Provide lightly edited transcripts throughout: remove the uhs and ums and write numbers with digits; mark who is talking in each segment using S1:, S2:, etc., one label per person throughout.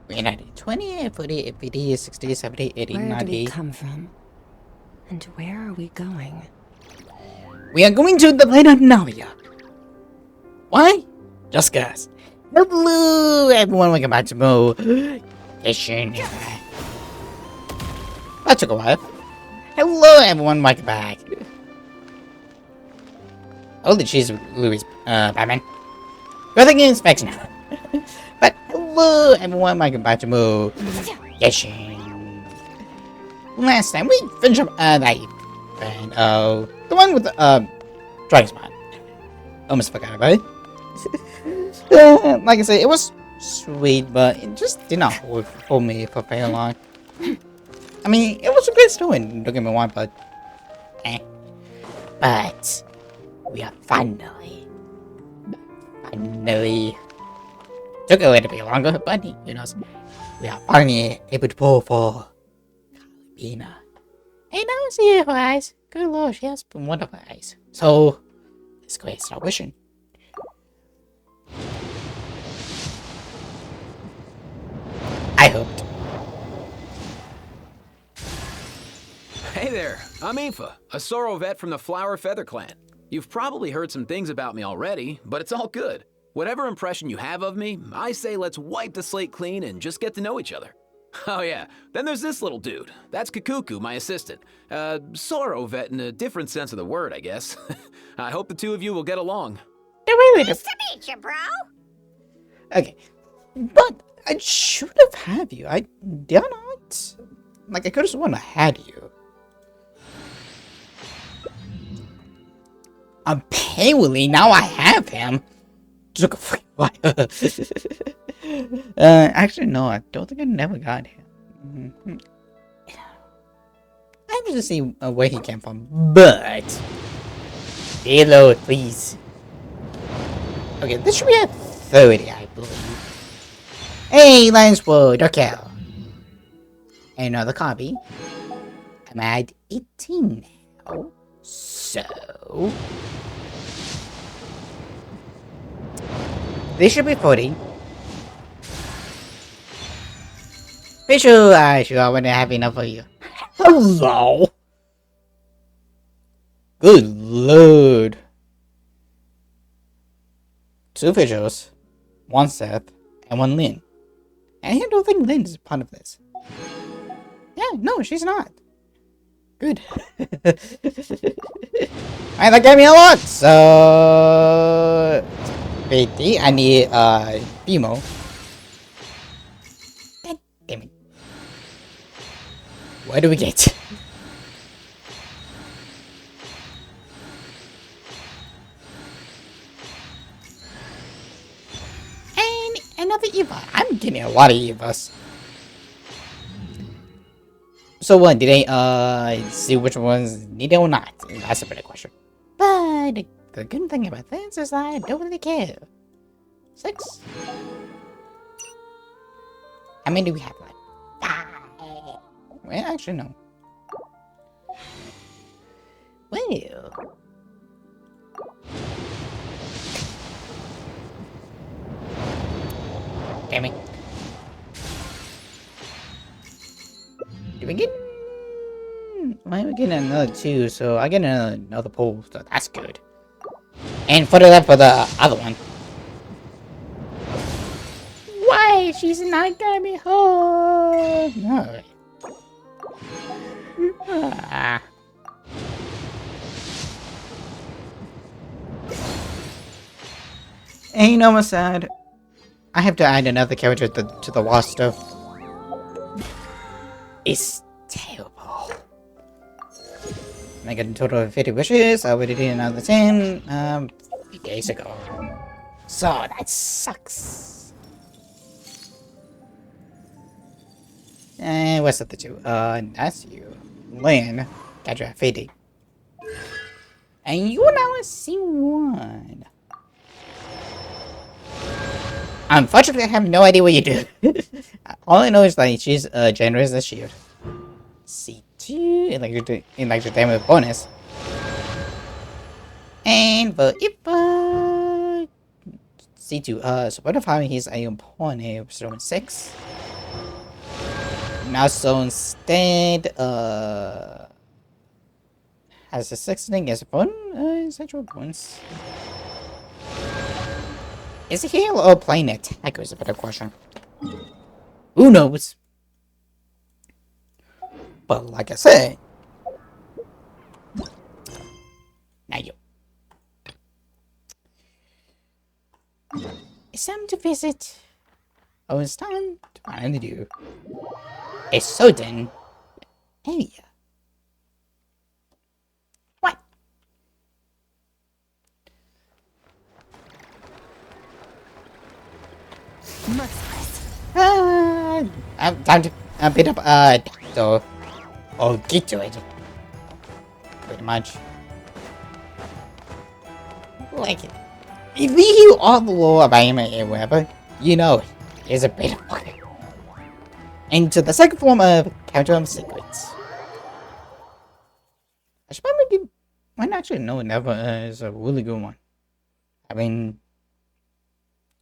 S1: We're 90, 20, 40, 50, 60, 70, 80,
S2: Where
S1: 90.
S2: do we come from? And where are we going?
S1: We are going to the planet Navia. Why? Just guess. Hello, everyone. Welcome back to Moonlight-Genshin. That took a while. Hello, everyone. Welcome back. Holy cheese, Louis, Batman. Good thing is fixed now. But hello, everyone. Welcome back to Moonlight-Genshin. Last time we finished up that and the one with the dragon spot. Almost forgot about it. Like I said, it was sweet, but it just did not hold me for very long. I mean, it was a great story, don't get me wrong, but But we are finally took a little bit longer, but you know, we are finally able to pull for Calabina. And now see her eyes. Good lord, she has been wonderful eyes. So let's go ahead and start wishing. I hoped.
S3: Hey there, I'm Aoife, a Sorrow vet from the Flower Feather Clan. You've probably heard some things about me already, but it's all good. Whatever impression you have of me, I say let's wipe the slate clean and just get to know each other. Oh yeah, then there's this little dude. That's Kakuku, my assistant. Sorrow vet in a different sense of the word, I guess. I hope the two of you will get along.
S4: Nice to meet you, bro.
S1: Okay, but I should have you. I did not. Like, I could have sworn I had you. Apparently, now I have him. Took a freaking while. Actually, no, I don't think I never got him. I have to see where he came from, but reload, please. Okay, this should be at 30, I believe. Hey, Lionswood, okay. Another copy. I'm at 18 now. So this should be 40. Pretty sure I wouldn't have enough for you. Hello. Good lord. 2 visuals, 1 Seth, and 1 Lynn. And I don't think Lynn is part of this. Yeah, no, she's not. Good. Alright, that gave me a lot. So 50. I need BMO. God damn it. What do we get? And another Eva. I'm getting a lot of Evas. So what, did I see which ones needed or not? That's a better question. But the good thing about this is I don't really care. 6. How many do we have left? 5. Well, actually no. Well. Damn it. Do we get? Why are we getting another 2? So I get another pull. So that's good. And for the other one. Why she's not gonna be home? No. And you know what's sad? I have to add another character to the roster. It's terrible. I got a total of 50 wishes. I already did another 10 a few days ago. So that sucks. And what's up the 2? That's you. Lynn. Got you at 50. And you now a C1. Unfortunately, I have no idea what you do. All I know is that she's generous as shield. C2 electric damage bonus. And for Ipa C2 supportive having his iron pawn here, 6. Now, so instead, has the sex thing as fun? Central points. Is he heal or playing attacker is a better question. Who knows? But like I said, now you. It's time to visit. Oh, it's time to finally do a certain area. What? Time to beat up Doctor. Or get to it. Pretty much. Like it. If we hear all the lore about him and whatever, you know he's a bit of fucker. Into the second form of Counter Secrets. I should probably give one actually no never is a really good one. I mean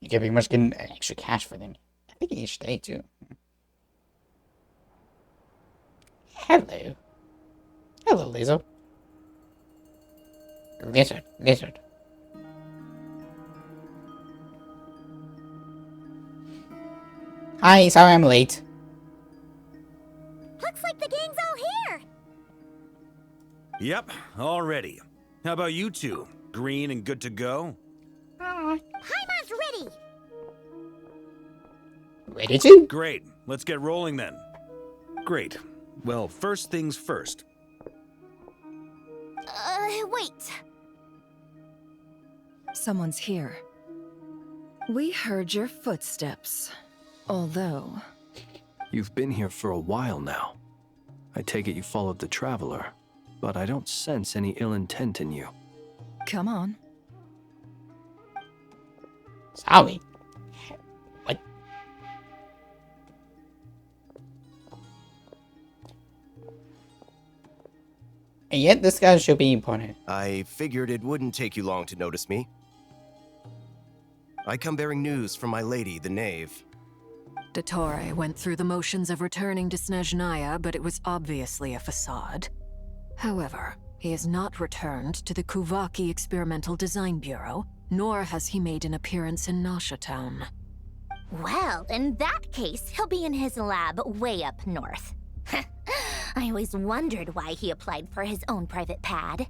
S1: you can pretty much get extra cash for them. I think each day too. Hello. Hello, Lizzo. Lizard. Hi, sorry I'm late.
S4: Looks like the gang's all here.
S5: Yep, all ready. How about you two? Green and good to go?
S4: Paimon's ready.
S1: Ready to?
S5: Great, let's get rolling then. Great. Well, first things first.
S4: Wait.
S2: Someone's here. We heard your footsteps. Although...
S6: You've been here for a while now. I take it you followed the Traveler, but I don't sense any ill intent in you.
S2: Come on.
S1: Sorry. What? And yet this guy should be important.
S7: I figured it wouldn't take you long to notice me. I come bearing news from my lady, the Knave.
S8: Dottore went through the motions of returning to Snezhnaya, but it was obviously a facade. However, he has not returned to the Kuvaki Experimental Design Bureau, nor has he made an appearance in Nasha Town.
S4: Well, in that case, he'll be in his lab way up north. I always wondered why he applied for his own private pad.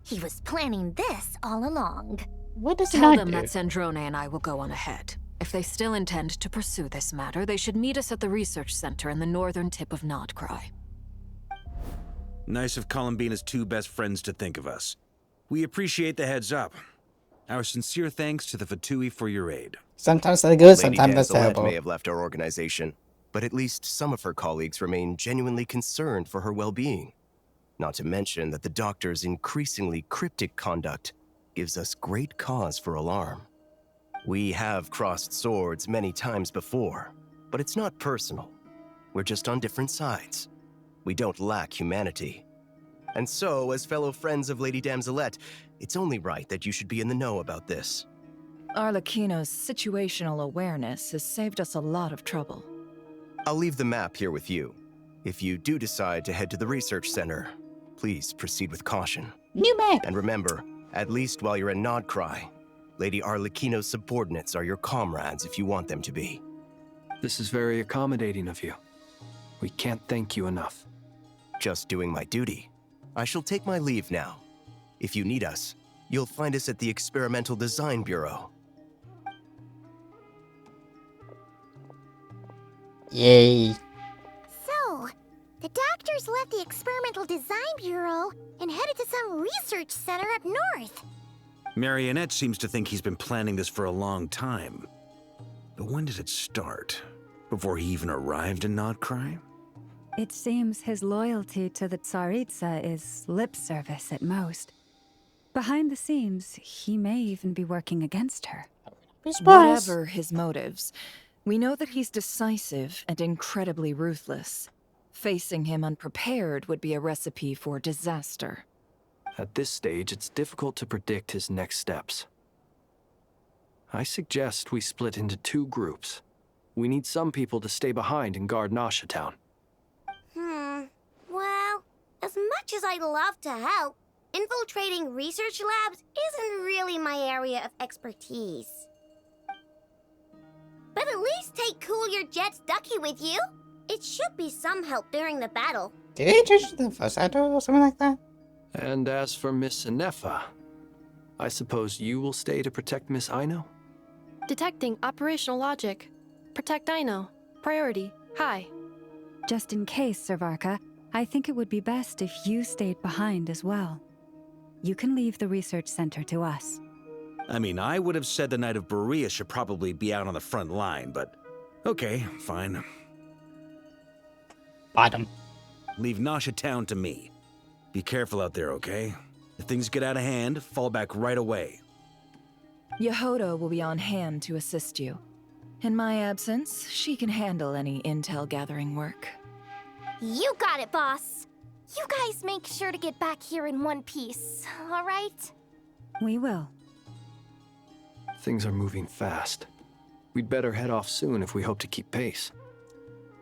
S4: He was planning this all along.
S1: What does he
S8: Tell
S1: not
S8: them
S1: do?
S8: that Sandrone and I will go on ahead. If they still intend to pursue this matter, they should meet us at the research center in the northern tip of Nodcry.
S5: Nice of Columbina's two best friends to think of us. We appreciate the heads up. Our sincere thanks to the Fatui for your aid.
S1: Sometimes they're good,
S7: Lady
S1: sometimes that's
S7: Danzelette
S1: terrible.
S7: may have left our organization, but at least some of her colleagues remain genuinely concerned for her well-being. Not to mention that the doctor's increasingly cryptic conduct gives us great cause for alarm. We have crossed swords many times before, but it's not personal. We're just on different sides. We don't lack humanity. And so, as fellow friends of Lady Damzelette, it's only right that you should be in the know about this.
S2: Arlecchino's situational awareness has saved us a lot of trouble.
S7: I'll leave the map here with you. If you do decide to head to the research center, please proceed with caution.
S1: New map.
S7: And remember, at least while you're in Nodcry, Lady Arlecchino's subordinates are your comrades if you want them to be.
S6: This is very accommodating of you. We can't thank you enough.
S7: Just doing my duty. I shall take my leave now. If you need us, you'll find us at the Experimental Design Bureau.
S1: Yay.
S4: So, the doctors left the Experimental Design Bureau and headed to some research center up north.
S5: Marionette seems to think he's been planning this for a long time. But when did it start? Before he even arrived in Nodcry?
S9: It seems his loyalty to the Tsaritsa is lip service at most. Behind the scenes, he may even be working against her.
S2: Whatever his motives, we know that he's decisive and incredibly ruthless. Facing him unprepared would be a recipe for disaster.
S6: At this stage, it's difficult to predict his next steps. I suggest we split into two groups. We need some people to stay behind and guard Nasha Town.
S10: much as I'd love to help, infiltrating research labs isn't really my area of expertise. But at least take Cool Your Jet's Ducky with you. It should be some help during the battle.
S1: Did they change the first actor or something like that?
S6: And as for Miss Inefa, I suppose you will stay to protect Miss Aino?
S11: Detecting operational logic. Protect Aino. Priority. High.
S9: Just in case, Servarka, I think it would be best if you stayed behind as well. You can leave the research center to us.
S5: I mean, I would have said the Knight of Berea should probably be out on the front line, but okay, fine.
S1: Bottom.
S5: Leave Nasha Town to me. Be careful out there, okay? If things get out of hand, fall back right away.
S2: Yehoda will be on hand to assist you. In my absence, she can handle any intel gathering work.
S4: You got it, boss. You guys make sure to get back here in one piece, all right?
S9: We will.
S6: Things are moving fast. We'd better head off soon if we hope to keep pace.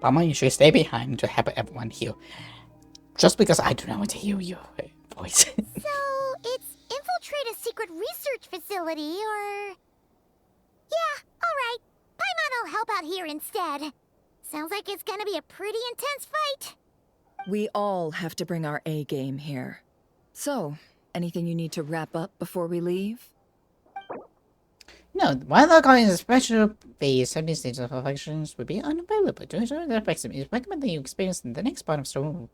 S1: Mama, you should stay behind to help everyone heal. Just because I do not want to hear your voice.
S10: So, it's infiltrate a secret research facility, or... Yeah, alright. Paimon will help out here instead. Sounds like it's gonna be a pretty intense fight.
S2: We all have to bring our A game here. So, anything you need to wrap up before we leave?
S1: No, while the calling is a special phase, 70 stages of affections will be unavailable. To ensure that affects is recommend that you experience in the next part of Storm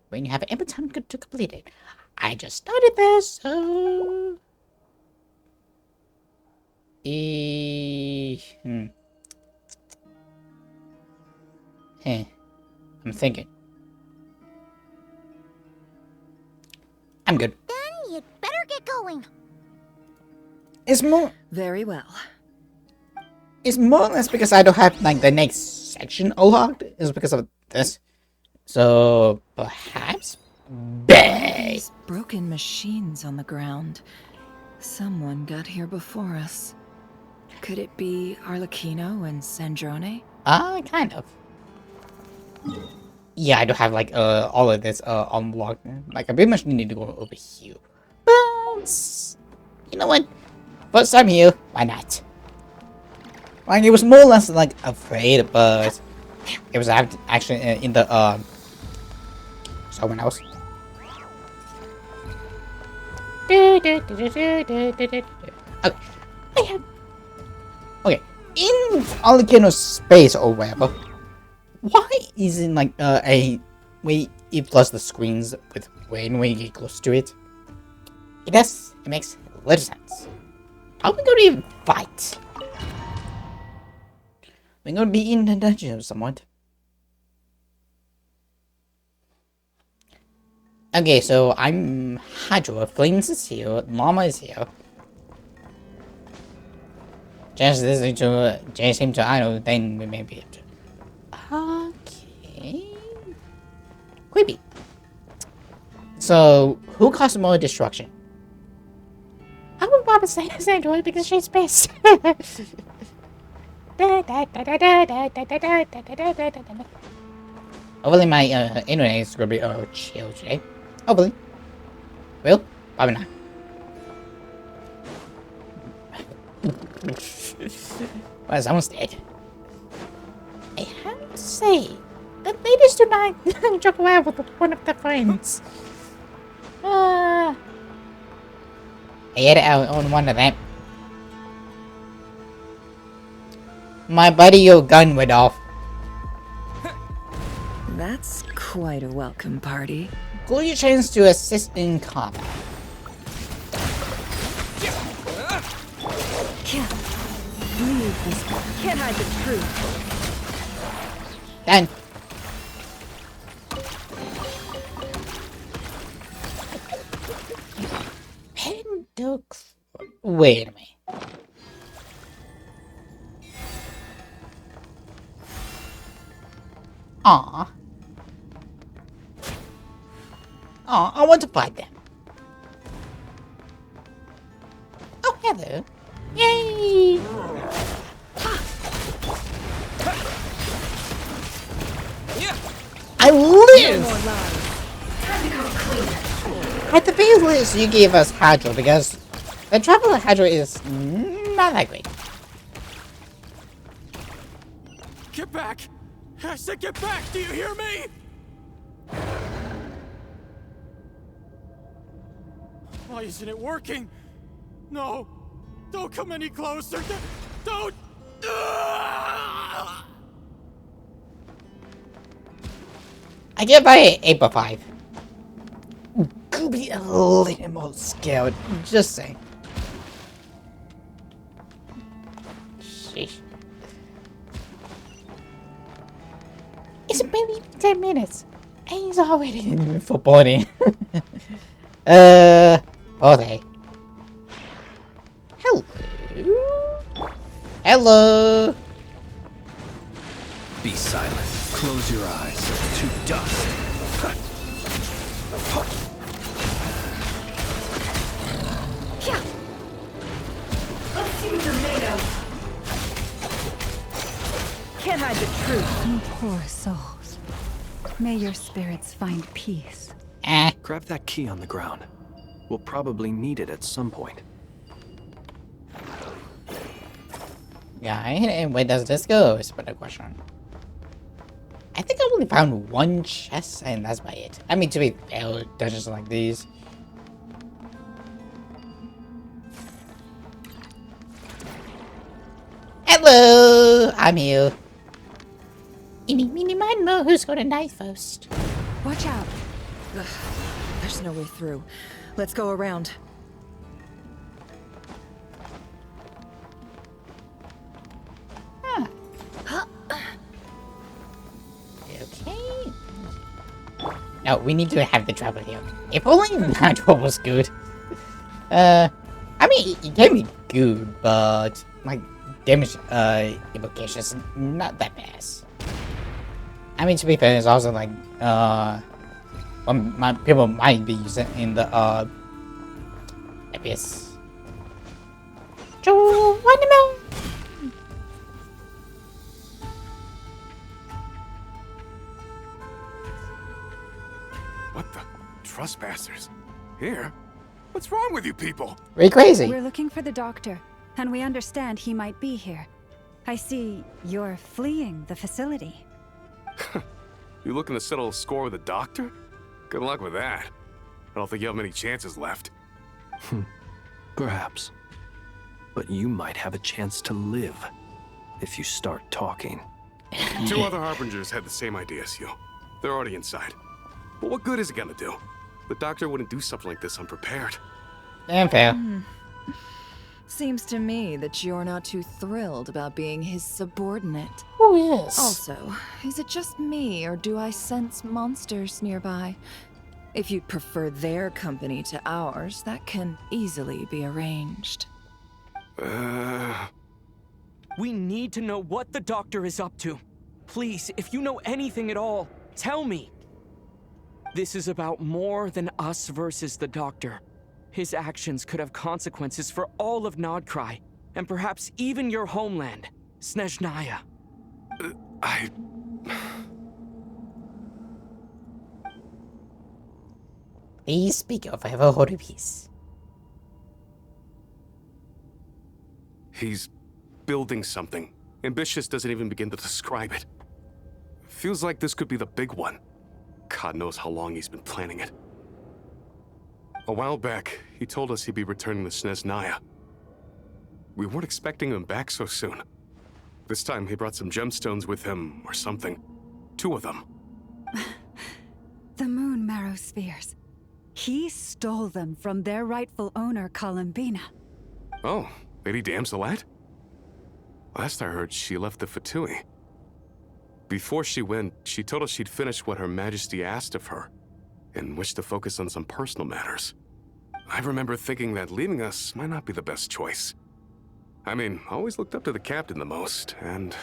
S1: when you have ample time to complete it. I just started this, so... I'm thinking. I'm good.
S10: Then you'd better get going.
S1: It's more...
S2: Very well.
S1: It's more or less because I don't have, like, the next section unlocked. It's because of this. So, perhaps...
S2: These broken machines on the ground. Someone got here before us. Could it be Arlecchino and Sandrone?
S1: Kind of. Yeah, I don't have, like, all of this, unlocked. Like, I pretty much need to go over here. But... You know what? First time here, why not? Like, it was more or less, like, afraid, but... It was actually in the, someone else. Okay. Okay. In Arlecchino's space or whatever, why isn't, like, a way it plus the screens with when you get close to it? It makes a little sense. How are we going to even fight? We're going to be in the dungeon somewhat. Okay, so I'm Hydra, Flames is here, Mama is here. Just listening to change him to Idol, then we may be able to. Okay. Creepy. So, who caused more destruction? I would probably say Sandra because she's pissed. Hopefully my internet is gonna be chill today. Hopefully. Well, probably not. Well, someone's dead. I have to say, the ladies do not joke around with one of their friends. I had it out on one of them. My buddy, your gun went off.
S2: That's quite a welcome party.
S1: Glue your chance to assist in combat.
S2: Can't hide the truth.
S1: Done. Wait a minute. Aw. Aw, I want to fight them. Oh, hello. Yay! I live!
S2: Time to go clean.
S1: At the very least, you gave us Hydro, because the Traveler Hydro is not that great.
S12: Get back! I said get back! Do you hear me? Why isn't it working? No! Don't come any closer! Don't!
S1: I get by 8/5. Could be a little more scared. Just saying. Sheesh. It's barely 10 minutes. And he's already in footballing. Okay. Hello. Hello.
S6: Be silent. Close your eyes. To dust.
S2: Let's see what you're made of. Can't hide the truth.
S9: You poor souls. May your spirits find peace.
S6: Grab that key on the ground. We'll probably need it at some point.
S1: Yeah, and where does this go? Is but a question. I think I only found one chest, and that's about it. I mean, to be fair, dungeons like these. Hello, I'm here. Eeny, meeny, miny, mo, who's got a knife first?
S9: Watch out.
S2: Ugh, there's no way through. Let's go around.
S1: Okay. No, we need to have the travel here. If only Nitro was good. I mean, it can be good, but like damage implication is not that bad. I mean, to be fair, it's also like what people might be using in the FPS.
S12: What the? Trespassers? Here? What's wrong with you people?
S1: We're crazy.
S9: We're looking for the doctor, and we understand he might be here. I see you're fleeing the facility.
S12: You looking to settle a score with a doctor? Good luck with that. I don't think you have many chances left.
S6: Perhaps. But you might have a chance to live if you start talking.
S12: 2 other Harbingers had the same idea as you. They're already inside. But what good is it gonna do? The doctor wouldn't do something like this unprepared.
S1: Damn fair.
S2: Seems to me that you're not too thrilled about being his subordinate.
S1: Who is?
S2: Also, is it just me, or do I sense monsters nearby? If you'd prefer their company to ours, that can easily be arranged.
S13: We need to know what the doctor is up to. Please, if you know anything at all, tell me. This is about more than us versus the doctor. His actions could have consequences for all of Nodcry, and perhaps even your homeland, Snezhnaya.
S1: Please speak of ever hold a peace.
S12: He's building something. Ambitious doesn't even begin to describe it. Feels like this could be the big one. God knows how long he's been planning it. A while back, he told us he'd be returning to Snezhnaya. We weren't expecting him back so soon. This time he brought some gemstones with him, or something. 2 of them.
S9: The moon marrow spheres. He stole them from their rightful owner, Columbina.
S12: Oh, Lady Damselat? Last I heard, she left the Fatui. Before she went, she told us she'd finish what Her Majesty asked of her, and wished to focus on some personal matters. I remember thinking that leaving us might not be the best choice. I mean, I always looked up to the captain the most, and...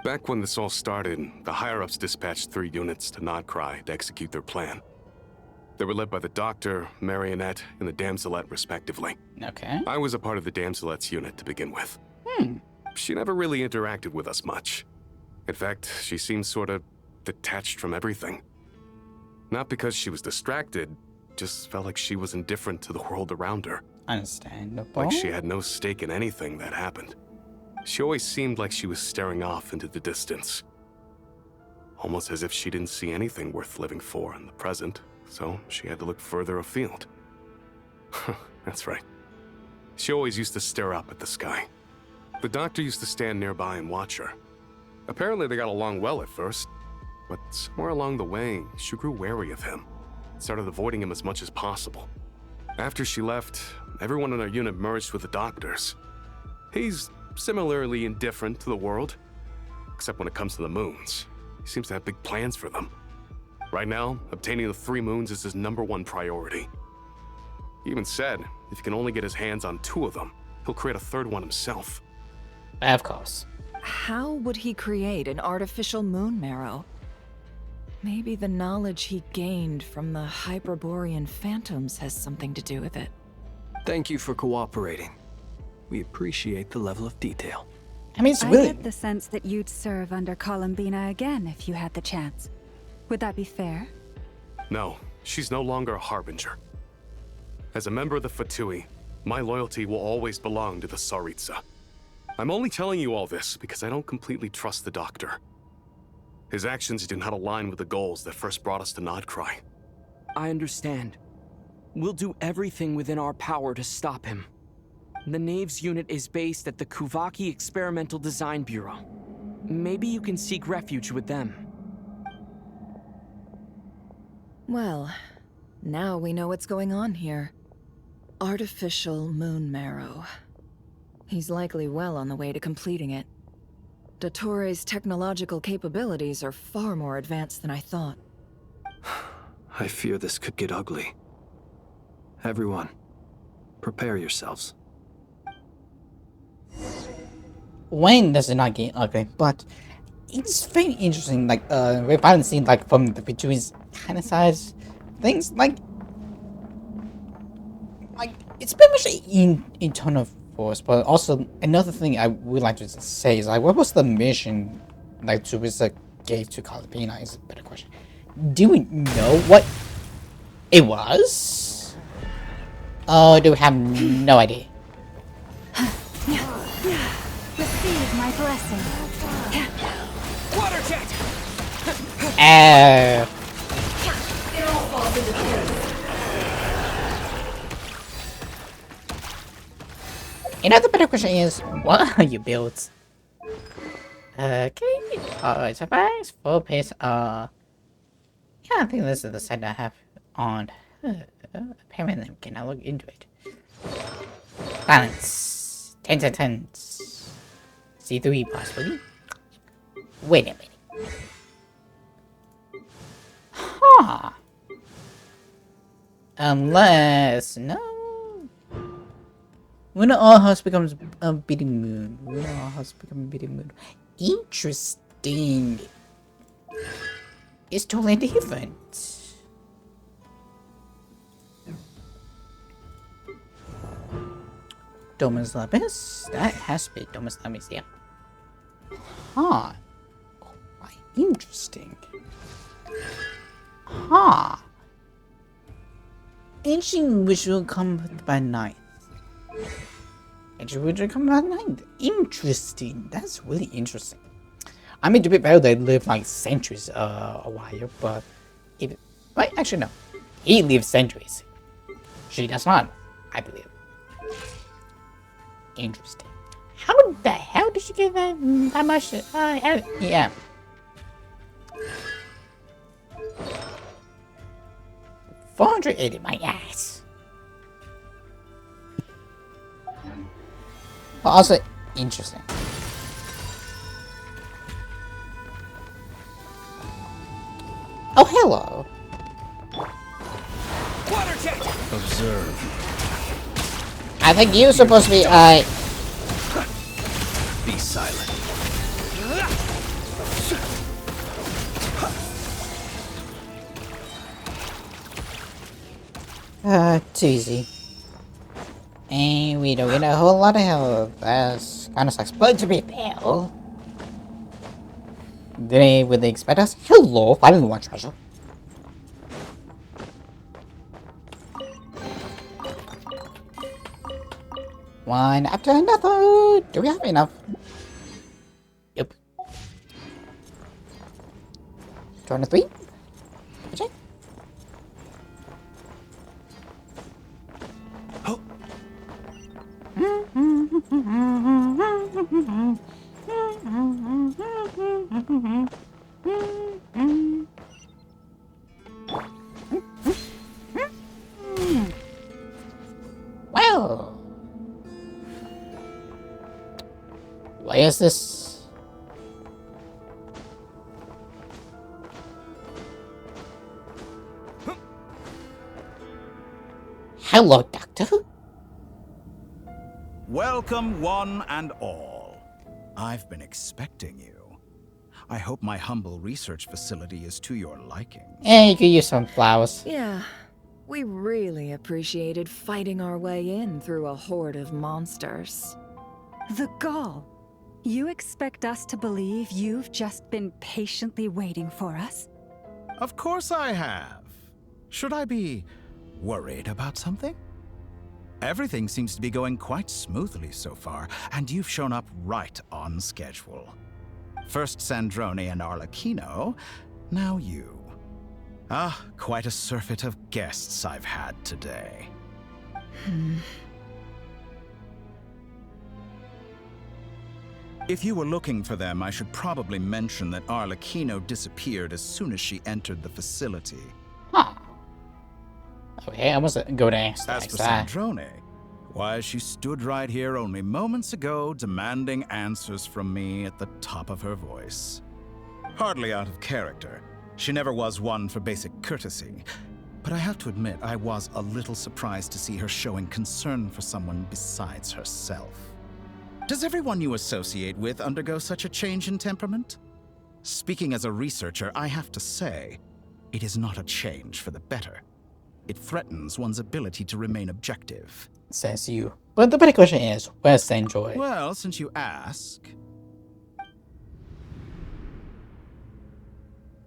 S12: Back when this all started, the higher-ups dispatched 3 units to Nodcry to execute their plan. They were led by the Doctor, Marionette, and the Damselet, respectively.
S1: Okay.
S12: I was a part of the Damselet's unit to begin with. She never really interacted with us much. In fact, she seemed sort of detached from everything. Not because she was distracted, just felt like she was indifferent to the world around her.
S1: Understandable.
S12: Like she had no stake in anything that happened. She always seemed like she was staring off into the distance. Almost as if she didn't see anything worth living for in the present, so she had to look further afield. That's right. She always used to stare up at the sky. The doctor used to stand nearby and watch her. Apparently they got along well at first, but somewhere along the way, she grew wary of him. Started avoiding him as much as possible. After she left, everyone in our unit merged with the doctors. He's similarly indifferent to the world, except when it comes to the moons. He seems to have big plans for them. Right now, obtaining the 3 moons is his #1 priority. He even said, if he can only get his hands on 2 of them, he'll create a 3rd one himself.
S1: Of course.
S2: How would he create an artificial moon marrow? Maybe the knowledge he gained from the Hyperborean phantoms has something to do with it.
S6: Thank you for cooperating. We appreciate the level of detail.
S1: I mean, it's
S9: I
S1: really...
S9: get the sense that you'd serve under Columbina again if you had the chance. Would that be fair?
S12: No, she's no longer a harbinger. As a member of the Fatui, my loyalty will always belong to the Tsaritsa. I'm only telling you all this because I don't completely trust the doctor. His actions do not align with the goals that first brought us to Nodcry.
S13: I understand. We'll do everything within our power to stop him. The Knaves unit is based at the Kuvaki Experimental Design Bureau. Maybe you can seek refuge with them.
S2: Well, now we know what's going on here. Artificial moon marrow. He's likely well on the way to completing it. Dottore's technological capabilities are far more advanced than I thought.
S6: I fear this could get ugly. Everyone, prepare yourselves.
S1: When does it not get ugly? But it's very interesting. Like, we haven't seen like from the Fatui's kind of size things. Like it's pretty much in ton of force. But also another thing I would like to say is like, what was the mission like Tsubasa gave to Columbina? Is a better question. Do we know what it was? Oh, do we have no idea?
S9: Receive my blessing.
S13: Water jet!
S1: Another better question is, what are you built? Okay, it's a fast, full pace. Yeah, I think this is the side I have on. Apparently, can I look into it? Balance 10 to 10. C3 possibly. Wait a minute. Huh. Unless no. When all house becomes a beating moon. When all house becomes a beating moon. Interesting. It's totally different. Domus Lapis? That has to be Domus Lapis, yeah. Huh. Quite interesting. Huh. Ancient Ritual come by night. Ancient Ritual come by night. Interesting. That's really interesting. I mean, to be fair, they live like centuries a while, but if, right, actually no. He lives centuries. She does not, I believe. Interesting. How the hell did she get that much? Yeah. $480, my ass. But also interesting. Oh, hello.
S13: Water jet!
S6: Observe.
S1: I think you're supposed to be,
S6: Be silent.
S1: Too easy. And we don't get a whole lot of health. That's kind of sucks. But to be fair, would they expect us? Hello, finally one treasure. One after another. Do we have enough? Yep. Turn to 3. Double check.
S5: Oh.
S1: Well, why is this? Hello, Doctor.
S14: Welcome, one and all. I've been expecting you. I hope my humble research facility is to your liking.
S1: Yeah, you could use some flowers.
S2: Yeah, we really appreciated fighting our way in through a horde of monsters.
S9: The gall. You expect us to believe you've just been patiently waiting for us?
S14: Of course I have. Should I be worried about something? Everything seems to be going quite smoothly so far, and you've shown up right on schedule. First Sandrone and Arlecchino, now you. Ah, quite a surfeit of guests I've had today. If you were looking for them, I should probably mention that Arlecchino disappeared as soon as she entered the facility.
S1: Huh. Okay, I wasn't going to ask
S14: As for
S1: that.
S14: Sandrone, why, she stood right here only moments ago demanding answers from me at the top of her voice. Hardly out of character. She never was one for basic courtesy. But I have to admit, I was a little surprised to see her showing concern for someone besides herself. Does everyone you associate with undergo such a change in temperament? Speaking as a researcher, I have to say, it is not a change for the better. It threatens one's ability to remain objective.
S1: Says you. But the better question is, where's Sandroid?
S14: Well, since you ask...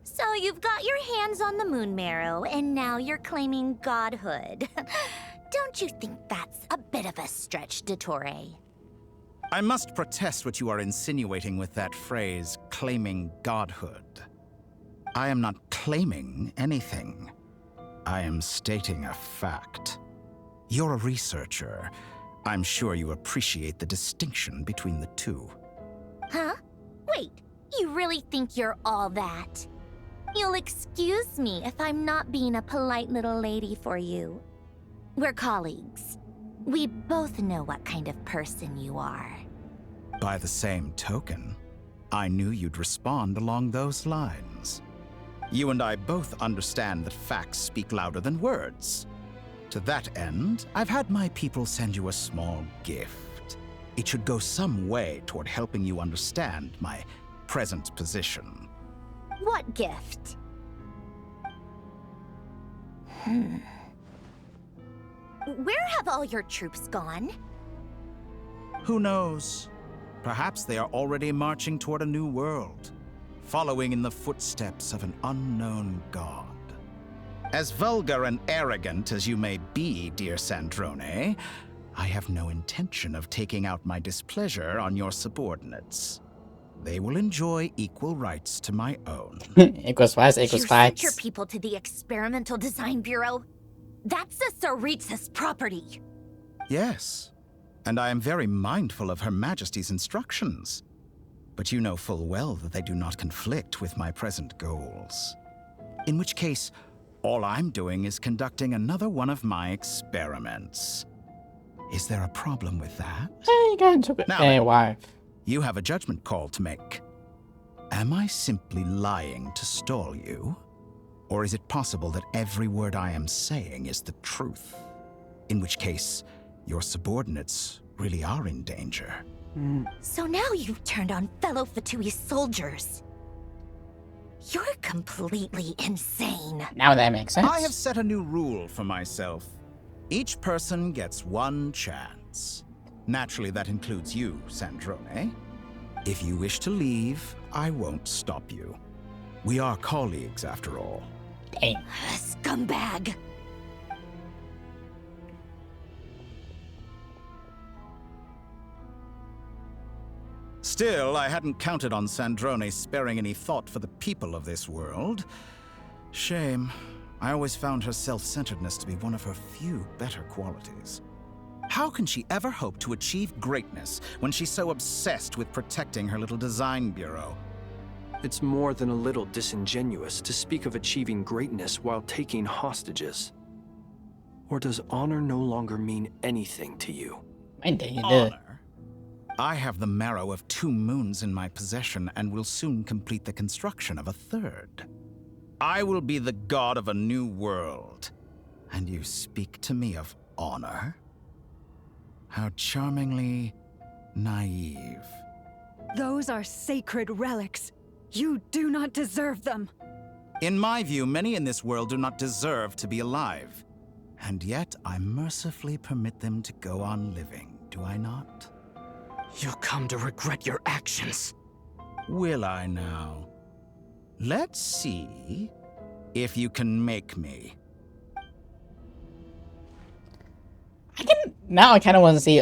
S4: So you've got your hands on the moon marrow, and now you're claiming godhood. Don't you think that's a bit of a stretch, Dottore?
S14: I must protest what you are insinuating with that phrase, claiming godhood. I am not claiming anything. I am stating a fact. You're a researcher. I'm sure you appreciate the distinction between the two.
S4: Huh? Wait, you really think you're all that? You'll excuse me if I'm not being a polite little lady for you. We're colleagues. We both know what kind of person you are.
S14: By the same token, I knew you'd respond along those lines. You and I both understand that facts speak louder than words. To that end, I've had my people send you a small gift. It should go some way toward helping you understand my present position.
S4: What gift? Where have all your troops gone?
S14: Who knows? Perhaps they are already marching toward a new world, following in the footsteps of an unknown god. As vulgar and arrogant as you may be, dear Sandrone, I have no intention of taking out my displeasure on your subordinates. They will enjoy equal rights to my own.
S1: Equals rights, equals
S4: You
S1: fights.
S4: sent your people to the Experimental Design Bureau? That's the Tsaritsa's property.
S14: Yes, and I am very mindful of Her Majesty's instructions. But you know full well that they do not conflict with my present goals. In which case, all I'm doing is conducting another one of my experiments. Is there a problem with that?
S1: Hey, you got to
S14: Now
S1: hey,
S14: then,
S1: wife.
S14: You have a judgment call to make. Am I simply lying to stall you? Or is it possible that every word I am saying is the truth? In which case, your subordinates really are in danger.
S4: So now you've turned on fellow Fatui soldiers. You're completely insane.
S1: Now that makes sense.
S14: I have set a new rule for myself. Each person gets one chance. Naturally, that includes you, Sandrone. If you wish to leave, I won't stop you. We are colleagues, after all.
S1: Dang.
S4: Scumbag.
S14: Still, I hadn't counted on Sandrone sparing any thought for the people of this world. Shame. I always found her self-centeredness to be one of her few better qualities. How can she ever hope to achieve greatness when she's so obsessed with protecting her little design bureau?
S6: It's more than a little disingenuous to speak of achieving greatness while taking hostages. Or does honor no longer mean anything to you?
S14: Honor? I have the marrow of 2 moons in my possession and will soon complete the construction of a 3rd. I will be the god of a new world. And you speak to me of honor? How charmingly naive.
S9: Those are sacred relics. You do not deserve them.
S14: In my view, many in this world do not deserve to be alive. And yet, I mercifully permit them to go on living, do I not?
S13: You'll come to regret your actions.
S14: Will I now? Let's see if you can make me.
S1: Now I kind of want to see,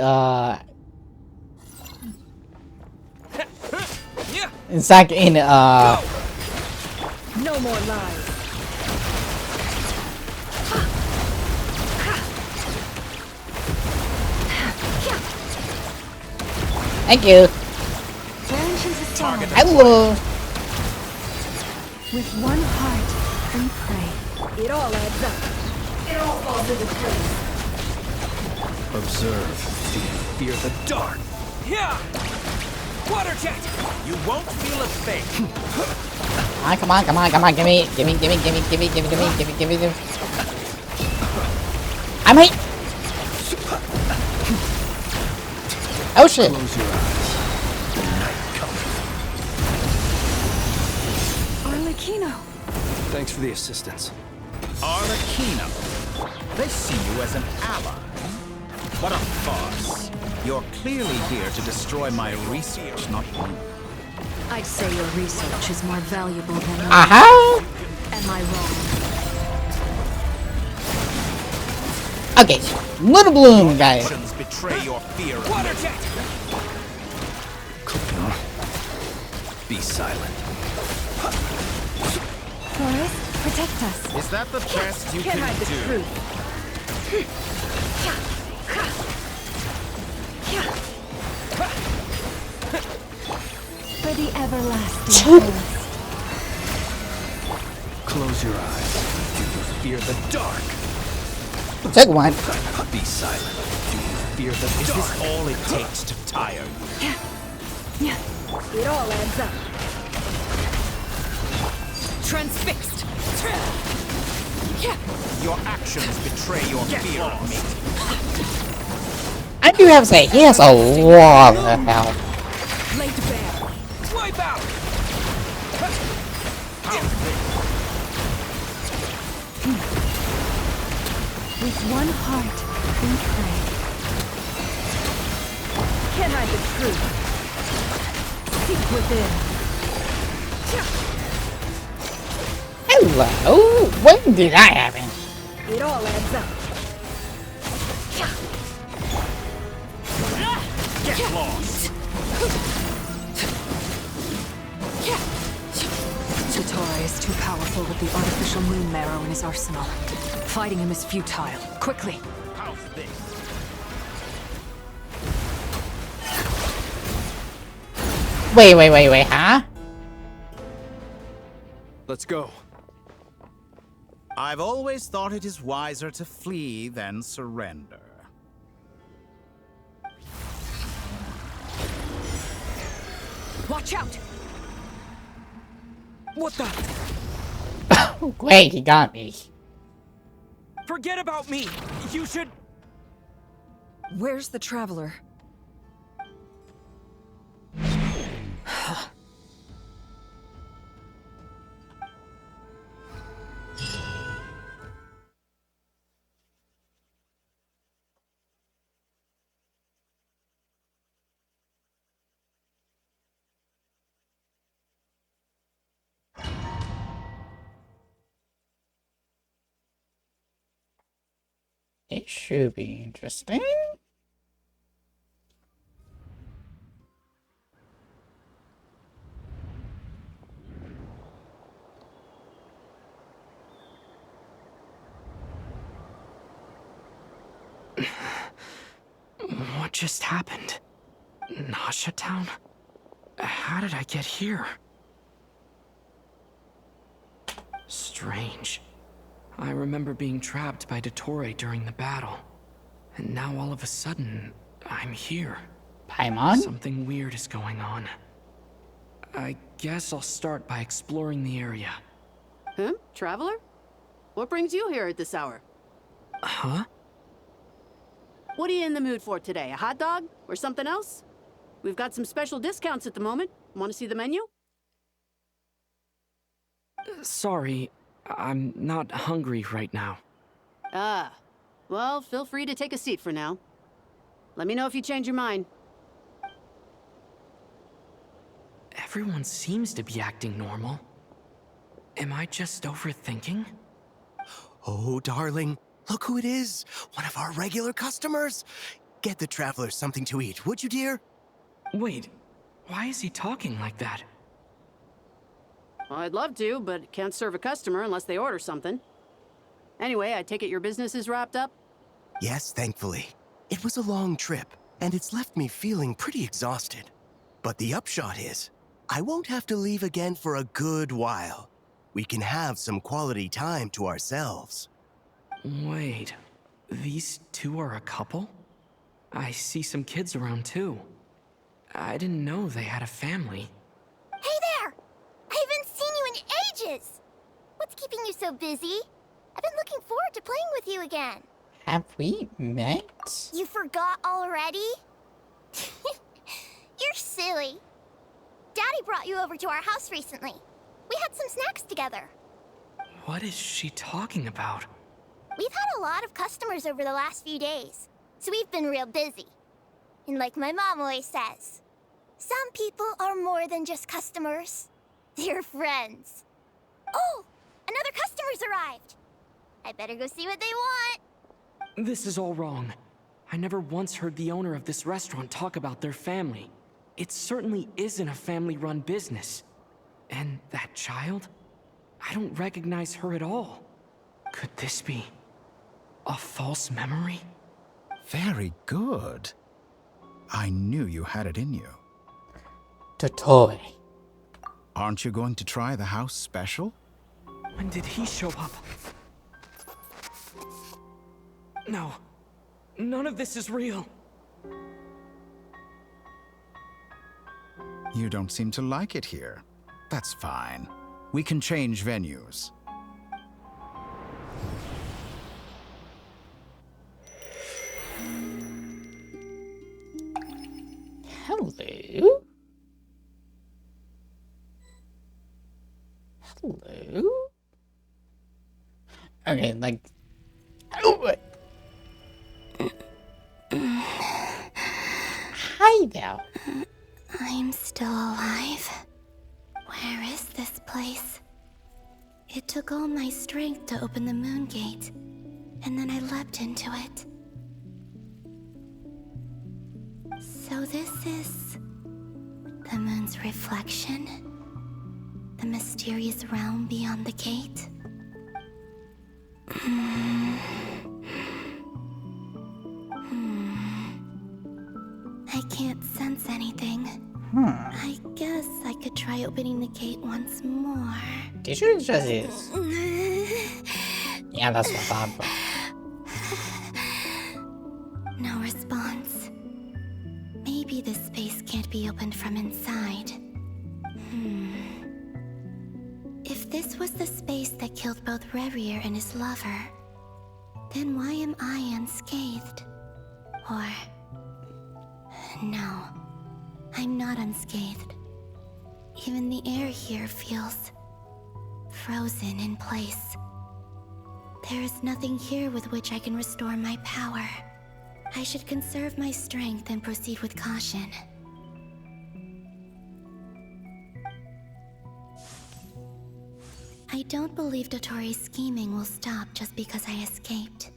S1: Zack in,
S2: No more lies.
S1: Thank you.
S9: Target.
S1: Hello.
S9: With one heart, we pray.
S2: It all adds up. It all falls into place.
S6: Observe. Do you fear the dark?
S13: Yeah! Water jet!
S5: You won't feel a thing.
S1: Come on, come on, come on, gimme. I might. Oh shit.
S6: Close your eyes. The night comes.
S9: Arlecchino.
S6: Thanks for the assistance.
S14: Arlecchino. They see you as an ally. What a farce. You're clearly here to destroy my research, not me.
S8: I'd say your research is more valuable than mine.
S1: Aha!
S8: Am I wrong?
S1: Okay, Little Bloom, guys.
S5: Actions betray your fear of
S13: Water
S5: me.
S13: jet!
S6: Be silent.
S9: Forest, protect us.
S14: Is that the best you
S2: Can't
S14: can
S2: hide the
S14: do?
S2: truth.
S9: For the everlasting forest.
S6: Close your eyes. Do you fear the dark?
S1: Take one.
S6: Be silent. Do you fear the
S5: Is
S6: dark?
S5: this all it takes to tire you?
S2: It all adds up.
S8: Transfixed.
S5: Your actions betray your fear of me.
S1: I do have to say, he has a lot of health.
S2: Laid bare.
S13: Wipe out!
S9: With one heart, we pray.
S2: Can't hide the truth. Seek within.
S1: Hello? When did that happen?
S2: It all adds up.
S5: Get lost.
S8: Dottore is too powerful with the artificial moon marrow in his arsenal. Fighting him is futile. Quickly.
S5: How's this?
S1: Wait, huh?
S6: Let's go.
S14: I've always thought it is wiser to flee than surrender.
S13: Watch out! What the?
S1: Great, he got me.
S13: Forget about me! You should...
S2: Where's the traveler?
S1: It should be interesting.
S13: What just happened? Nasha Town? How did I get here? Strange. I remember being trapped by Dottore during the battle. And now all of a sudden, I'm here.
S1: Paimon?
S13: Something weird is going on. I guess I'll start by exploring the area.
S15: Huh? Traveler? What brings you here at this hour?
S13: Huh?
S15: What are you in the mood for today? A hot dog? Or something else? We've got some special discounts at the moment. Want to see the menu?
S13: Sorry, I'm not hungry right now.
S15: Ah. Well, feel free to take a seat for now. Let me know if you change your mind.
S13: Everyone seems to be acting normal. Am I just overthinking?
S7: Oh, darling, look who it is. One of our regular customers. Get the traveler something to eat, would you, dear?
S13: Wait, why is he talking like that?
S15: Well, I'd love to, but can't serve a customer unless they order something. Anyway, I take it your business is wrapped up?
S7: Yes, thankfully. It was a long trip, and it's left me feeling pretty exhausted. But the upshot is, I won't have to leave again for a good while. We can have some quality time to ourselves.
S13: Wait, these two are a couple? I see some kids around too. I didn't know they had a family.
S10: Hey there! I haven't seen you in ages! What's keeping you so busy? I've been looking forward to playing with you again.
S1: Have we met?
S10: You forgot already? You're silly. Daddy brought you over to our house recently. We had some snacks together.
S13: What is she talking about?
S10: We've had a lot of customers over the last few days, so we've been real busy. And like my mom always says, some people are more than just customers. They're friends. Oh, another customer's arrived. I better go see what they want.
S13: This is all wrong. I never once heard the owner of this restaurant talk about their family. It certainly isn't a family-run business. And that child? I don't recognize her at all. Could this be a false memory?
S14: Very good. I knew you had it in you.
S1: Dottore.
S14: Aren't you going to try the house special?
S13: When did he show up? No. None of this is real.
S14: You don't seem to like it here. That's fine. We can change venues.
S1: Hello? Hello? Okay, like... Oh, hi there.
S10: I'm still alive. Where is this place? It took all my strength to open the moon gate, and then I leapt into it. So this is the moon's reflection? The mysterious realm beyond the gate? I can't sense anything. I guess I could try opening the gate once more.
S1: Did you just is? Yeah, that's what I thought.
S10: No response. Maybe this space can't be opened from inside. If this was the space that killed both Revier and his lover, then why am I unscathed? Or... no, I'm not unscathed. Even the air here feels... frozen in place. There is nothing here with which I can restore my power. I should conserve my strength and proceed with caution. I don't believe Dottore's scheming will stop just because I escaped.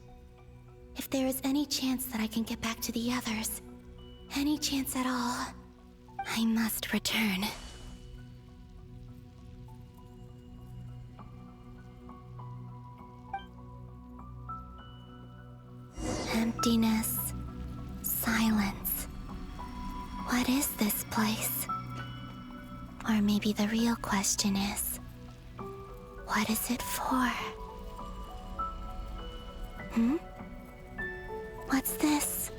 S10: If there is any chance that I can get back to the others, any chance at all, I must return. Emptiness, Silence. What is this place? Or maybe the real question is, what is it for? What's this?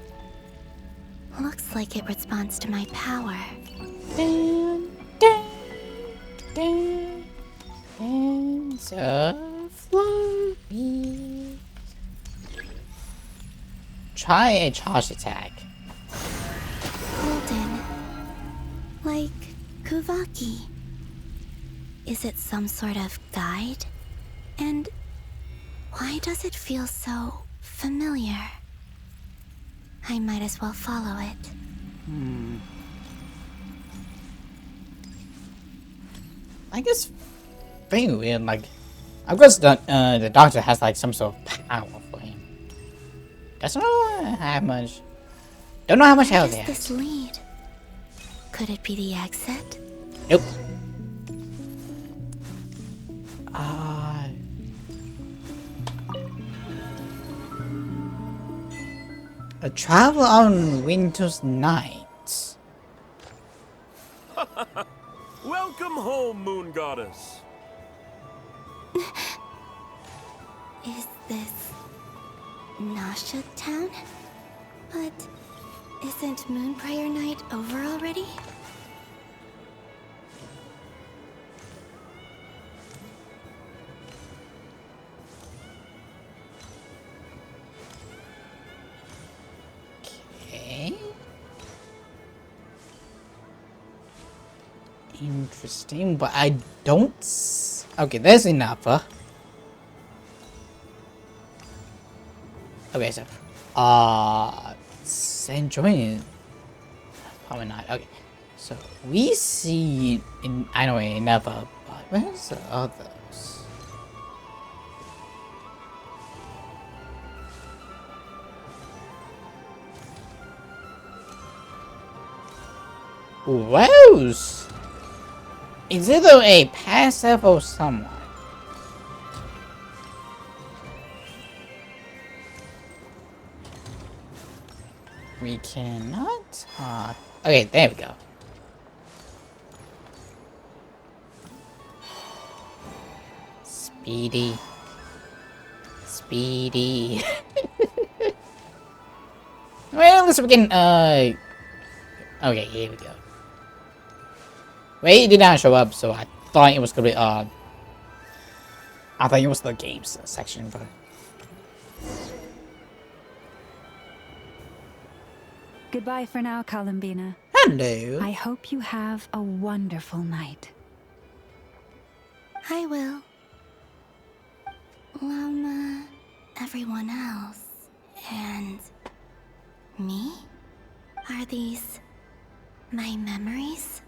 S10: Looks like it responds to my power.
S1: Dun, dun, dun, dance of floppy. Try a charge attack.
S10: Golden. Like Kuvaki. Is it some sort of guide? And why does it feel so familiar? I might as well follow it.
S1: I guess very weird. Like, of course, the doctor has like some sort of power for him. Doesn't have much. Don't know how much health he
S10: Where does
S1: has.
S10: this lead? Could it be the exit?
S1: Nope. A travel on winter's night.
S16: Welcome home, Moon Goddess.
S10: Is this Nasha Town? But isn't Moon Prayer Night over already?
S1: Okay. Interesting, but I don't. Okay, there's enough. Okay, so Saint Join. Probably not. Okay, so we see in I know another, but where's the others? Rose! Is it a passive or someone? We cannot talk. Okay, there we go. Speedy. Speedy. Well, let's begin. Okay, here we go. Wait, it did not show up, so I thought it was gonna be I thought it was the games section, but
S9: Goodbye for now, Columbina.
S1: hello.
S9: I hope you have a wonderful night.
S10: I will. Lama, everyone else, and me? Are these my memories?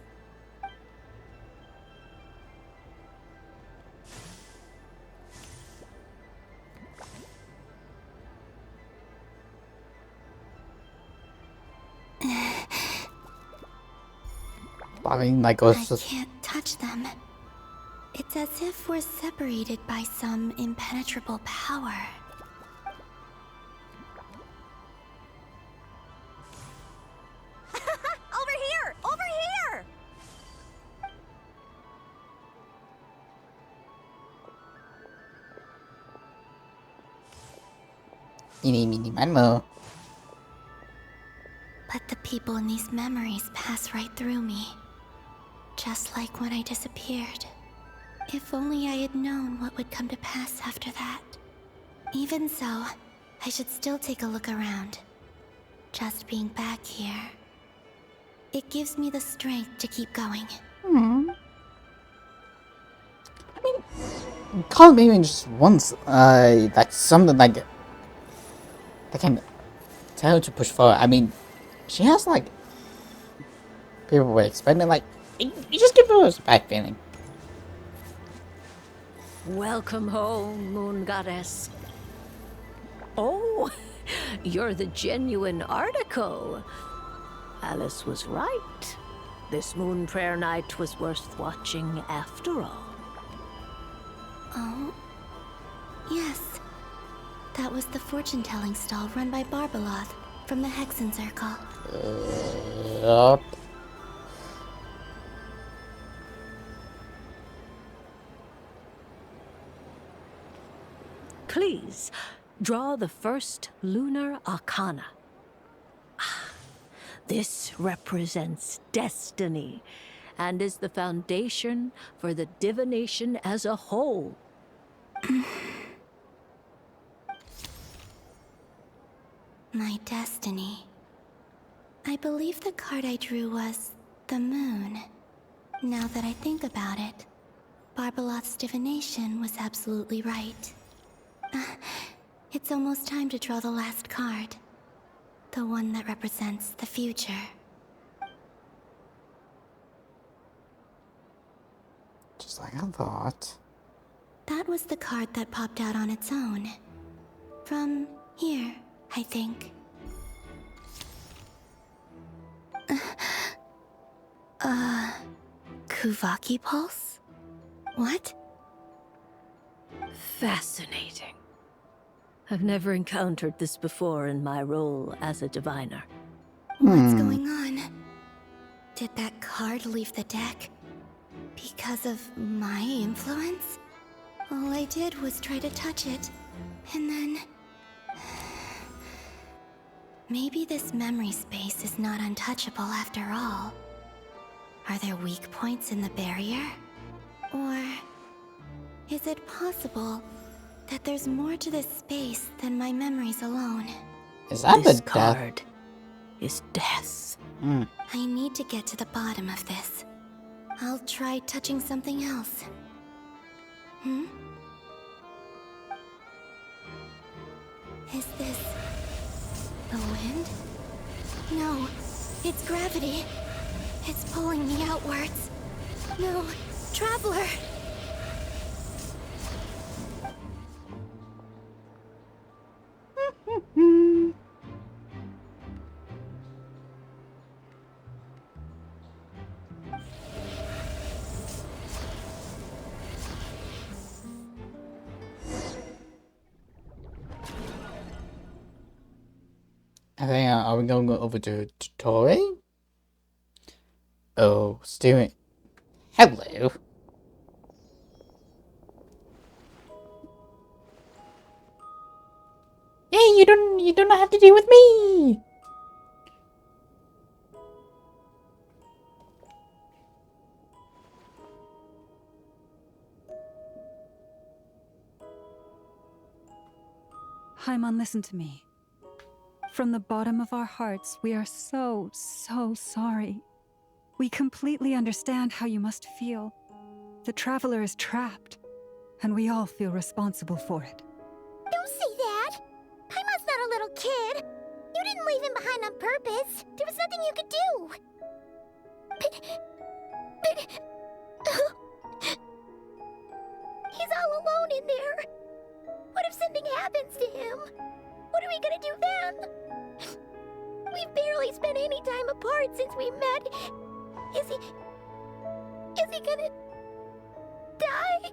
S1: I mean, like,
S10: I can't touch them. It's as if we're separated by some impenetrable power.
S4: Over here! Over here!
S1: Mini Manmo.
S10: But the people in these memories pass right through me. Just like when I disappeared. If only I had known what would come to pass after that. Even so, I should still take a look around. Just being back here. It gives me the strength to keep going.
S1: Call me even just once, like something like that can tell her to push forward. I mean, she has like people were expecting like you just give her a bad feeling.
S17: Welcome home, Moon Goddess. Oh, you're the genuine article. Alice was right. This Moon Prayer Night was worth watching after all.
S10: Oh, yes. That was the fortune-telling stall run by Barbaloth. from the Hexen Circle.
S1: Yup.
S17: Please, draw the first lunar arcana. This represents destiny and is the foundation for the divination as a whole.
S10: My destiny. I believe the card I drew was the moon. Now that I think about it, Barbalot's divination was absolutely right. It's almost time to draw the last card. The one that represents the future.
S1: Just like I thought.
S10: That was the card that popped out on its own. From here, I think. Kuvaki Pulse? What?
S17: Fascinating. I've never encountered this before in my role as a diviner.
S10: What's going on? Did that card leave the deck? Because of my influence? All I did was try to touch it, and then... Maybe this memory space is not untouchable after all. Are there weak points in the barrier? Or... is it possible that there's more to this space than my memories alone?
S1: Is that
S17: this
S1: the
S17: card is death.
S10: I need to get to the bottom of this. I'll try touching something else. Is this... the wind? No, it's gravity. It's pulling me outwards. No, Traveler!
S1: I think, are we going to go over to Dottore? Oh, Steven. Hello. Hey, you don't have to deal with me.
S9: Haimon, listen to me. From the bottom of our hearts, we are so sorry. We completely understand how you must feel. The Traveler is trapped, and we all feel responsible for it.
S10: Don't say that! Paimon's not a little kid! You didn't leave him behind on purpose! There was nothing you could do! He's all alone in there! What if something happens to him? What are we gonna do then? We've barely spent any time apart since we met. Is he gonna... die?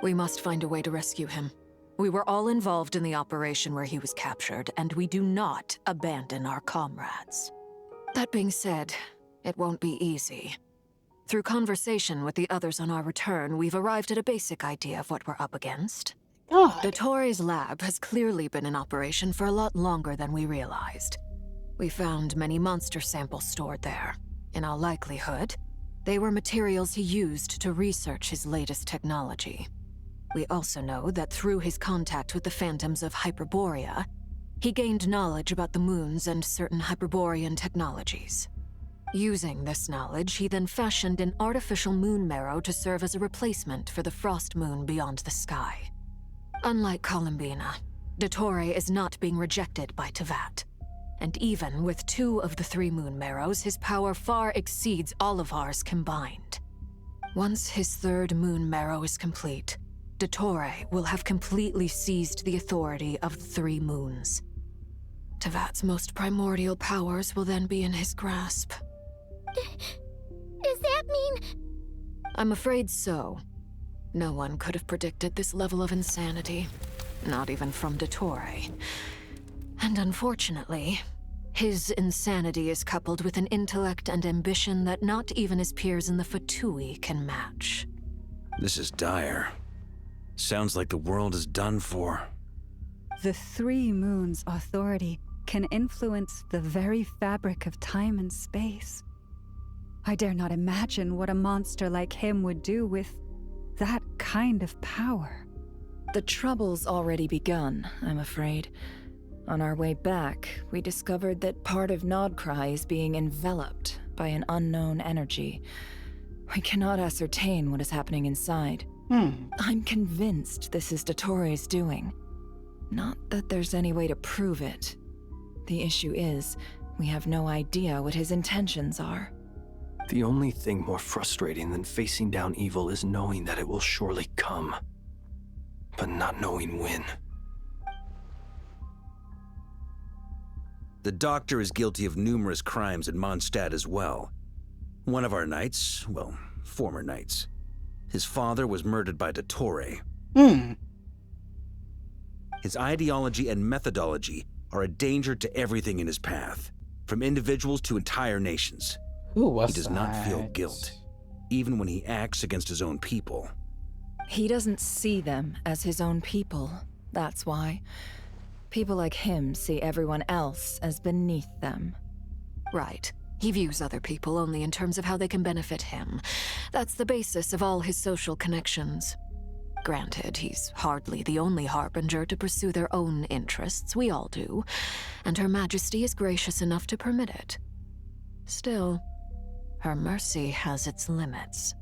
S8: We must find a way to rescue him. We were all involved in the operation where he was captured, and we do not abandon our comrades. That being said, it won't be easy. Through conversation with the others on our return, we've arrived at a basic idea of what we're up against. Dottore's lab has clearly been in operation for a lot longer than we realized. We found many monster samples stored there. In all likelihood, they were materials he used to research his latest technology. We also know that through his contact with the phantoms of Hyperborea, he gained knowledge about the moons and certain Hyperborean technologies. Using this knowledge, he then fashioned an artificial moon marrow to serve as a replacement for the frost moon beyond the sky. Unlike Columbina, Dottore is not being rejected by Teyvat. And even with 2 of the 3 moon marrows, his power far exceeds all of ours combined. Once his 3rd moon marrow is complete, Dottore will have completely seized the authority of the 3 moons. Teyvat's most primordial powers will then be in his grasp.
S10: Does that mean...
S8: I'm afraid so. No one could have predicted this level of insanity. Not even from Dottore. And unfortunately, His insanity is coupled with an intellect and ambition that not even his peers in the Fatui can match.
S5: This is dire. Sounds like the world is done for.
S9: The Three Moons authority can influence the very fabric of time and space. I dare not imagine what a monster like him would do with that kind of power.
S2: The trouble's already begun, I'm afraid. On our way back, we discovered that part of Nodcry is being enveloped by an unknown energy. We cannot ascertain what is happening inside. I'm convinced this is Dottore's doing. Not that there's any way to prove it. The issue is, we have no idea what his intentions are.
S6: The only thing more frustrating than facing down evil is knowing that it will surely come, but not knowing when.
S5: The Doctor is guilty of numerous crimes in Mondstadt as well. One of our knights, well, former knights. His father was murdered by Dottore. His ideology and methodology are a danger to everything in his path, from individuals to entire nations.
S1: He
S5: does not feel guilt, even when he acts against his own people.
S2: He doesn't see them as his own people, that's why. People like him see everyone else as beneath them.
S8: Right. He views other people only in terms of how they can benefit him. That's the basis of all his social connections. Granted, he's hardly the only harbinger to pursue their own interests. We all do. And Her Majesty is gracious enough to permit it. Still, her mercy has its limits.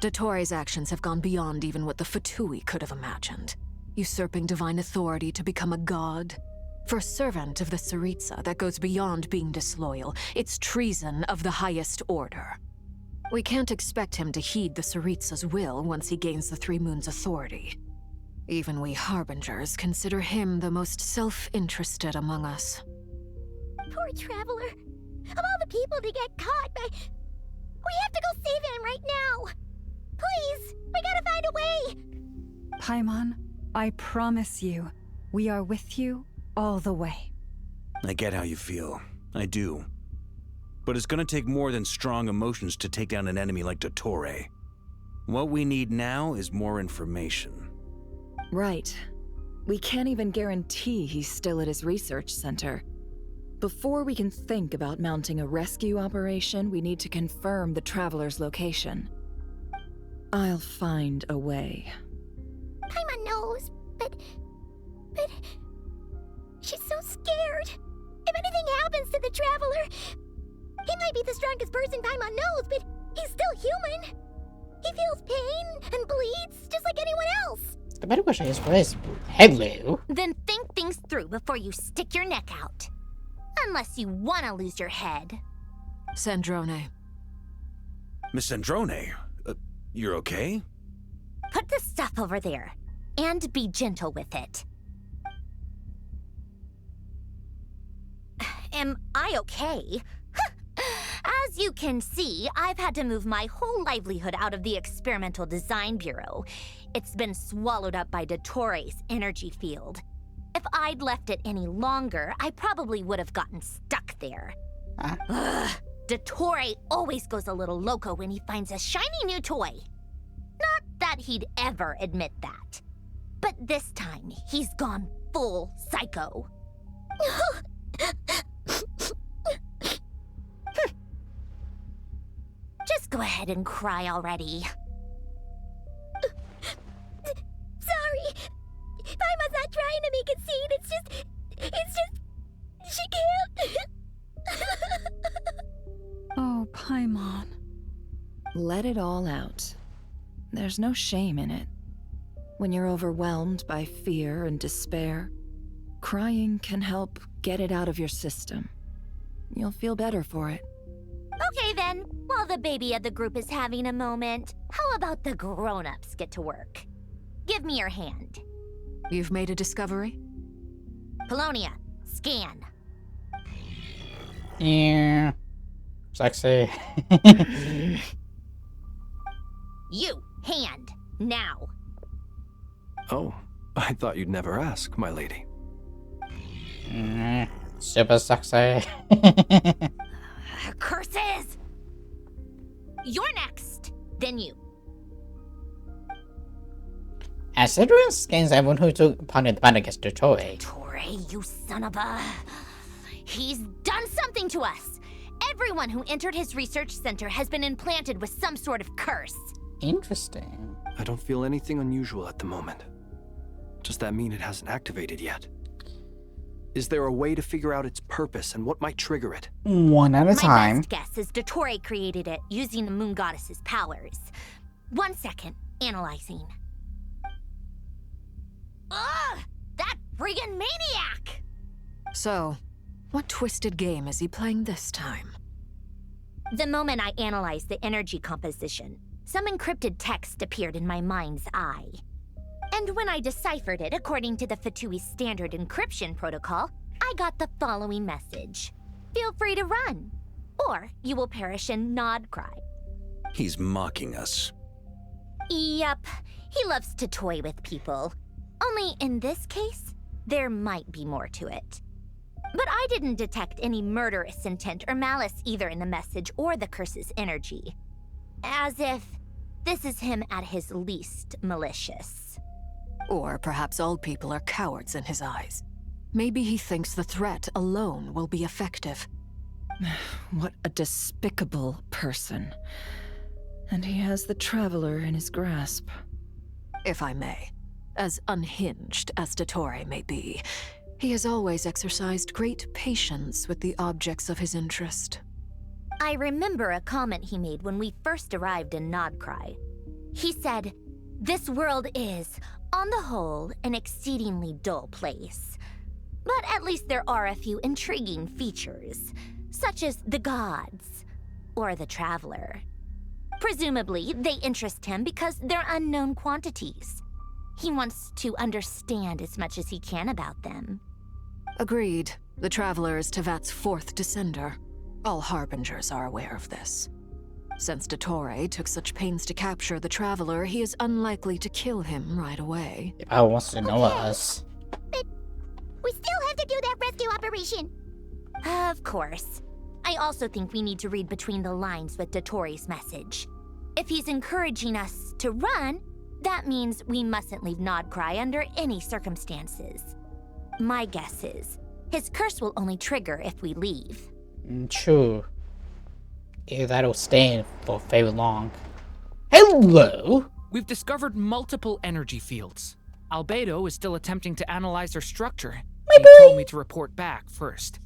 S8: Dottore's actions have gone beyond even what the Fatui could have imagined. Usurping divine authority to become a god. For a servant of the Tsaritsa, that goes beyond being disloyal. It's treason of the highest order. We can't expect him to heed the Tsaritsa's will once he gains the Three Moons' authority. Even we Harbingers consider him the most self-interested among us.
S10: Poor Traveler. Of all the people to get caught by... We have to go save him right now. Please, we gotta find a way.
S9: Paimon, I promise you, we are with you all the way.
S5: I get how you feel. I do. But it's gonna take more than strong emotions to take down an enemy like Dottore. What we need now is more information.
S2: Right. We can't even guarantee he's still at his research center. Before we can think about mounting a rescue operation, we need to confirm the Traveler's location. I'll find a way.
S10: Paimon knows, but... She's so scared. If anything happens to the Traveler... He might be the strongest person Paimon knows, but he's still human. He feels pain and bleeds just like anyone else.
S1: The better question is, what is hello?
S4: Then think things through before you stick your neck out. Unless you want to lose your head.
S8: Sandrone.
S5: Miss Sandrone, you're okay?
S4: Put the stuff over there, and be gentle with it. Am I okay? As you can see, I've had to move my whole livelihood out of the Experimental Design Bureau. It's been swallowed up by Dottore's energy field. If I'd left it any longer, I probably would have gotten stuck there. Ugh, Dottore always goes a little loco when he finds a shiny new toy. Not that he'd ever admit that. But this time, he's gone full psycho. Just go ahead and cry already.
S10: Sorry. Paimon's not trying to make it seem. It's just... She can't.
S9: Oh, Paimon.
S2: Let it all out. There's no shame in it. When you're overwhelmed by fear and despair, crying can help get it out of your system. You'll feel better for it.
S4: Okay then, while the baby of the group is having a moment, how about the grown-ups get to work? Give me your hand.
S8: You've made a discovery?
S4: Polonia, scan.
S1: Yeah. Sexy.
S4: You, hand, now.
S6: Oh, I thought you'd never ask, my lady.
S1: Super sexy.
S4: Curses! You're next. Then you.
S1: As everyone scans everyone who took part in the battle against Dottore.
S4: Dottore, you son of a... He's done something to us. Everyone who entered his research center has been implanted with some sort of curse.
S1: Interesting.
S6: I don't feel anything unusual at the moment. Does that mean it hasn't activated yet? Is there a way to figure out its purpose and what might trigger it?
S1: One at a time.
S4: My best guess is Dottore created it using the Moon Goddess's powers. 1 second, analyzing. Ugh! That friggin' maniac!
S8: So, what twisted game is he playing this time?
S4: The moment I analyzed the energy composition, some encrypted text appeared in my mind's eye. And when I deciphered it according to the Fatui's standard encryption protocol, I got the following message. Feel free to run, or you will perish in nod cry.
S5: He's mocking us.
S4: Yep, he loves to toy with people. Only in this case, there might be more to it. But I didn't detect any murderous intent or malice either in the message or the curse's energy. As if this is him at his least malicious.
S8: Or perhaps all people are cowards in his eyes. Maybe he thinks the threat alone will be effective.
S2: What a despicable person. And he has the Traveler in his grasp.
S8: If I may, as unhinged as Dottore may be, he has always exercised great patience with the objects of his interest.
S4: I remember a comment he made when we first arrived in Nodcry. He said, "This world is, on the whole, an exceedingly dull place. But at least there are a few intriguing features, such as the gods, or the Traveler. Presumably, they interest him because they're unknown quantities. He wants to understand as much as he can about them."
S8: Agreed. The Traveler is Tevat's fourth descender. All Harbingers are aware of this. Since Dottore took such pains to capture the Traveler, he is unlikely to kill him right away.
S1: If I wants to know us.
S10: But we still have to do that rescue operation.
S4: Of course. I also think we need to read between the lines with Dottore's message. If he's encouraging us to run, that means we mustn't leave Nodcry under any circumstances. My guess is, his curse will only trigger if we leave.
S1: True. If that'll stay for very long. Hello?
S18: We've discovered multiple energy fields. Albedo is still attempting to analyze their structure. He told me to report back first.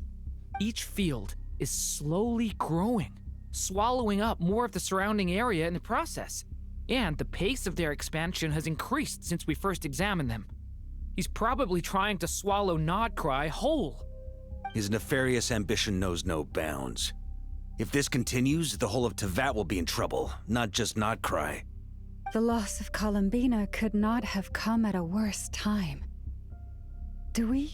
S18: Each field is slowly growing, swallowing up more of the surrounding area in the process. And the pace of their expansion has increased since we first examined them. He's probably trying to swallow Nodcry whole.
S5: His nefarious ambition knows no bounds. If this continues, the whole of Tevat will be in trouble, not just Nodcry.
S9: The loss of Columbina could not have come at a worse time. Do we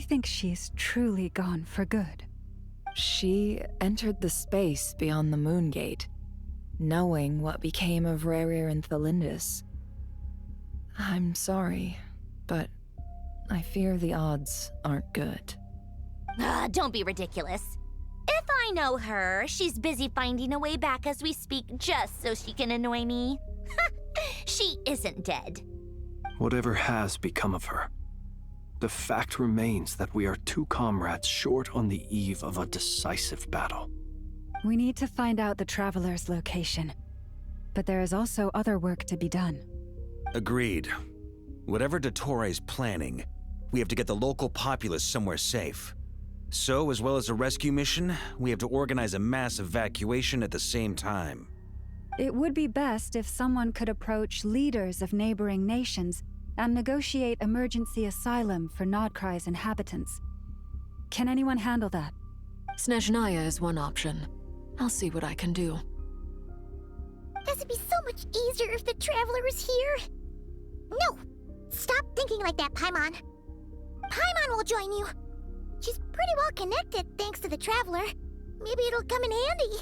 S9: think she's truly gone for good?
S2: She entered the space beyond the Moon Gate, knowing what became of Rerir and Thalindus. I'm sorry, but I fear the odds aren't good.
S4: Don't be ridiculous. If I know her, she's busy finding a way back as we speak just so she can annoy me. She isn't dead.
S6: Whatever has become of her, the fact remains that we are two comrades short on the eve of a decisive battle.
S9: We need to find out the Traveler's location. But there is also other work to be done.
S5: Agreed. Whatever Dottore's planning, we have to get the local populace somewhere safe. So, as well as a rescue mission, we have to organize a mass evacuation at the same time.
S9: It would be best if someone could approach leaders of neighboring nations and negotiate emergency asylum for Nodcry's inhabitants. Can anyone handle that?
S8: Snezhnaya is one option. I'll see what I can do.
S10: This would be so much easier if the Traveler was here. No! Stop thinking like that, Paimon. Paimon will join you. She's pretty well connected thanks to the Traveler. Maybe it'll come in handy.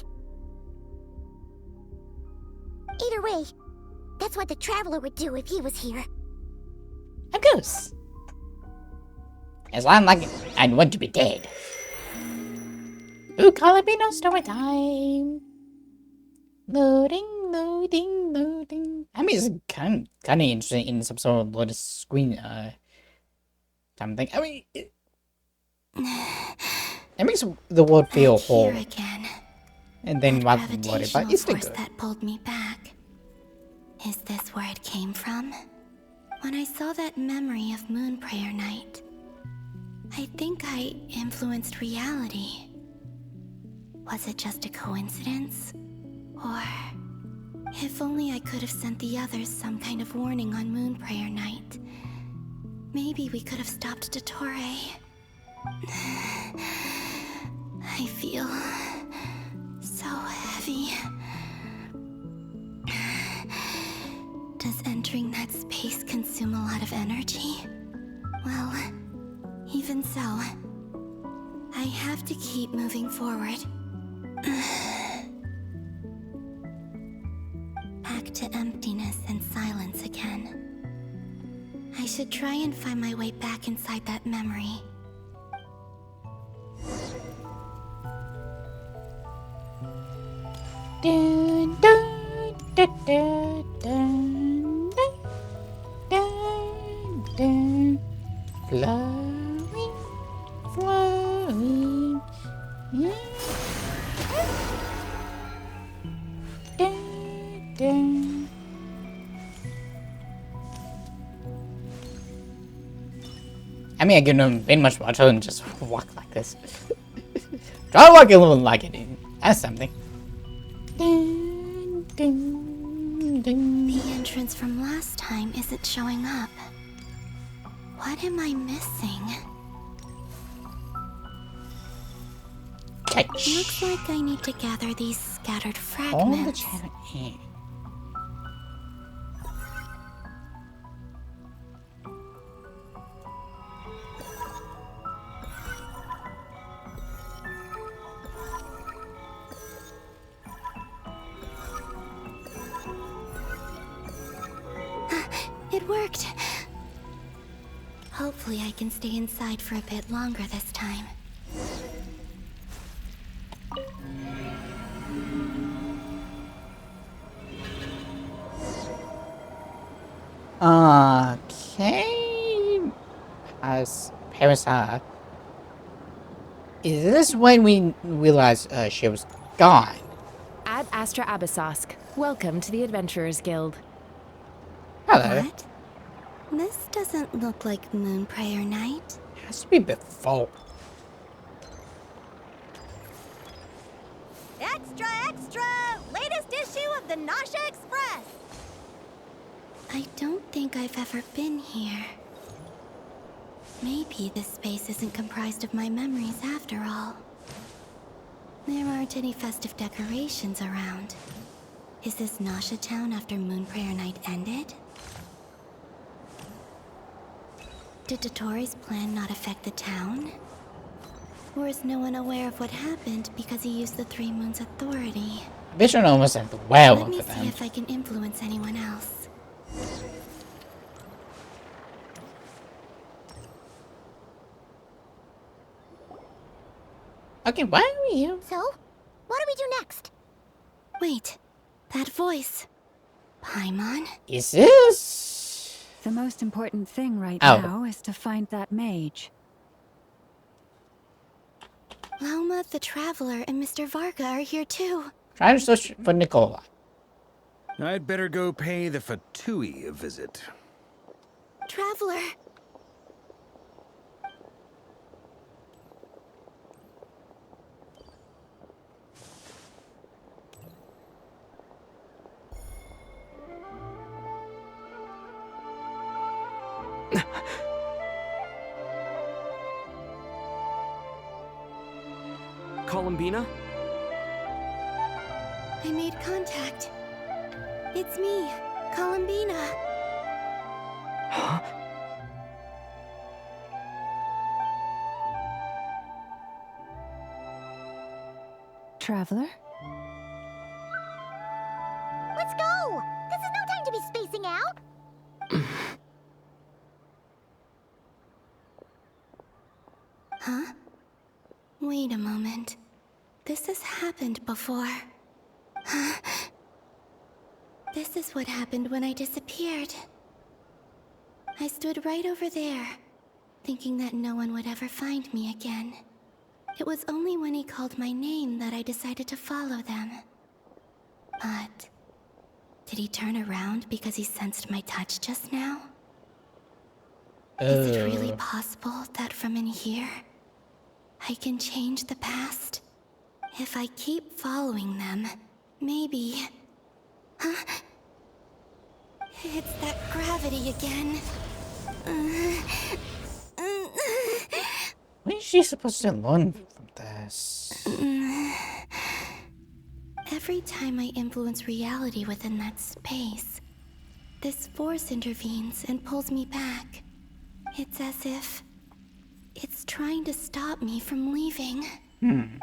S10: Either way, that's what the Traveler would do if he was here.
S1: Of course. As long as I want to be dead. Ooh, Calabino story time. Loading, loading, loading. I mean, it's kind of interesting in some sort of loaded screen time thing. I mean, it makes the world feel whole.
S10: Again.
S1: And then what worry, but it's still
S10: force
S1: good.
S10: that pulled me back. Is this where it came from? When I saw that memory of Moon Prayer Night, I think I influenced reality. Was it just a coincidence? Or if only I could have sent the others some kind of warning on Moon Prayer Night. Maybe we could have stopped Dottore. I feel so heavy. Does entering that space consume a lot of energy? Well, even so, I have to keep moving forward. Back to emptiness and silence again. I should try and find my way back inside that memory.
S1: Dun, dun, dun, dun, dun, dun, dun. Flowing, flowing. Dun, dun. I mean, I can bend much water and just walk like this. Try to walk a little like it. That's something. Dun, dun, dun.
S10: The entrance from last time isn't showing up. What am I missing?
S1: Catch.
S10: Looks like I need to gather these scattered
S1: All the
S10: fragments.
S1: channel here.
S10: It worked. Hopefully I can stay inside for a bit longer this time.
S1: Okay. As Parasite. Is this when we realized she was gone?
S19: Ad Astra Abyssosk. Welcome to the Adventurers Guild.
S1: Hello.
S10: What? This doesn't look like Moon Prayer Night.
S1: It has to be before.
S10: Extra, extra! Latest issue of the Nausea Express! I don't think I've ever been here. Maybe this space isn't comprised of my memories after all. There aren't any festive decorations around. Is this Nausea Town after Moon Prayer Night ended? Did Dottore's plan not affect the town? Or is no one aware of what happened because he used the Three Moons' authority?
S1: Vision almost had the well
S10: Let me
S1: for
S10: see
S1: them.
S10: if I can influence anyone else.
S1: Okay, why are we here?
S10: So, what do we do next? Wait, that voice. Paimon?
S1: Is this?
S9: The most important thing right
S1: Oh.
S9: now is to find that mage.
S10: Lauma the Traveler and Mr. Varga are here too.
S1: Trying to search for Nicola.
S5: I'd better go pay the Fatui a visit.
S10: Traveler!
S13: Columbina?
S10: I made contact. It's me, Columbina.
S13: Huh?
S9: Traveler?
S10: Let's go! This is no time to be spacing out!
S20: Wait a moment. This has happened before. This is what happened when I disappeared. I stood right over there, thinking that no one would ever find me again. It was only when he called my name that I decided to follow them. But did he turn around because he sensed my touch just now? Is it really possible that from in here, I can change the past? If I keep following them, maybe... Huh? It's that gravity again.
S1: When is she supposed to learn from this?
S20: Every time I influence reality within that space, this force intervenes and pulls me back. It's as if it's trying to stop me from leaving. I'm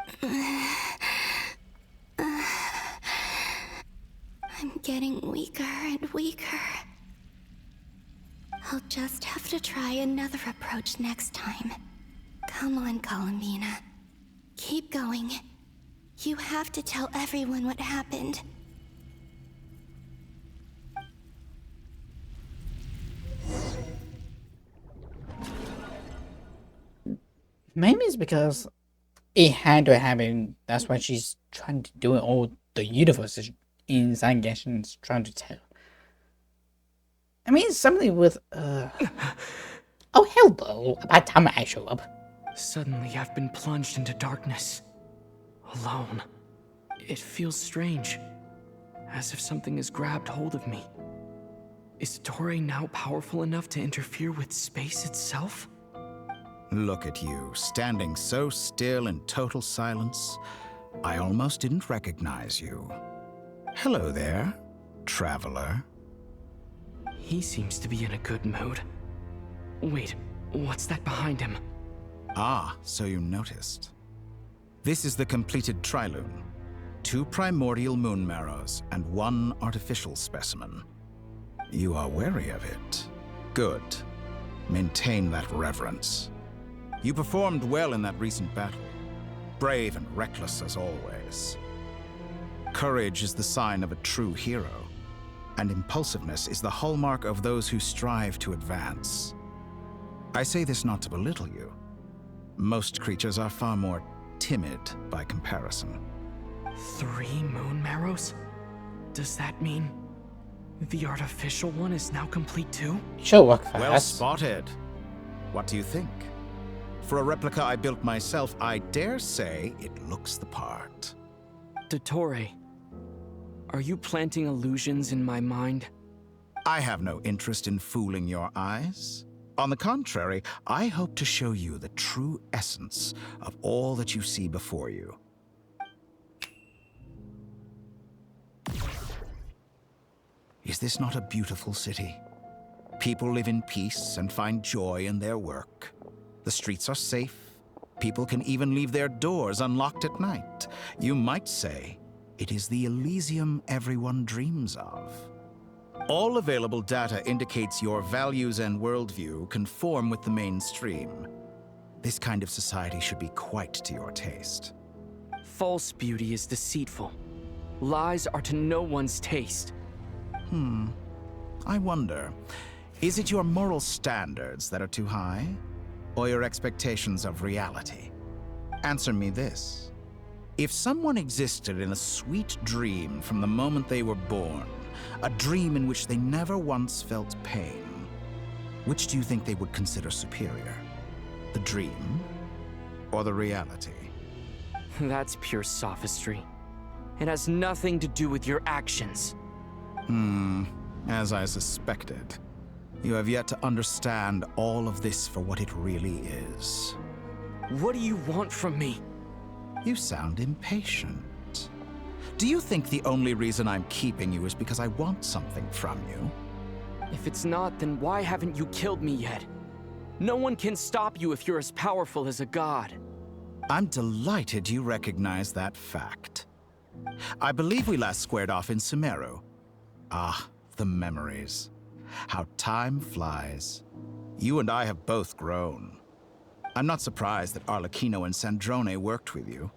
S20: getting weaker and weaker. I'll just have to try another approach next time. Come on, Columbina. Keep going. You have to tell everyone what happened.
S1: Maybe it's because it had to happen. That's why she's trying to do it. All the universe is inside Genshin is trying to tell. I mean, it's something with oh, hello! About time I show up.
S13: Suddenly, I've been plunged into darkness. Alone. It feels strange. As if something has grabbed hold of me. Is Dottore now powerful enough to interfere with space itself?
S14: Look at you, standing so still in total silence. I almost didn't recognize you. Hello there, traveler.
S13: He seems to be in a good mood. Wait, what's that behind him?
S14: Ah, so you noticed. This is the completed Trilune. 2 primordial moon marrows and 1 artificial specimen. You are wary of it. Good. Maintain that reverence. You performed well in that recent battle. Brave and reckless as always. Courage is the sign of a true hero, and impulsiveness is the hallmark of those who strive to advance. I say this not to belittle you. Most creatures are far more timid by comparison.
S13: 3 moon marrows? Does that mean the artificial one is now complete too?
S1: She'll work fast.
S14: Well spotted. What do you think? For a replica I built myself, I dare say it looks the part.
S13: Dottore, are you planting illusions in my mind?
S14: I have no interest in fooling your eyes. On the contrary, I hope to show you the true essence of all that you see before you. Is this not a beautiful city? People live in peace and find joy in their work. The streets are safe. People can even leave their doors unlocked at night. You might say it is the Elysium everyone dreams of. All available data indicates your values and worldview conform with the mainstream. This kind of society should be quite to your taste.
S13: False beauty is deceitful. Lies are to no one's taste.
S14: I wonder, is it your moral standards that are too high? Or your expectations of reality? Answer me this. If someone existed in a sweet dream from the moment they were born, a dream in which they never once felt pain, which do you think they would consider superior? The dream or the reality?
S13: That's pure sophistry. It has nothing to do with your actions.
S14: As I suspected. You have yet to understand all of this for what it really is.
S13: What do you want from me?
S14: You sound impatient. Do you think the only reason I'm keeping you is because I want something from you?
S13: If it's not, then why haven't you killed me yet? No one can stop you if you're as powerful as a god.
S14: I'm delighted you recognize that fact. I believe we last squared off in Sumeru. Ah, the memories. How time flies. You and I have both grown. I'm not surprised that Arlecchino and Sandrone worked with you.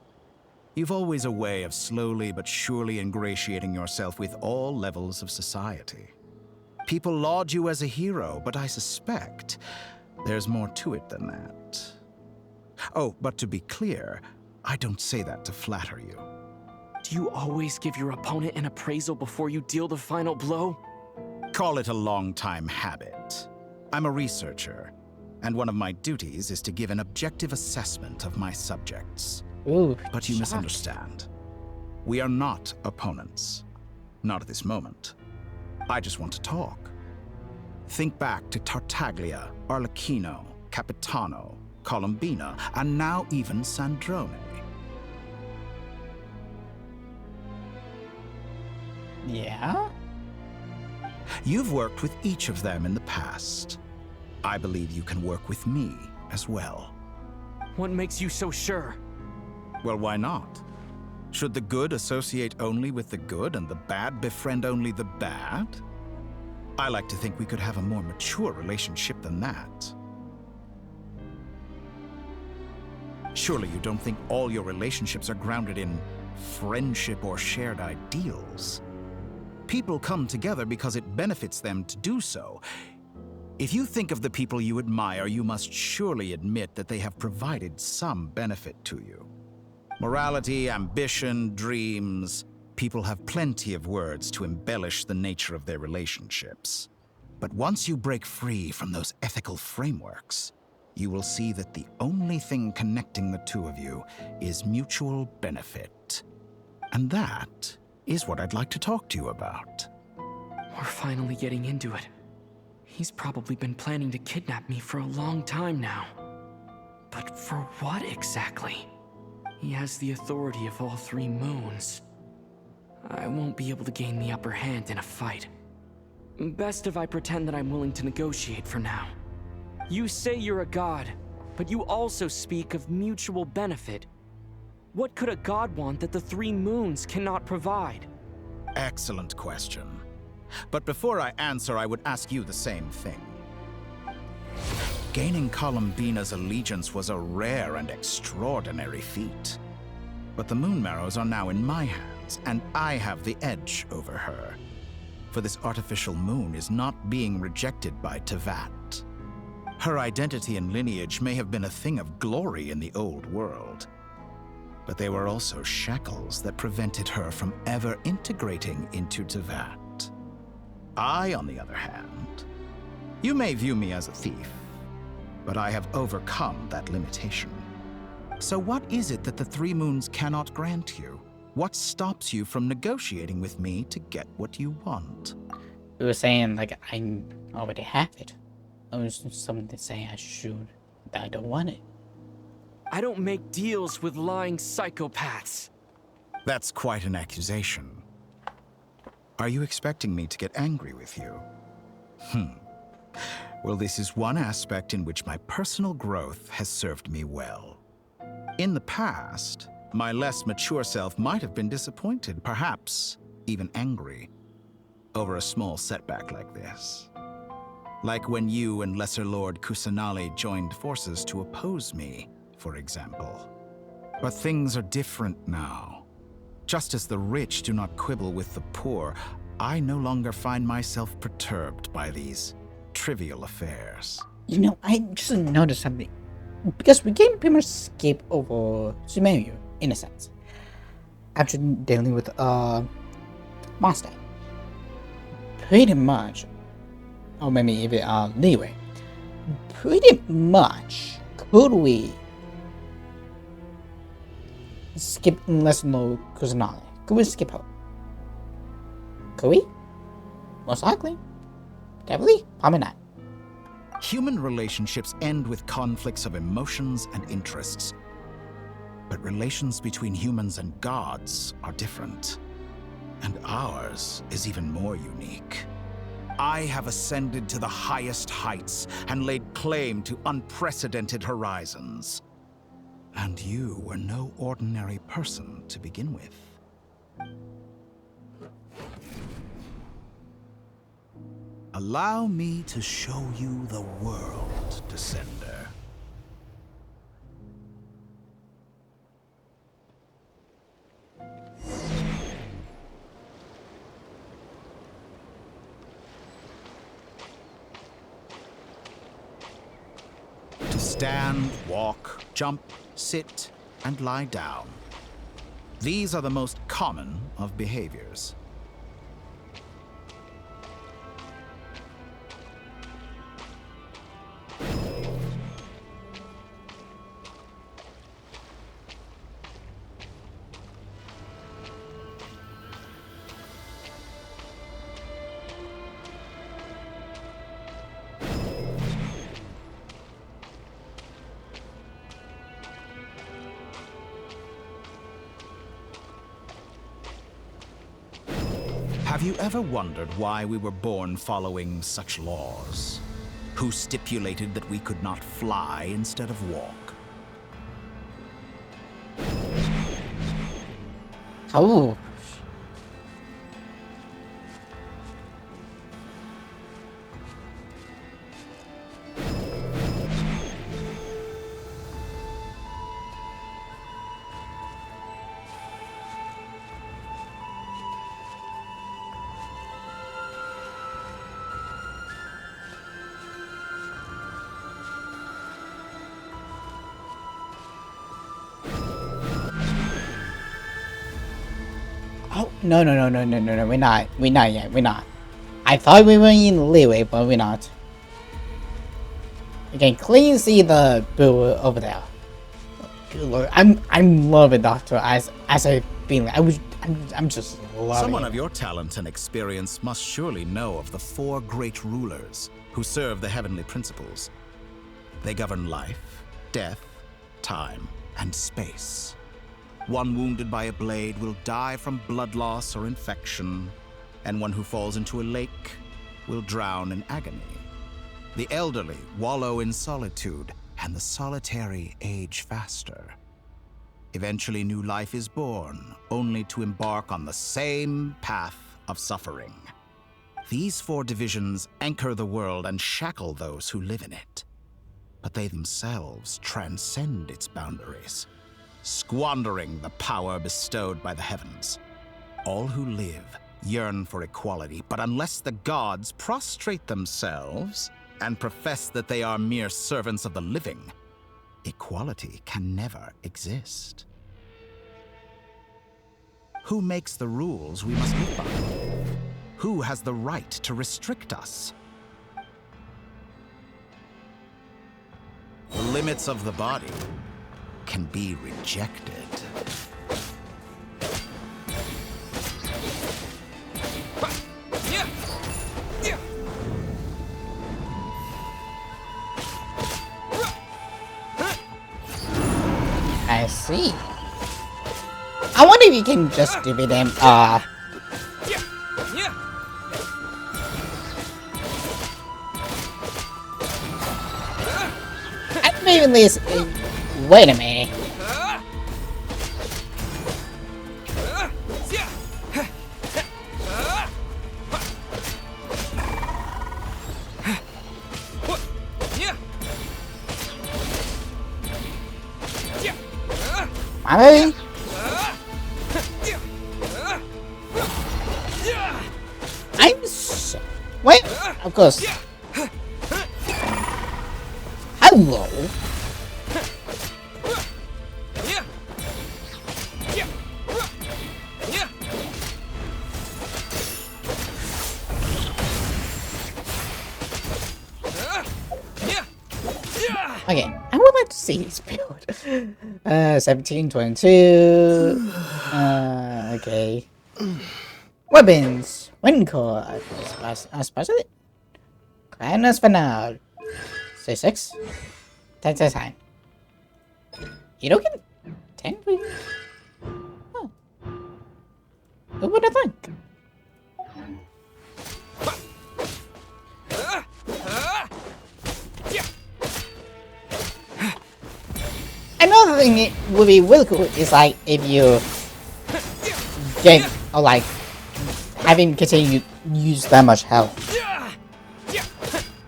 S14: You've always a way of slowly but surely ingratiating yourself with all levels of society. People laud you as a hero, but I suspect there's more to it than that. Oh, but to be clear, I don't say that to flatter you.
S13: Do you always give your opponent an appraisal before you deal the final blow?
S14: Call it a long-time habit. I'm a researcher, and one of my duties is to give an objective assessment of my subjects.
S1: Ooh,
S14: but you misunderstand. We are not opponents. Not at this moment. I just want to talk. Think back to Tartaglia, Arlecchino, Capitano, Colombina, and now even Sandrone.
S1: Yeah?
S14: You've worked with each of them in the past. I believe you can work with me as well.
S13: What makes you so sure?
S14: Well, why not? Should the good associate only with the good and the bad befriend only the bad? I like to think we could have a more mature relationship than that. Surely you don't think all your relationships are grounded in friendship or shared ideals? People come together because it benefits them to do so. If you think of the people you admire, you must surely admit that they have provided some benefit to you. Morality, ambition, dreams. People have plenty of words to embellish the nature of their relationships. But once you break free from those ethical frameworks, you will see that the only thing connecting the two of you is mutual benefit. And that is what I'd like to talk to you about.
S13: We're finally getting into it. He's probably been planning to kidnap me for a long time now. But for what exactly? He has the authority of all three moons. I won't be able to gain the upper hand in a fight. Best if I pretend that I'm willing to negotiate for now. You say you're a god, but you also speak of mutual benefit. What could a god want that the three moons cannot provide?
S14: Excellent question. But before I answer, I would ask you the same thing. Gaining Colombina's allegiance was a rare and extraordinary feat. But the Moonmarrows are now in my hands, and I have the edge over her. For this artificial moon is not being rejected by Teyvat. Her identity and lineage may have been a thing of glory in the old world, but they were also shackles that prevented her from ever integrating into Teyvat. I, on the other hand, you may view me as a thief, but I have overcome that limitation. So what is it that the Three Moons cannot grant you? What stops you from negotiating with me to get what you want?
S1: We were saying, like, I already have it. I was something to say I should, that I don't want it.
S13: I don't make deals with lying psychopaths.
S14: That's quite an accusation. Are you expecting me to get angry with you? Well, this is one aspect in which my personal growth has served me well. In the past, my less mature self might have been disappointed, perhaps even angry, over a small setback like this. Like when you and Lesser Lord Kusanali joined forces to oppose me, for example. But things are different now. Just as the rich do not quibble with the poor, I no longer find myself perturbed by these trivial affairs.
S1: You know, I just noticed something. Because we can pretty much skip over Sumeru, in a sense. After dealing with Monster. Pretty much, or maybe even leeway. Pretty much, could we skip Lesser Lord Kusanali? Could we skip her? Could we? Most likely. Definitely? Probably not.
S14: Human relationships end with conflicts of emotions and interests. But relations between humans and gods are different. And ours is even more unique. I have ascended to the highest heights and laid claim to unprecedented horizons. And you were no ordinary person to begin with. Allow me to show you the world, Descender. stand, walk, jump, sit, and lie down. These are the most common of behaviors. Have you ever wondered why we were born following such laws? Who stipulated that we could not fly instead of walk?
S1: Oh. Oh, no, we're not yet, we're not. I thought we were in leeway, but we're not. You can clearly see the bill over there. Good lord, I'm loving Doctor as I've been. I'm just loving
S14: Someone
S1: it.
S14: of your talent and experience must surely know of the 4 great rulers who serve the heavenly principles. They govern life, death, time, and space. One wounded by a blade will die from blood loss or infection, and one who falls into a lake will drown in agony. The elderly wallow in solitude, and the solitary age faster. Eventually, new life is born, only to embark on the same path of suffering. These 4 divisions anchor the world and shackle those who live in it. But they themselves transcend its boundaries, squandering the power bestowed by the heavens. All who live yearn for equality, but unless the gods prostrate themselves and profess that they are mere servants of the living, equality can never exist. Who makes the rules we must live by? Who has the right to restrict us? The limits of the body can be rejected.
S1: I see. I wonder if you can just give them at maybe least wait a minute. I I'm so wait, of course. Hello. Okay, I would like to see his build. 1722. Okay. Weapons. Wind core. Especially. Kindness for now. Say 6. 10 time. You don't get 10? Oh. Who would have think? Another thing it would be really cool is like if you get or like have him continue to use that much health.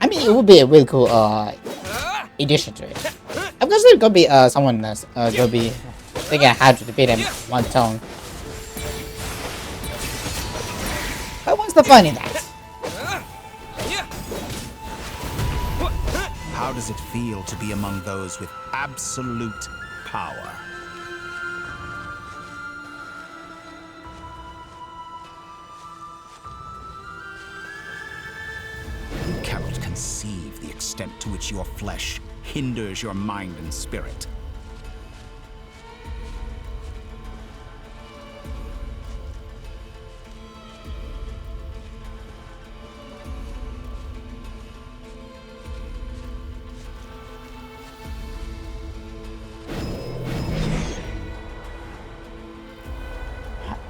S1: I mean, it would be a really cool addition to it. Of course, there's gonna be someone that's gonna be thinking how to defeat him one turn. But what's the fun in that?
S14: How How does it feel to be among those with absolute power? You cannot conceive the extent to which your flesh hinders your mind and spirit.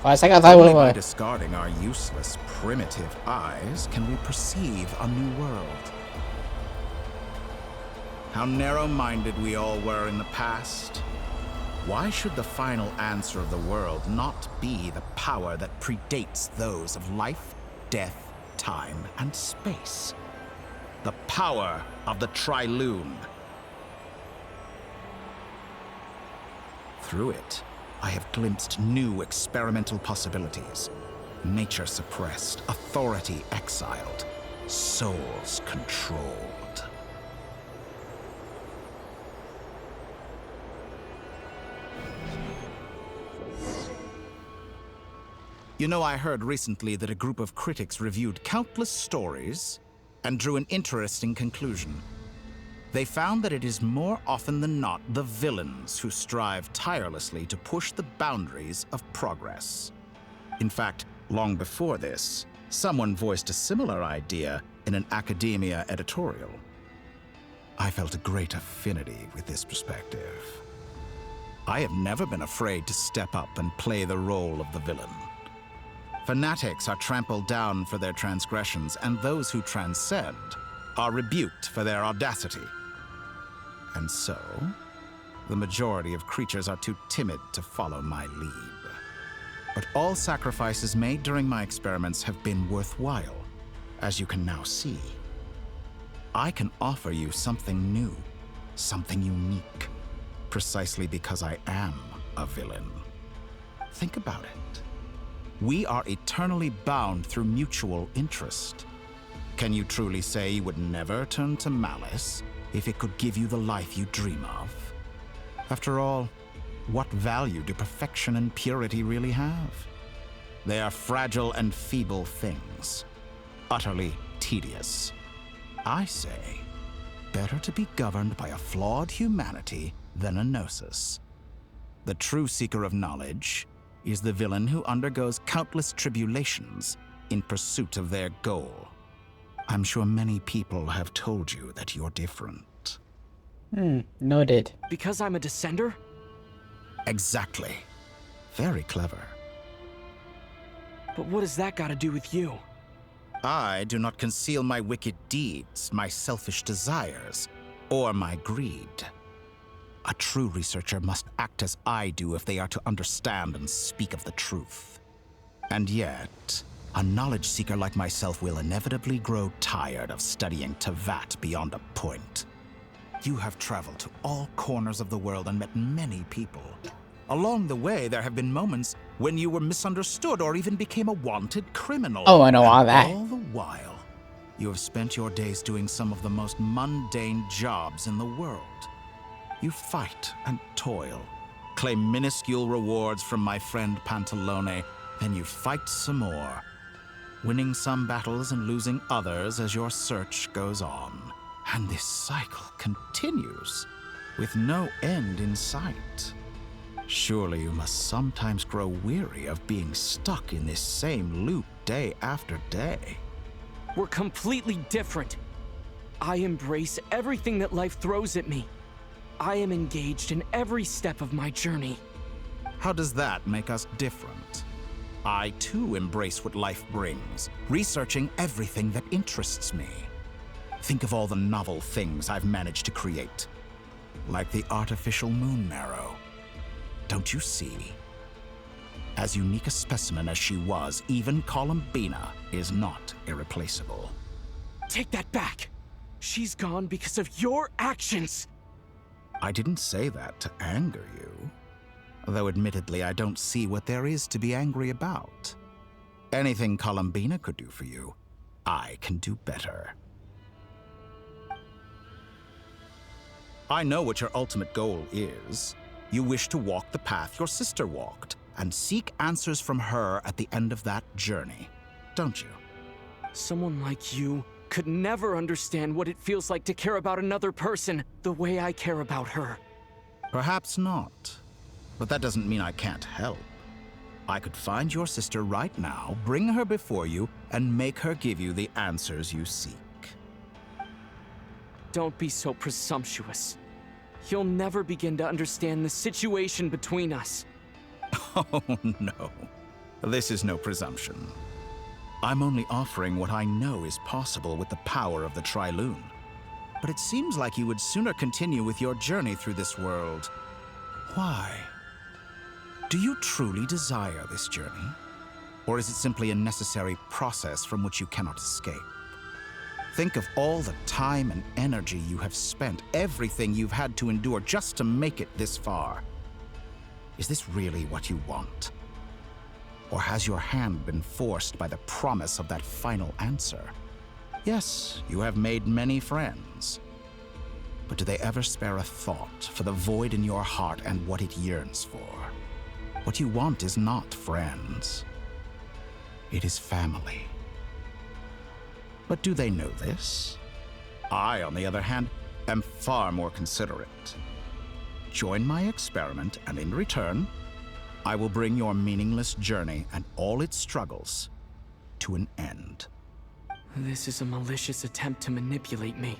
S14: Only by discarding our useless, primitive eyes can we perceive a new world. How narrow-minded we all were in the past. Why should the final answer of the world not be the power that predates those of life, death, time, and space? The power of the Trilune. Through it, I have glimpsed new experimental possibilities. Nature suppressed, authority exiled, souls controlled. You know, I heard recently that a group of critics reviewed countless stories and drew an interesting conclusion. They found that it is more often than not the villains who strive tirelessly to push the boundaries of progress. In fact, long before this, someone voiced a similar idea in an academia editorial. I felt a great affinity with this perspective. I have never been afraid to step up and play the role of the villain. Fanatics are trampled down for their transgressions, and those who transcend are rebuked for their audacity. And so, the majority of creatures are too timid to follow my lead. But all sacrifices made during my experiments have been worthwhile, as you can now see. I can offer you something new, something unique, precisely because I am a villain. Think about it. We are eternally bound through mutual interest. Can you truly say you would never turn to malice if it could give you the life you dream of? After all, what value do perfection and purity really have? They are fragile and feeble things, utterly tedious. I say, better to be governed by a flawed humanity than a gnosis. The true seeker of knowledge is the villain who undergoes countless tribulations in pursuit of their goal. I'm sure many people have told you that you're different.
S1: Noted.
S13: Because I'm a descender?
S14: Exactly. Very clever.
S13: But what has that got to do with you?
S14: I do not conceal my wicked deeds, my selfish desires, or my greed. A true researcher must act as I do if they are to understand and speak of the truth. And yet, a knowledge seeker like myself will inevitably grow tired of studying Tevat beyond a point. You have traveled to all corners of the world and met many people. Along the way, there have been moments when you were misunderstood or even became a wanted criminal.
S1: Oh, I know all that.
S14: All the while, you have spent your days doing some of the most mundane jobs in the world. You fight and toil, claim minuscule rewards from my friend Pantalone, then you fight some more, winning some battles and losing others as your search goes on. And this cycle continues, with no end in sight. Surely you must sometimes grow weary of being stuck in this same loop day after day.
S13: We're completely different. I embrace everything that life throws at me. I am engaged in every step of my journey.
S14: How does that make us different? I too embrace what life brings, researching everything that interests me. Think of all the novel things I've managed to create, like the artificial moon marrow. Don't you see? As unique a specimen as she was, even Columbina is not irreplaceable.
S13: Take that back! She's gone because of your actions!
S14: I didn't say that to anger you. Though admittedly, I don't see what there is to be angry about. Anything Columbina could do for you, I can do better. I know what your ultimate goal is. You wish to walk the path your sister walked, and seek answers from her at the end of that journey, don't you?
S13: Someone like you could never understand what it feels like to care about another person the way I care about her.
S14: Perhaps not. But that doesn't mean I can't help. I could find your sister right now, bring her before you, and make her give you the answers you seek.
S13: Don't be so presumptuous. You'll never begin to understand the situation between us.
S14: Oh, no. This is no presumption. I'm only offering what I know is possible with the power of the Tri-Lune. But it seems like you would sooner continue with your journey through this world. Why? Do you truly desire this journey? Or is it simply a necessary process from which you cannot escape? Think of all the time and energy you have spent, everything you've had to endure just to make it this far. Is this really what you want? Or has your hand been forced by the promise of that final answer? Yes, you have made many friends. But do they ever spare a thought for the void in your heart and what it yearns for? What you want is not friends. It is family. But do they know this? I, on the other hand, am far more considerate. Join my experiment, and in return, I will bring your meaningless journey and all its struggles to an end.
S13: This is a malicious attempt to manipulate me.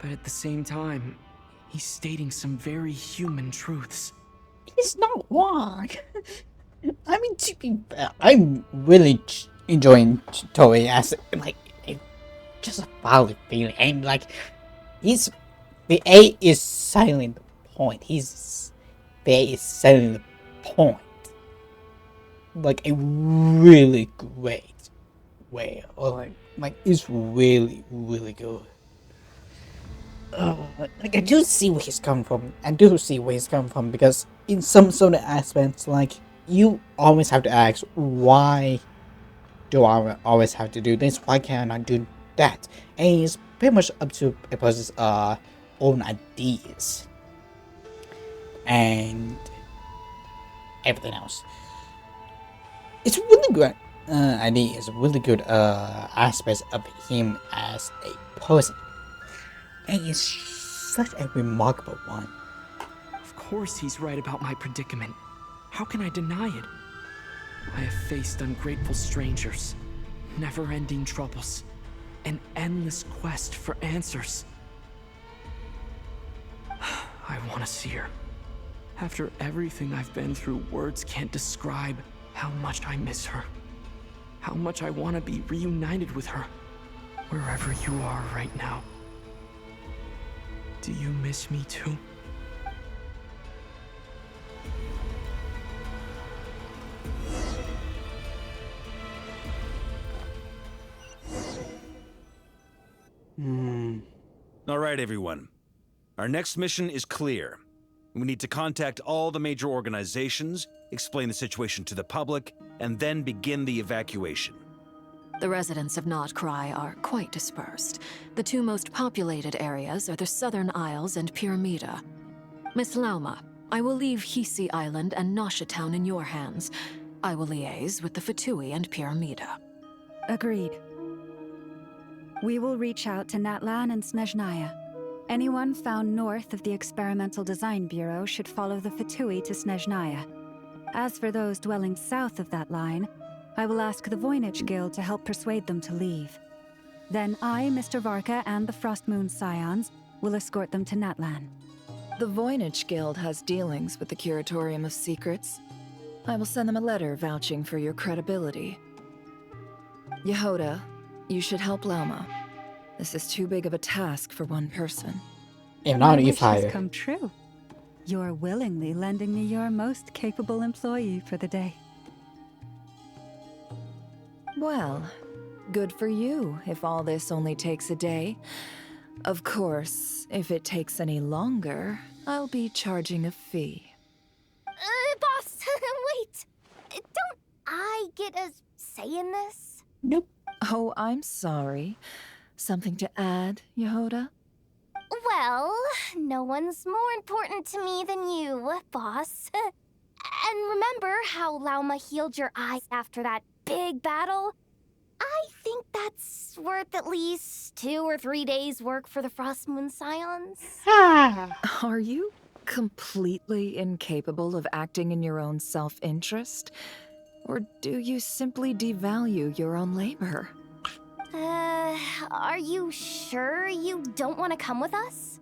S13: But at the same time, he's stating some very human truths.
S1: He's not wrong. I mean, to be fair, I'm really enjoying Dottore as just a valid feeling, and the A is selling the point. The A is selling the point like a really great way, or it's really good. I do see where he's coming from. Because in some sort of aspects, you always have to ask, why do I always have to do this? Why can't I do that? And it's pretty much up to a person's own ideas and everything else. It's really good idea. It's really good aspects of him as a person. And it's such a remarkable one.
S13: Of course he's right about my predicament. How can I deny it? I have faced ungrateful strangers, never-ending troubles, an endless quest for answers. I want to see her. After everything I've been through, words can't describe how much I miss her. How much I want to be reunited with her, wherever you are right now. Do you miss me too?
S5: All right, everyone. Our next mission is clear. We need to contact all the major organizations, explain the situation to the public, and then begin the evacuation.
S8: The residents of Notcry are quite dispersed. The two most populated areas are the Southern Isles and Pyramida. Miss Lauma, I will leave Hisi Island and Nasha Town in your hands. I will liaise with the Fatui and Pyramida.
S9: Agreed. We will reach out to Natlan and Snezhnaya. Anyone found north of the Experimental Design Bureau should follow the Fatui to Snezhnaya. As for those dwelling south of that line, I will ask the Voynich Guild to help persuade them to leave. Then I, Mr. Varka, and the Frostmoon Scions will escort them to Natlan.
S2: The Voynich Guild has dealings with the Curatorium of Secrets. I will send them a letter vouching for your credibility. Yehoda, you should help Lauma. This is too big of a task for one person.
S9: My wish has come true. You're willingly lending me your most capable employee for the day.
S2: Well, good for you if all this only takes a day. Of course, if it takes any longer, I'll be charging a fee.
S10: Boss, wait! Don't I get a say in this?
S1: Nope.
S2: Oh, I'm sorry. Something to add, Yehoda?
S10: Well,
S4: no one's more important to me than you, boss. And remember how Lauma healed your eyes after that big battle? I think that's worth at least 2 or 3 days' work for the Frostmoon Scions.
S2: Are you completely incapable of acting in your own self-interest? Or do you simply devalue your own labor?
S4: Are you sure you don't want to come with us?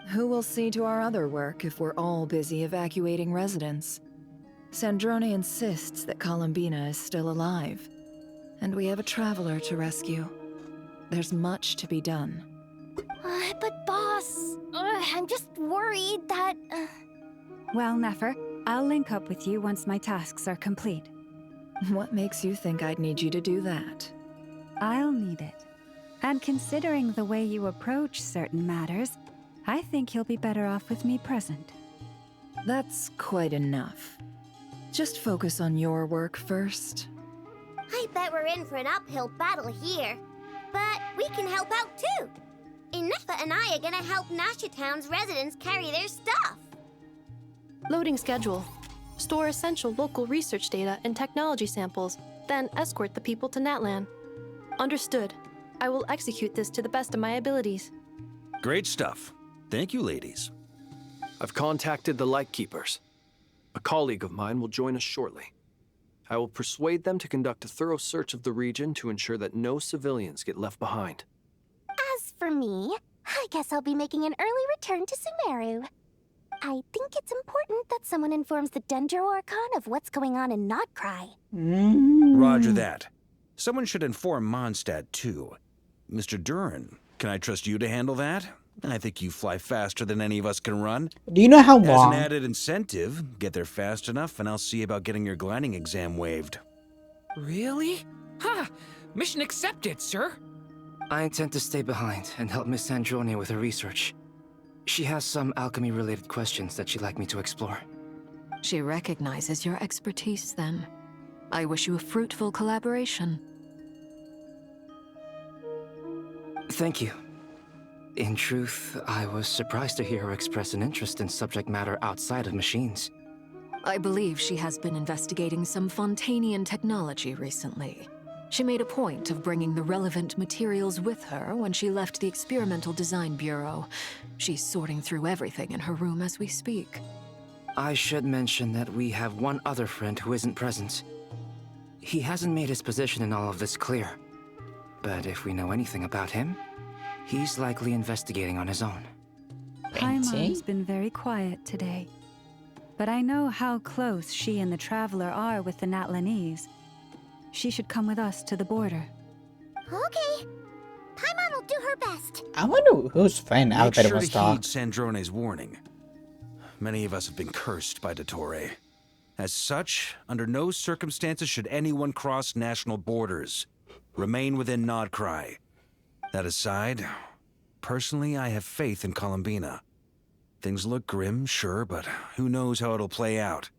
S2: Who will see to our other work if we're all busy evacuating residents? Sandrone insists that Columbina is still alive, and we have a traveler to rescue. There's much to be done.
S4: But boss, I'm just worried that...
S9: Well, Nefer, I'll link up with you once my tasks are complete.
S2: What makes you think I'd need you to do that?
S9: I'll need it. And considering the way you approach certain matters, I think you'll be better off with me present.
S2: That's quite enough. Just focus on your work first.
S10: I bet we're in for an uphill battle here. But we can help out too. Inefa and I are gonna help Nasha Town's residents carry their stuff.
S11: Loading schedule. Store essential local research data and technology samples, then escort the people to Natlan. Understood. I will execute this to the best of my abilities.
S5: Great stuff. Thank you, ladies.
S6: I've contacted the Lightkeepers. A colleague of mine will join us shortly. I will persuade them to conduct a thorough search of the region to ensure that no civilians get left behind.
S4: As for me, I guess I'll be making an early return to Sumeru. I think it's important that someone informs the Dendro Archon of what's going on in Notcry.
S5: Roger that. Someone should inform Mondstadt, too. Mr. Duran, can I trust you to handle that? I think you fly faster than any of us can run.
S1: Do you know how long?
S5: As an added incentive, get there fast enough and I'll see about getting your gliding exam waived.
S18: Really? Ha! Mission accepted, sir.
S21: I intend to stay behind and help Miss Sandrone with her research. She has some alchemy-related questions that she'd like me to explore.
S8: She recognizes your expertise, then. I wish you a fruitful collaboration.
S21: Thank you. In truth, I was surprised to hear her express an interest in subject matter outside of machines.
S8: I believe she has been investigating some Fontanian technology recently. She made a point of bringing the relevant materials with her when she left the Experimental Design Bureau. She's sorting through everything in her room as we speak.
S21: I should mention that we have one other friend who isn't present. He hasn't made his position in all of this clear. But if we know anything about him, he's likely investigating on his own.
S9: Paimon's been very quiet today. But I know how close she and the Traveler are with the Natlanese. She should come with us to the border.
S10: Okay. Paimon will do her best.
S1: I wonder whose friend
S5: Make
S1: Albedo
S5: sure
S1: was
S5: to heed
S1: talking.
S5: Sandrone's warning. Many of us have been cursed by Dottore. As such, under no circumstances should anyone cross national borders. Remain within Notcry. That aside, personally, I have faith in Columbina. Things look grim, sure, but who knows how it'll play out.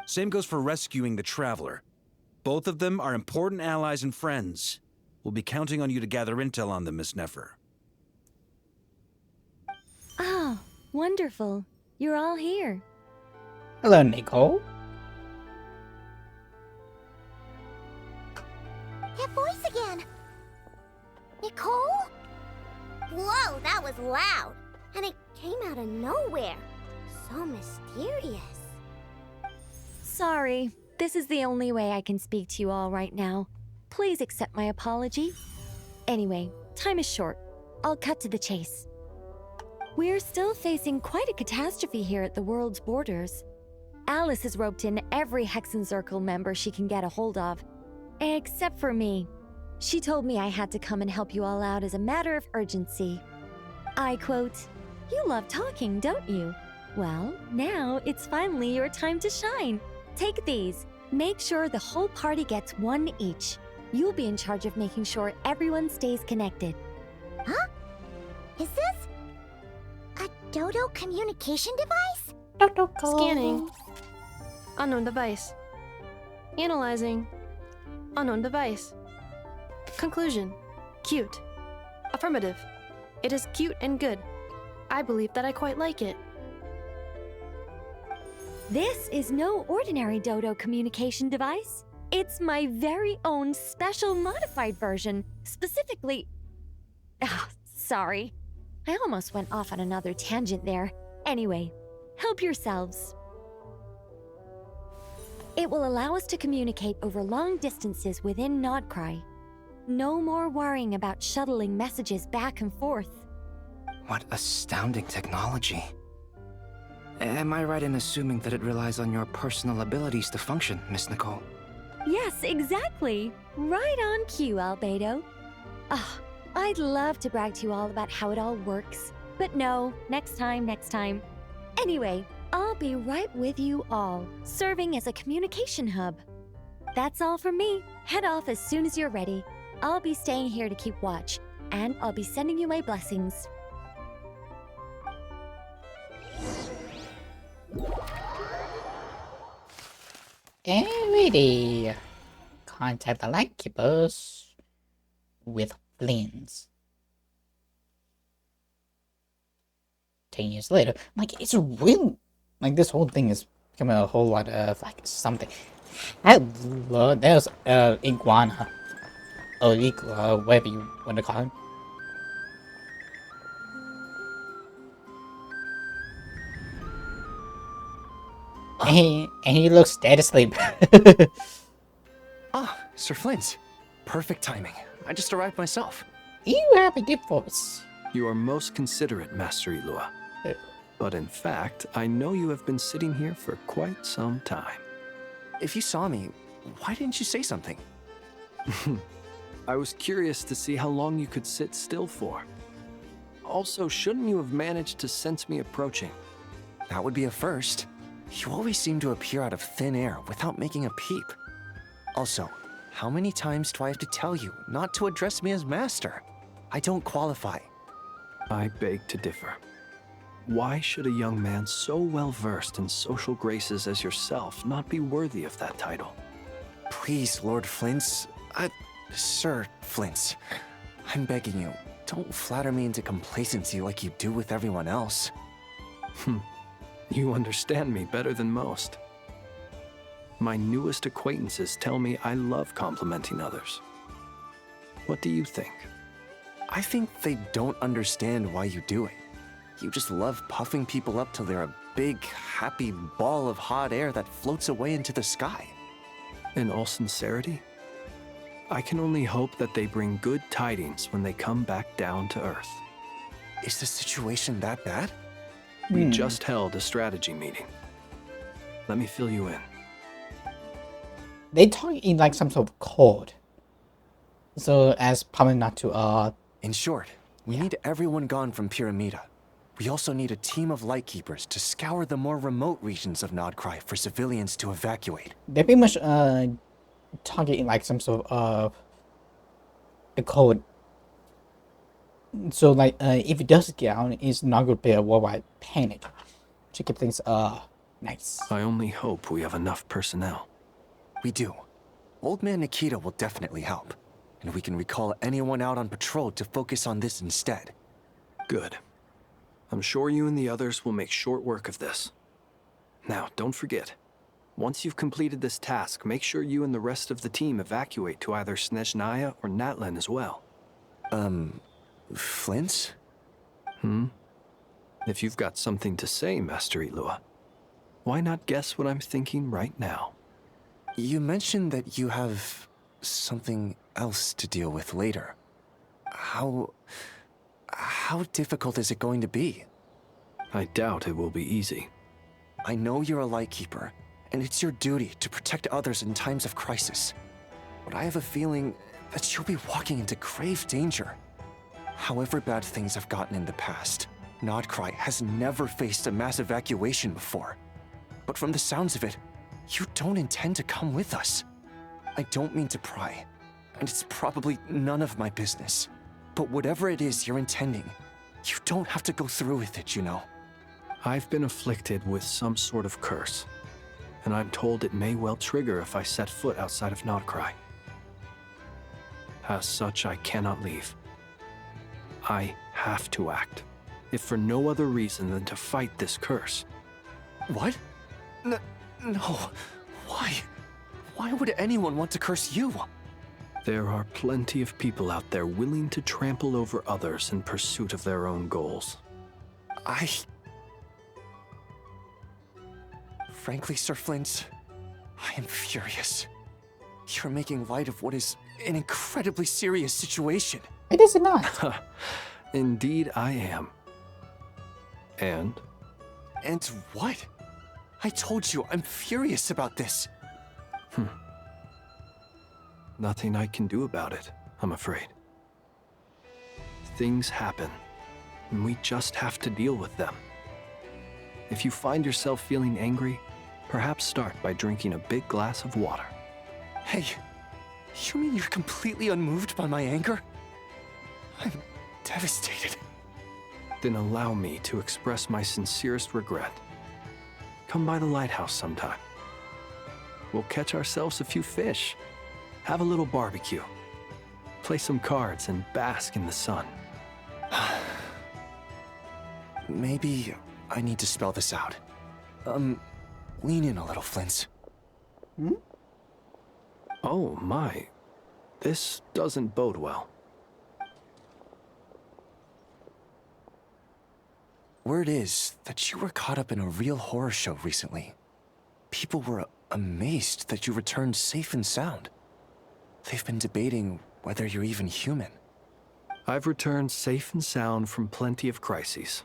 S5: Same goes for rescuing the Traveler. Both of them are important allies and friends. We'll be counting on you to gather intel on them, Miss Nefer.
S22: Oh, wonderful. You're all here.
S1: Hello, Nicole.
S10: That voice again. Nicole? Whoa, that was loud. And it came out of nowhere. So mysterious.
S22: Sorry, this is the only way I can speak to you all right now. Please accept my apology. Anyway, time is short. I'll cut to the chase. We're still facing quite a catastrophe here at the world's borders. Alice has roped in every Hexen Circle member she can get a hold of. Except for me. She told me I had to come and help you all out as a matter of urgency. I quote, "You love talking, don't you? Well, now it's finally your time to shine. Take these. Make sure the whole party gets one each. You'll be in charge of making sure everyone stays connected."
S10: Huh? Is this a Dodo communication device?
S11: Scanning. Unknown device. Analyzing. Unknown device. Conclusion. Cute. Affirmative. It is cute and good. I believe that I quite like it.
S22: This is no ordinary Dodo communication device. It's my very own special modified version, specifically... Ah, sorry. I almost went off on another tangent there. Anyway, help yourselves. It will allow us to communicate over long distances within Nodcry. No more worrying about shuttling messages back and forth.
S21: What astounding technology. Am I right in assuming that it relies on your personal abilities to function, Miss Nicole?
S22: Yes, exactly. Right on cue, Albedo. Ah, I'd love to brag to you all about how it all works. But no, next time. Anyway, I'll be right with you all, serving as a communication hub. That's all from me. Head off as soon as you're ready. I'll be staying here to keep watch, and I'll be sending you my blessings.
S1: Alrighty. Contact the Lightkeepers with Flynn's. 10 years later, like, it's real. Like, this whole thing is becoming a whole lot of, like, something. Hello, there's Iguana. Or whatever you want to call him. And he looks dead asleep.
S6: Ah, Sir Flint. Perfect timing. I just arrived myself.
S1: You have a gift for us.
S6: You are most considerate, Master Ilua. But in fact, I know you have been sitting here for quite some time.
S21: If you saw me, why didn't you say something?
S6: I was curious to see how long you could sit still for. Also, shouldn't you have managed to sense me approaching?
S21: That would be a first. You always seem to appear out of thin air without making a peep. Also, how many times do I have to tell you not to address me as master? I don't qualify.
S6: I beg to differ. Why should a young man so well versed in social graces as yourself not be worthy of that title?
S21: Please, Lord Flint's... Sir Flint's. I'm begging you, don't flatter me into complacency like you do with everyone else.
S6: You understand me better than most. My newest acquaintances tell me I love complimenting others. What do you think?
S21: I think they don't understand why you do it. You just love puffing people up till they're a big, happy ball of hot air that floats away into the sky.
S6: In all sincerity, I can only hope that they bring good tidings when they come back down to Earth.
S21: Is the situation that bad?
S6: We just held a strategy meeting. Let me fill you in.
S1: They talk in like some sort of code. So as probably not to
S21: In short, we need everyone gone from Pyramida. We also need a team of Lightkeepers to scour the more remote regions of Nodcry for civilians to evacuate.
S1: They pretty much talking in like some sort of a code. So like if it does get out, it's not gonna be a worldwide panic. To keep things nice.
S6: I only hope we have enough personnel.
S21: We do. Old Man Nikita will definitely help. And we can recall anyone out on patrol to focus on this instead.
S6: Good. I'm sure you and the others will make short work of this. Now, don't forget. Once you've completed this task, make sure you and the rest of the team evacuate to either Snezhnaya or Natlan as well.
S21: Flint?
S6: If you've got something to say, Master Ilua, why not guess what I'm thinking right now?
S21: You mentioned that you have something else to deal with later. How difficult is it going to be?
S6: I doubt it will be easy.
S21: I know you're a Lightkeeper, and it's your duty to protect others in times of crisis. But I have a feeling that you'll be walking into grave danger. However bad things have gotten in the past, Nodcry has never faced a mass evacuation before. But from the sounds of it, you don't intend to come with us. I don't mean to pry, and it's probably none of my business. But whatever it is you're intending, you don't have to go through with it, you know.
S6: I've been afflicted with some sort of curse, and I'm told it may well trigger if I set foot outside of Nodcry. As such, I cannot leave. I have to act, if for no other reason than to fight this curse.
S13: What? No. Why? Why would anyone want to curse you?
S6: There are plenty of people out there willing to trample over others in pursuit of their own goals.
S13: Frankly, Sir Flint, I am furious. You're making light of what is an incredibly serious situation.
S1: It is not.
S6: Indeed, I am. And?
S13: And what? I told you, I'm furious about this.
S6: Nothing I can do about it, I'm afraid. Things happen, and we just have to deal with them. If you find yourself feeling angry, perhaps start by drinking a big glass of water.
S13: Hey, you mean you're completely unmoved by my anger? I'm devastated.
S6: Then allow me to express my sincerest regret. Come by the lighthouse sometime. We'll catch ourselves a few fish, have a little barbecue, play some cards, and bask in the sun.
S13: Maybe I need to spell this out. Lean in a little, Flint.
S6: Oh my, this doesn't bode well.
S13: Word is that you were caught up in a real horror show recently. People were amazed that you returned safe and sound. They've been debating whether you're even human.
S6: I've returned safe and sound from plenty of crises.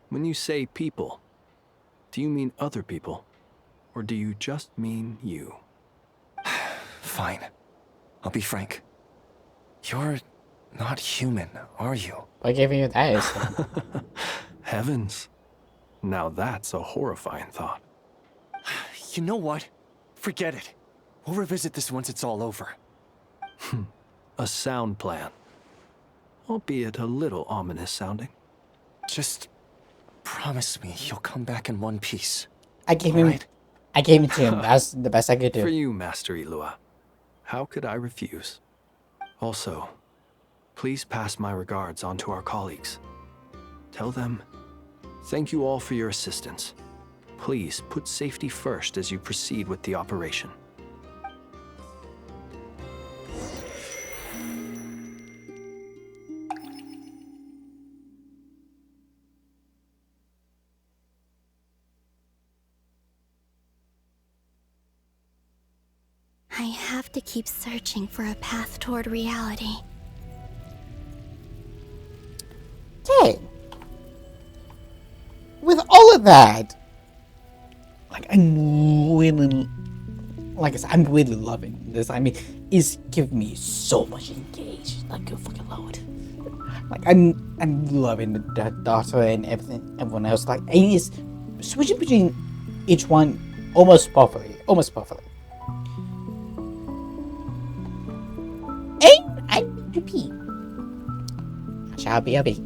S6: When you say people, do you mean other people? Or do you just mean you?
S13: Fine. I'll be frank. You're not human, are you?
S1: By giving you that.
S6: Heavens. Now that's a horrifying thought.
S13: You know what? Forget it. We'll revisit this once it's all over.
S6: A sound plan. Albeit a little ominous sounding.
S13: Just promise me you'll come back in one piece.
S1: I gave it to him. That's the best I could do.
S6: For you, Master Ilua. How could I refuse? Also, please pass my regards on to our colleagues. Tell them, thank you all for your assistance. Please put safety first as you proceed with the operation.
S10: I have to keep searching for a path toward reality.
S1: Okay. With all of that, like I'm really loving this. I mean, it's giving me so much engaged. Like good fucking lord. Like I'm loving the Dottore and everyone else. Like and it's switching between each one almost perfectly. And I repeat, I shall be a bee.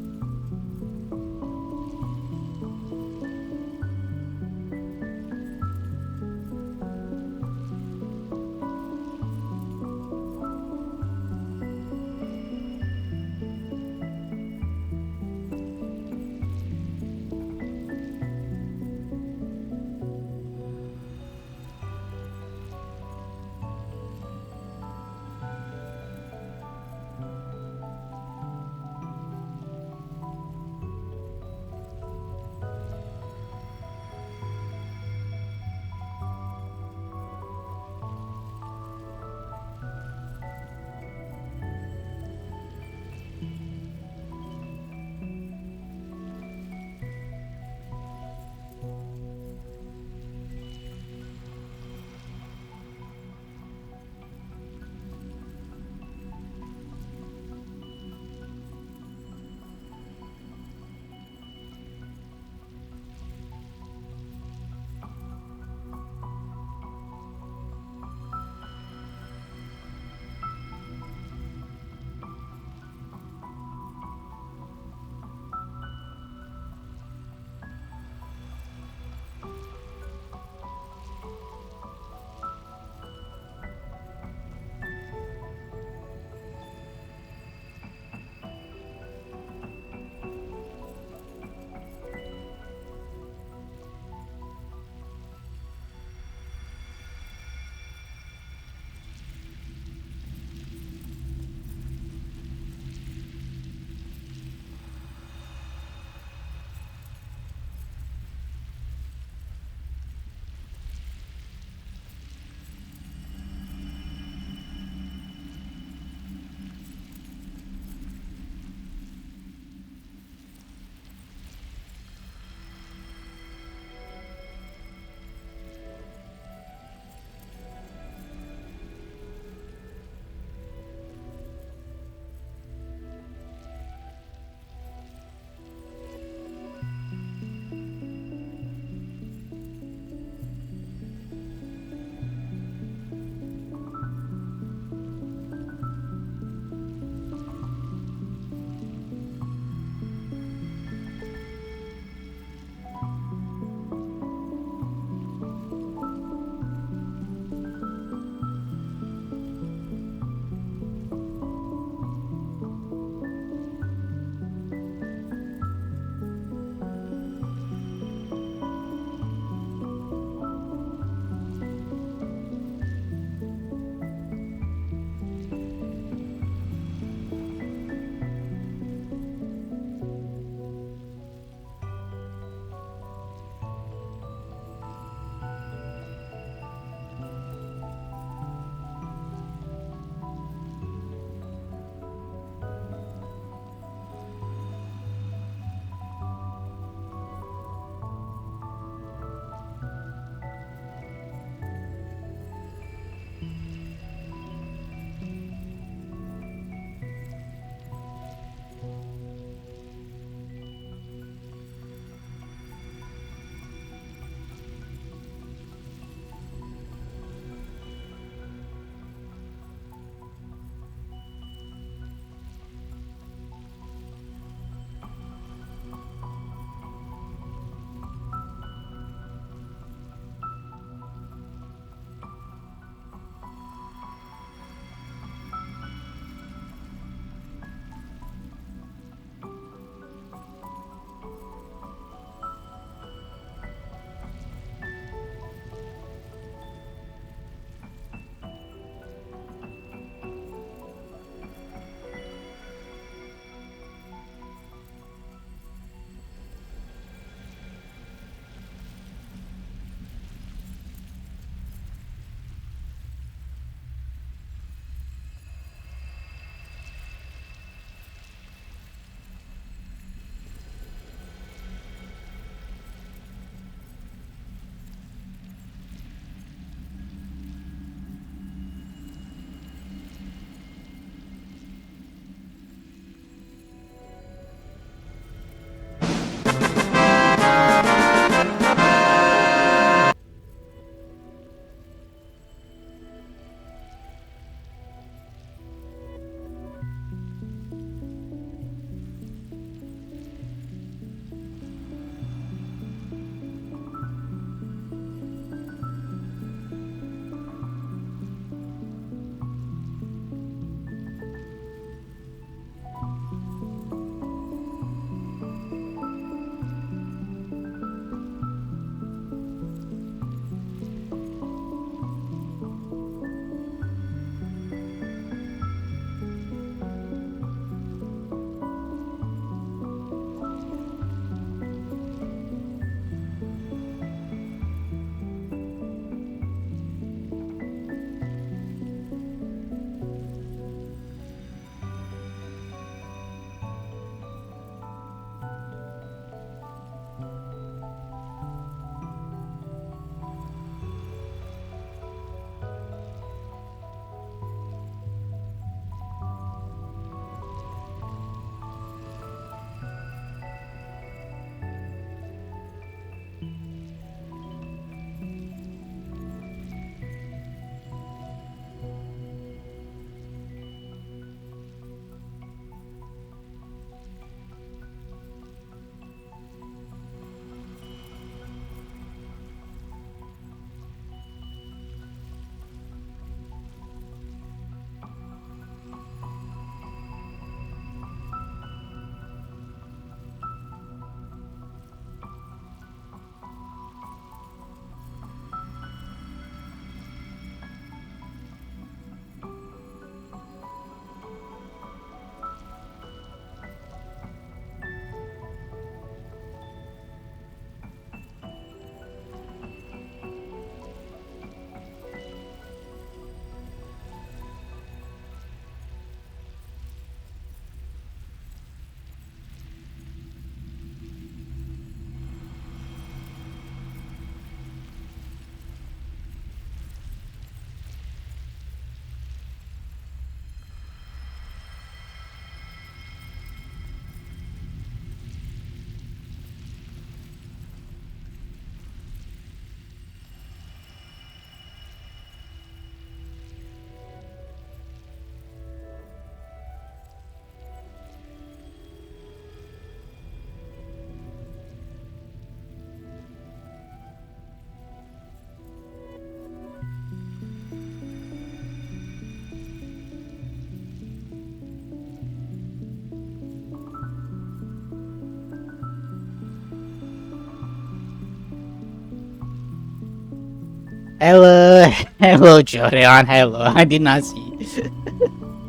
S1: Hello, hello, Jordan. Hello. I did not see.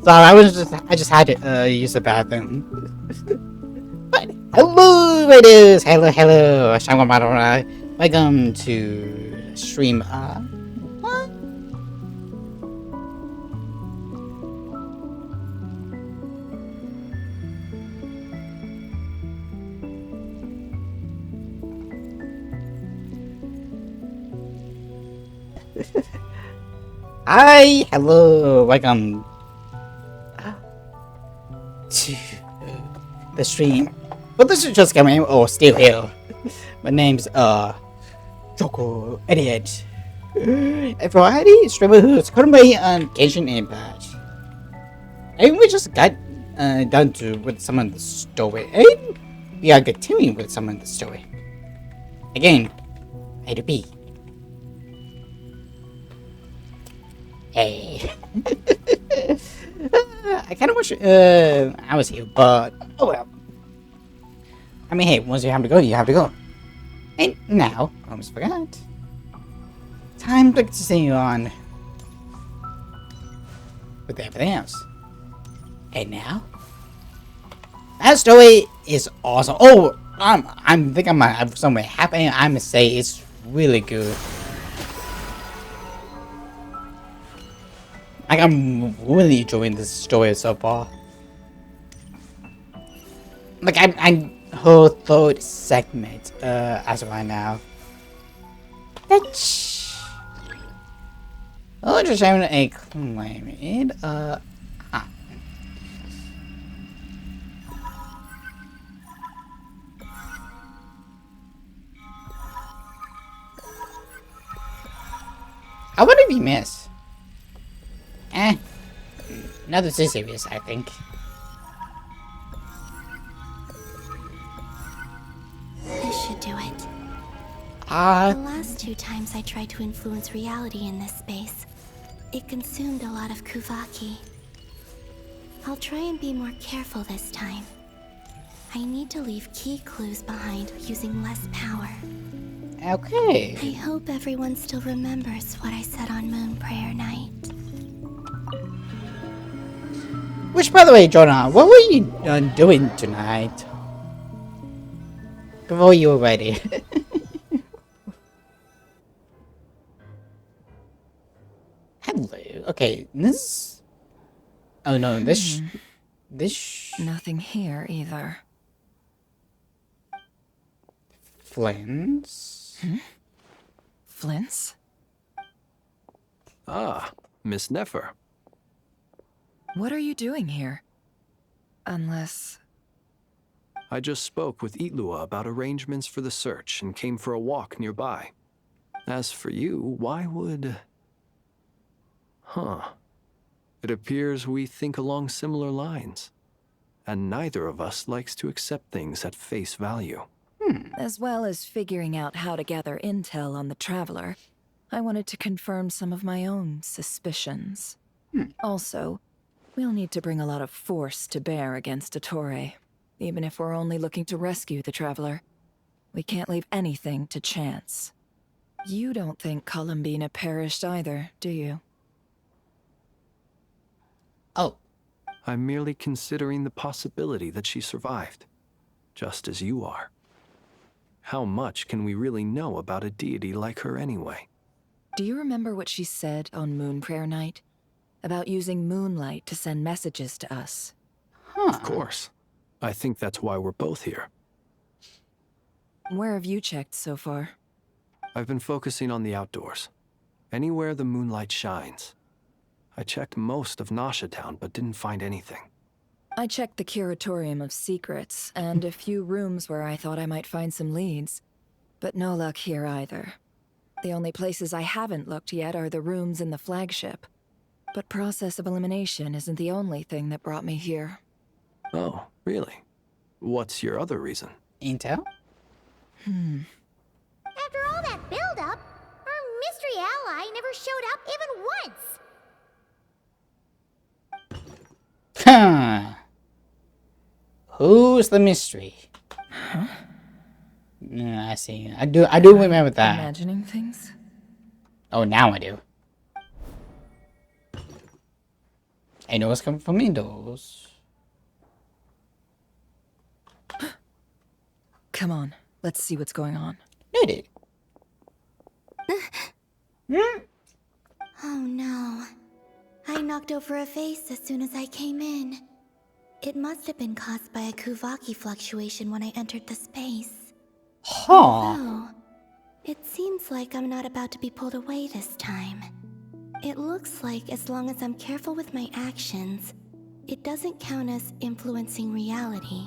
S1: Sorry, I just had to use the bathroom. But hello, it is. Hello, hello. Welcome to stream. What? Hi, hello, welcome to the stream. But this is just coming. Oh, still here. My name's Choco Idiot. A variety streamer who's currently on Genshin Impact. And we just got done with some of the story. And we are continuing with some of the story. Again, A to B. Hey. I kind of wish I was here, but oh well. I mean, hey, once you have to go, you have to go. And now, I almost forgot. Time to continue on with everything else. And now, that story is awesome. Oh, I think I might have somewhere happening. I'm gonna say it's really good. Like, I'm really enjoying this story so far. Like, I'm her third segment as of right now. Oh, just having a claim. And I wonder if you miss. Nothing too serious, I think.
S20: This should do it. The last 2 times I tried to influence reality in this space, it consumed a lot of Kuvaki. I'll try and be more careful this time. I need to leave key clues behind using less power.
S1: Okay.
S20: I hope everyone still remembers what I said on Moon Prayer Night.
S1: Which, by the way, Jonah, what were you doing tonight? Before you were ready. Hello. Okay, this. Oh no, this.
S2: Nothing here either.
S1: Flints.
S2: Flints?
S6: Ah, Miss Nefer.
S2: What are you doing here? Unless...
S6: I just spoke with Itlua about arrangements for the search and came for a walk nearby. As for you, why would... Huh. It appears we think along similar lines. And neither of us likes to accept things at face value.
S2: As well as figuring out how to gather intel on the Traveler, I wanted to confirm some of my own suspicions. Also, we'll need to bring a lot of force to bear against Dottore, even if we're only looking to rescue the Traveler. We can't leave anything to chance. You don't think Columbina perished either, do you?
S1: Oh.
S6: I'm merely considering the possibility that she survived, just as you are. How much can we really know about a deity like her anyway?
S2: Do you remember what she said on Moon Prayer Night? About using moonlight to send messages to us?
S6: Of course. I think that's why we're both here.
S2: Where have you checked so far?
S6: I've been focusing on the outdoors. Anywhere the moonlight shines. I checked most of Nasha Town, but didn't find anything.
S2: I checked the Curatorium of Secrets, and a few rooms where I thought I might find some leads. But no luck here either. The only places I haven't looked yet are the rooms in the flagship. But process of elimination isn't the only thing that brought me here.
S6: Oh, really? What's your other reason?
S1: Intel?
S10: After all that build-up, our mystery ally never showed up even once.
S1: Huh. Who's the mystery? I see. I do remember that.
S2: Imagining things?
S1: Oh, now I do. I know what's coming from windows.
S2: Come on, let's see what's going on.
S1: Noted.
S10: Oh no. I knocked over a vase as soon as I came in. It must have been caused by a Kuvaki fluctuation when I entered the space.
S1: Huh.
S10: Although, it seems like I'm not about to be pulled away this time. It looks like as long as I'm careful with my actions, it doesn't count as influencing reality.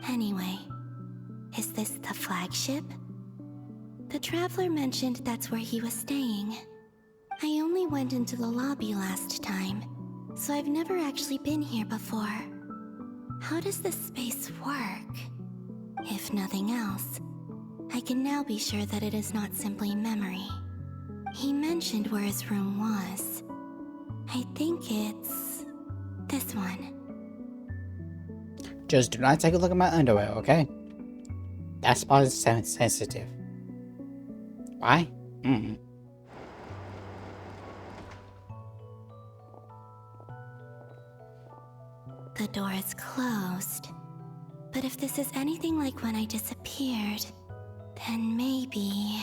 S10: Anyway, is this the flagship? The Traveler mentioned that's where he was staying. I only went into the lobby last time, so I've never actually been here before. How does this space work? If nothing else, I can now be sure that it is not simply memory. He mentioned where his room was. I think it's this one.
S1: Just do not take a look at my underwear, okay? That spot is sensitive. Why?
S10: The door is closed. But if this is anything like when I disappeared, then maybe...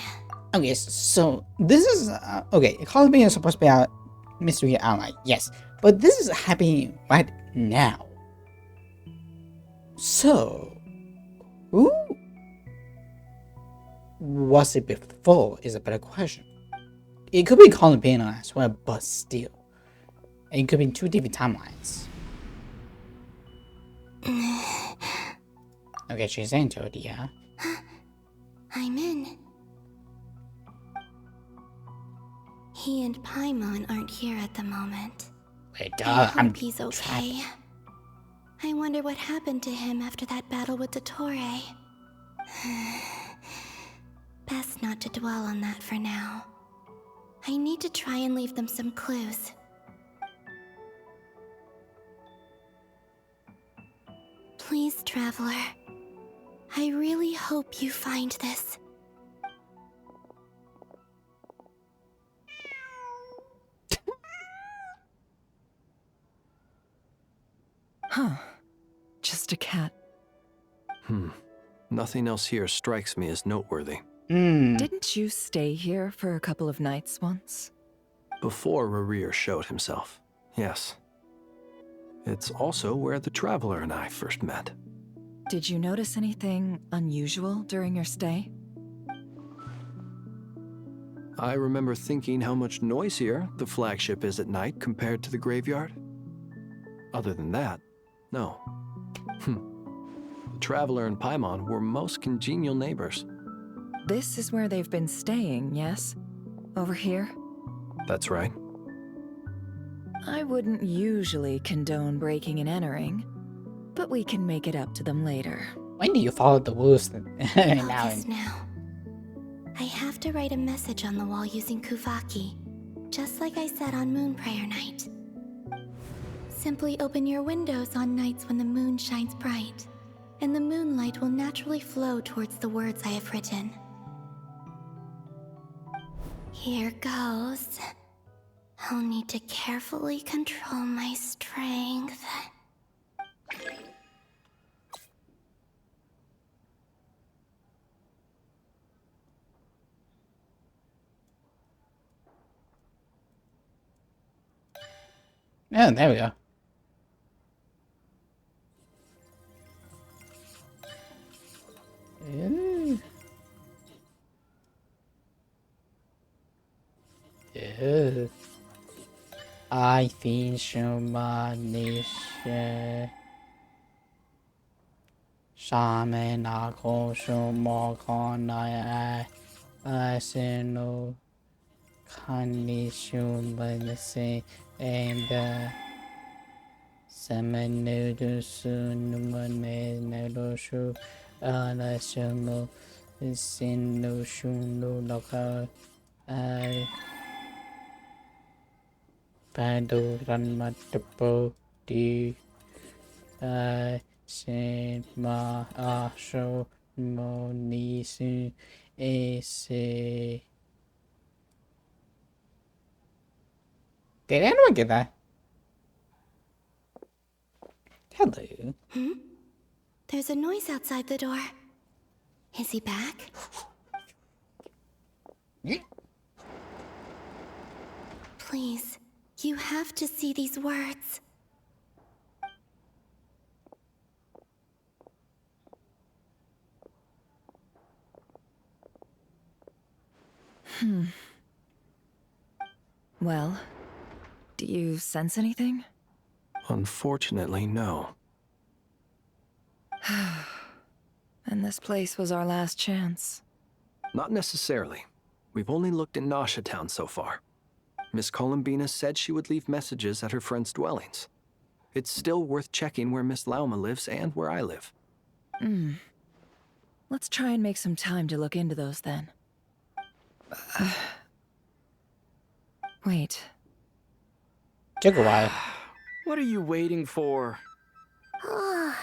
S1: Okay, so this is... okay, Colby is supposed to be our mystery ally, yes. But this is happening right now. So... who was it before is a better question. It could be Colby as well, but still. It could be 2 different timelines. Okay, she's into it, yeah.
S10: I'm in. He and Paimon aren't here at the moment.
S1: Wait,
S10: I hope he's okay. I wonder what happened to him after that battle with Dottore. Best not to dwell on that for now. I need to try and leave them some clues. Please, Traveler. I really hope you find this.
S2: Huh. Just a cat.
S6: Nothing else here strikes me as noteworthy.
S2: Didn't you stay here for a couple of nights once?
S6: Before Rerir showed himself, yes. It's also where the Traveler and I first met.
S2: Did you notice anything unusual during your stay?
S6: I remember thinking how much noisier the flagship is at night compared to the graveyard. Other than that, no. The Traveler and Paimon were most congenial neighbors.
S2: This is where they've been staying, yes? Over here?
S6: That's right.
S2: I wouldn't usually condone breaking and entering, but we can make it up to them later.
S1: When do you follow the rules
S10: now? I have to write a message on the wall using Kuvaki, just like I said on Moon Prayer Night. Simply open your windows on nights when the moon shines bright, and the moonlight will naturally flow towards the words I have written. Here goes. I'll need to carefully control my strength.
S1: Yeah, there we go. I feel so much. Shaman, I call so more con I say no condition, but the same and Salmon noodles soon no shoe la shango sin no shun no local Pado run matapo di sin ma show mo ni su ese Did anyone get that? Hello.
S20: There's a noise outside the door. Is he back? Please, you have to see these words.
S2: Well, do you sense anything?
S6: Unfortunately, no.
S2: And this place was our last chance.
S6: Not necessarily. We've only looked in Nasha Town so far. Miss Columbina said she would leave messages at her friends' dwellings. It's still worth checking where Miss Lauma lives and where I live.
S2: Let's try and make some time to look into those then. Wait.
S1: Took a while.
S13: What are you waiting for?
S10: Paimon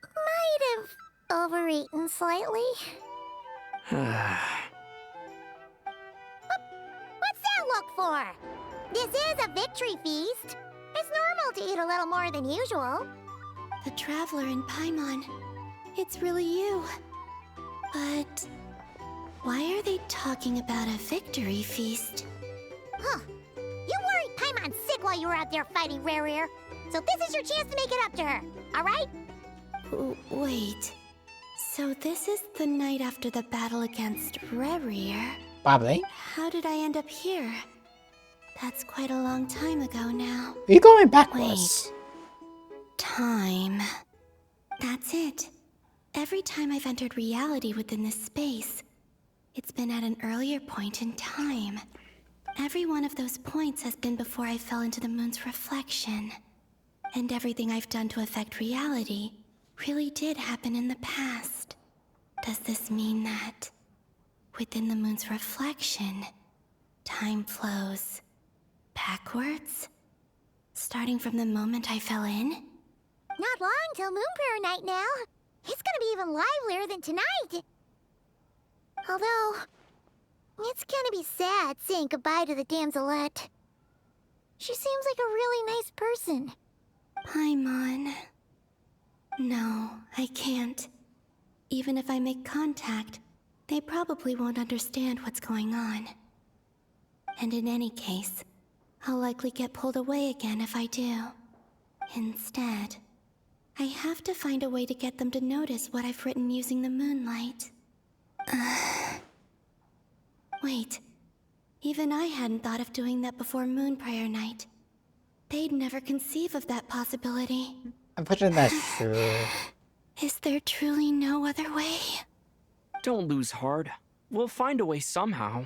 S10: might have overeaten slightly. What's that look for? This is a victory feast. It's normal to eat a little more than usual.
S20: The Traveler in Paimon. It's really you. But why are they talking about a victory feast?
S10: Huh. You worried Paimon sick while you were out there fighting Rerir. So this is your chance to make it up to her, alright?
S20: Wait. So this is the night after the battle against Rerir?
S1: Probably.
S20: How did I end up here? That's quite a long time ago now.
S1: You're going backwards.
S20: Wait. Time. That's it. Every time I've entered reality within this space, it's been at an earlier point in time. Every one of those points has been before I fell into the moon's reflection. And everything I've done to affect reality really did happen in the past. Does this mean that within the moon's reflection, time flows backwards? Starting from the moment I fell in?
S10: Not long till Moon Prayer Night now. It's gonna be even livelier than tonight. Although, it's gonna be sad saying goodbye to the damselette. She seems like a really nice person.
S20: Paimon. No, I can't. Even if I make contact, they probably won't understand what's going on. And in any case, I'll likely get pulled away again if I do. Instead, I have to find a way to get them to notice what I've written using the moonlight. Wait, even I hadn't thought of doing that before Moon Prayer Night. They'd never conceive of that possibility.
S1: Unfortunately, that's true.
S20: Is there truly no other way?
S13: Don't lose heart. We'll find a way somehow.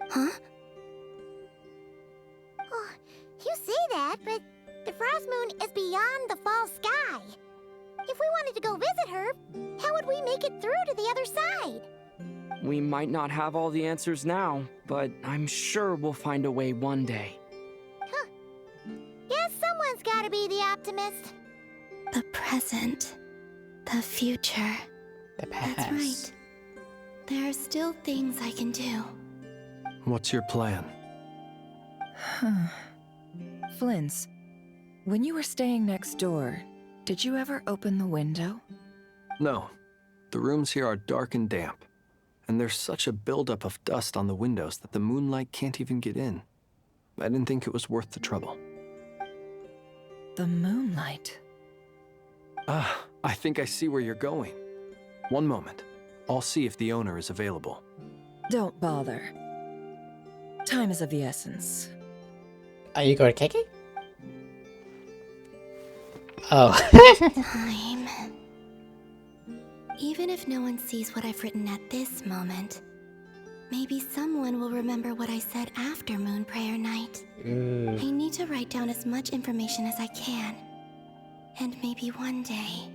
S20: Huh?
S10: Oh, you say that, but the Frost Moon is beyond the fall sky. If we wanted to go visit her, how would we make it through to the other side?
S13: We might not have all the answers now, but I'm sure we'll find a way one day.
S10: Huh. Guess someone's gotta be the optimist.
S20: The present. The future.
S1: The past.
S20: That's right. There are still things I can do.
S6: What's your plan?
S2: Flint's, when you were staying next door, did you ever open the window?
S6: No. The rooms here are dark and damp. And there's such a buildup of dust on the windows that the moonlight can't even get in. I didn't think it was worth the trouble.
S2: The moonlight?
S6: I think I see where you're going. One moment. I'll see if the owner is available.
S2: Don't bother. Time is of the essence.
S1: Are you going to Keke? Oh.
S20: Time. Even if no one sees what I've written at this moment, maybe someone will remember what I said after Moon Prayer Night. I need to write down as much information as I can. And maybe one day...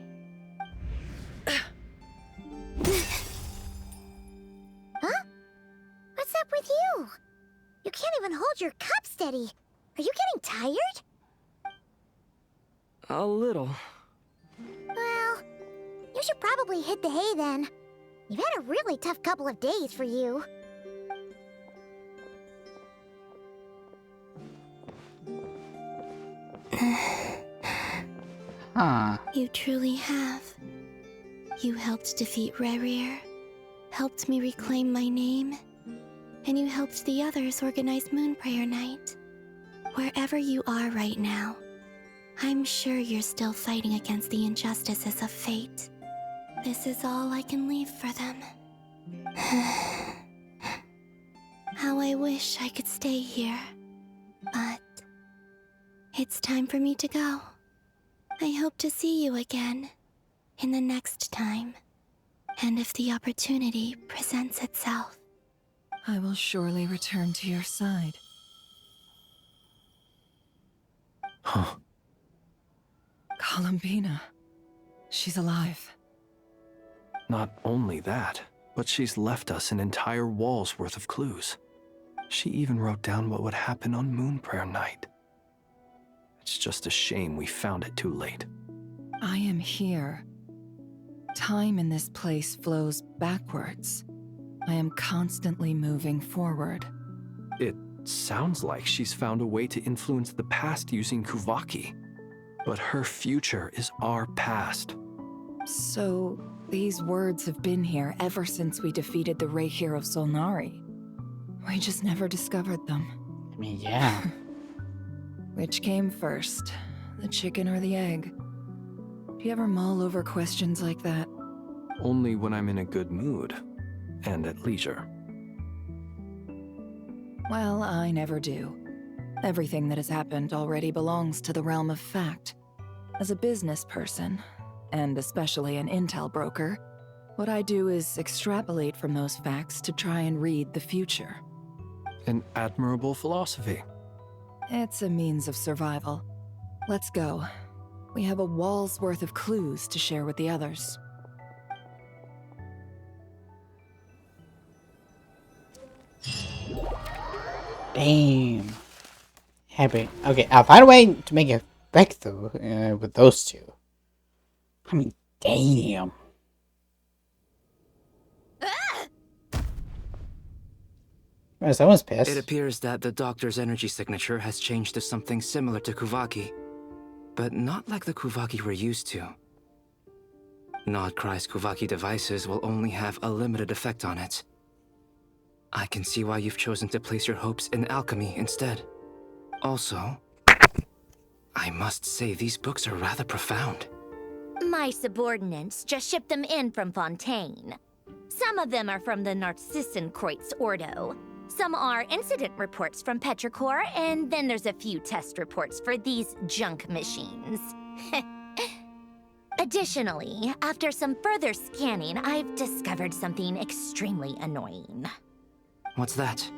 S10: Huh? What's up with you? You can't even hold your cup steady. Are you getting tired?
S13: A little.
S10: Well, you should probably hit the hay then. You've had a really tough couple of days for you.
S1: Huh.
S20: You truly have. You helped defeat Rerir, helped me reclaim my name, and you helped the others organize Moonprayer Night. Wherever you are right now, I'm sure you're still fighting against the injustices of fate. This is all I can leave for them. How I wish I could stay here. But it's time for me to go. I hope to see you again in the next time. And if the opportunity presents itself.
S2: I will surely return to your side.
S6: Huh.
S2: Columbina. She's alive.
S6: Not only that, but she's left us an entire wall's worth of clues. She even wrote down what would happen on Moonprayer Night. It's just a shame we found it too late.
S2: I am here. Time in this place flows backwards. I am constantly moving forward.
S6: It sounds like she's found a way to influence the past using Kuvaki. But her future is our past.
S2: So, these words have been here ever since we defeated the Ray hero Solnari. We just never discovered them.
S1: I mean, yeah.
S2: Which came first, the chicken or the egg? Do you ever mull over questions like that?
S6: Only when I'm in a good mood and at leisure.
S2: Well, I never do. Everything that has happened already belongs to the realm of fact. As a business person, and especially an intel broker, what I do is extrapolate from those facts to try and read the future.
S6: An admirable philosophy.
S2: It's a means of survival. Let's go. We have a wall's worth of clues to share with the others.
S1: Damn. Happy. Okay, I'll find a way to make it back though with those two. I mean, damn. Well, someone's pissed.
S21: It appears that the doctor's energy signature has changed to something similar to Kuvaki, but not like the Kuvaki we're used to. Nodcry's Kuvaki devices will only have a limited effect on it. I can see why you've chosen to place your hopes in alchemy instead. Also, I must say these books are rather profound.
S4: My subordinates just shipped them in from Fontaine. Some of them are from the Narcissenkreuz Ordo. Some are incident reports from Petrichor, and then there's a few test reports for these junk machines. Additionally, after some further scanning, I've discovered something extremely annoying.
S21: What's that?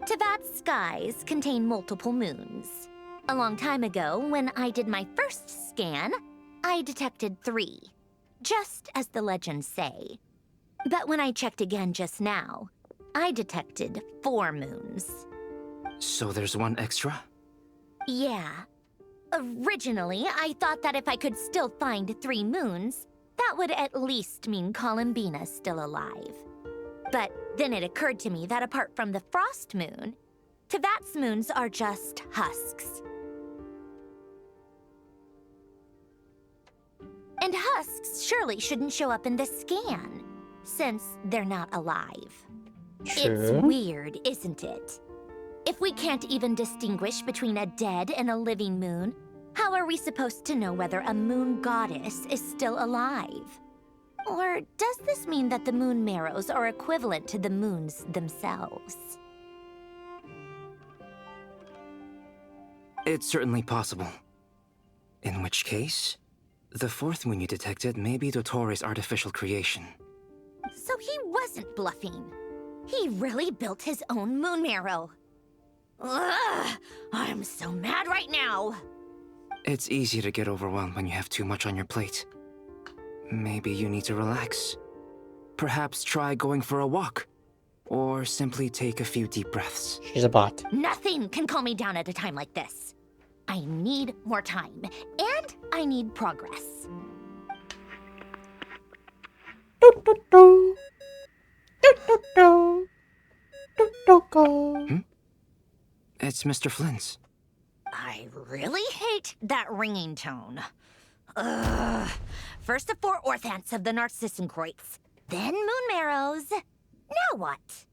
S4: Teyvat's skies contain multiple moons. A long time ago, when I did my first scan, I detected 3, just as the legends say. But when I checked again just now, I detected 4 moons.
S21: So there's one extra?
S4: Yeah. Originally, I thought that if I could still find 3 moons, that would at least mean Columbina's still alive. But then it occurred to me that apart from the frost moon, Teyvat's moons are just husks. And husks surely shouldn't show up in the scan, since they're not alive.
S1: Sure.
S4: It's weird, isn't it? If we can't even distinguish between a dead and a living moon, how are we supposed to know whether a moon goddess is still alive? Or does this mean that the moon marrows are equivalent to the moons themselves?
S21: It's certainly possible. In which case, the 4th moon you detected may be Dottore's artificial creation.
S4: So he wasn't bluffing. He really built his own moon marrow. Ugh, I'm so mad right now.
S21: It's easy to get overwhelmed when you have too much on your plate. Maybe you need to relax. Perhaps try going for a walk. Or simply take a few deep breaths.
S1: She's a bot.
S4: Nothing can calm me down at a time like this. I need more time, and I need progress.
S21: It's Mr. Flynn's.
S4: I really hate that ringing tone. Ugh. First the 4 orthants of the Narcissenkreuz, then Moon Marrows. Now what?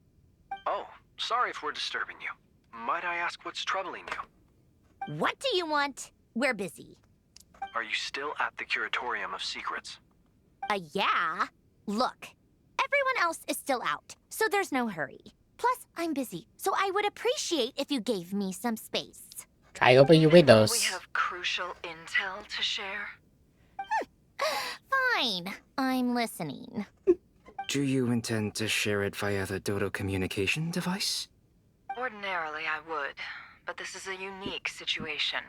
S6: Oh, sorry if we're disturbing you. Might I ask what's troubling you?
S4: What do you want? We're busy.
S6: Are you still at the Curatorium of Secrets?
S4: Yeah. Look, everyone else is still out, so there's no hurry. Plus, I'm busy, so I would appreciate if you gave me some space.
S1: Try open your windows.
S2: We have crucial intel to share.
S4: Fine, I'm listening.
S21: Do you intend to share it via the Dodo communication device?
S2: Ordinarily, I would, but this is a unique situation.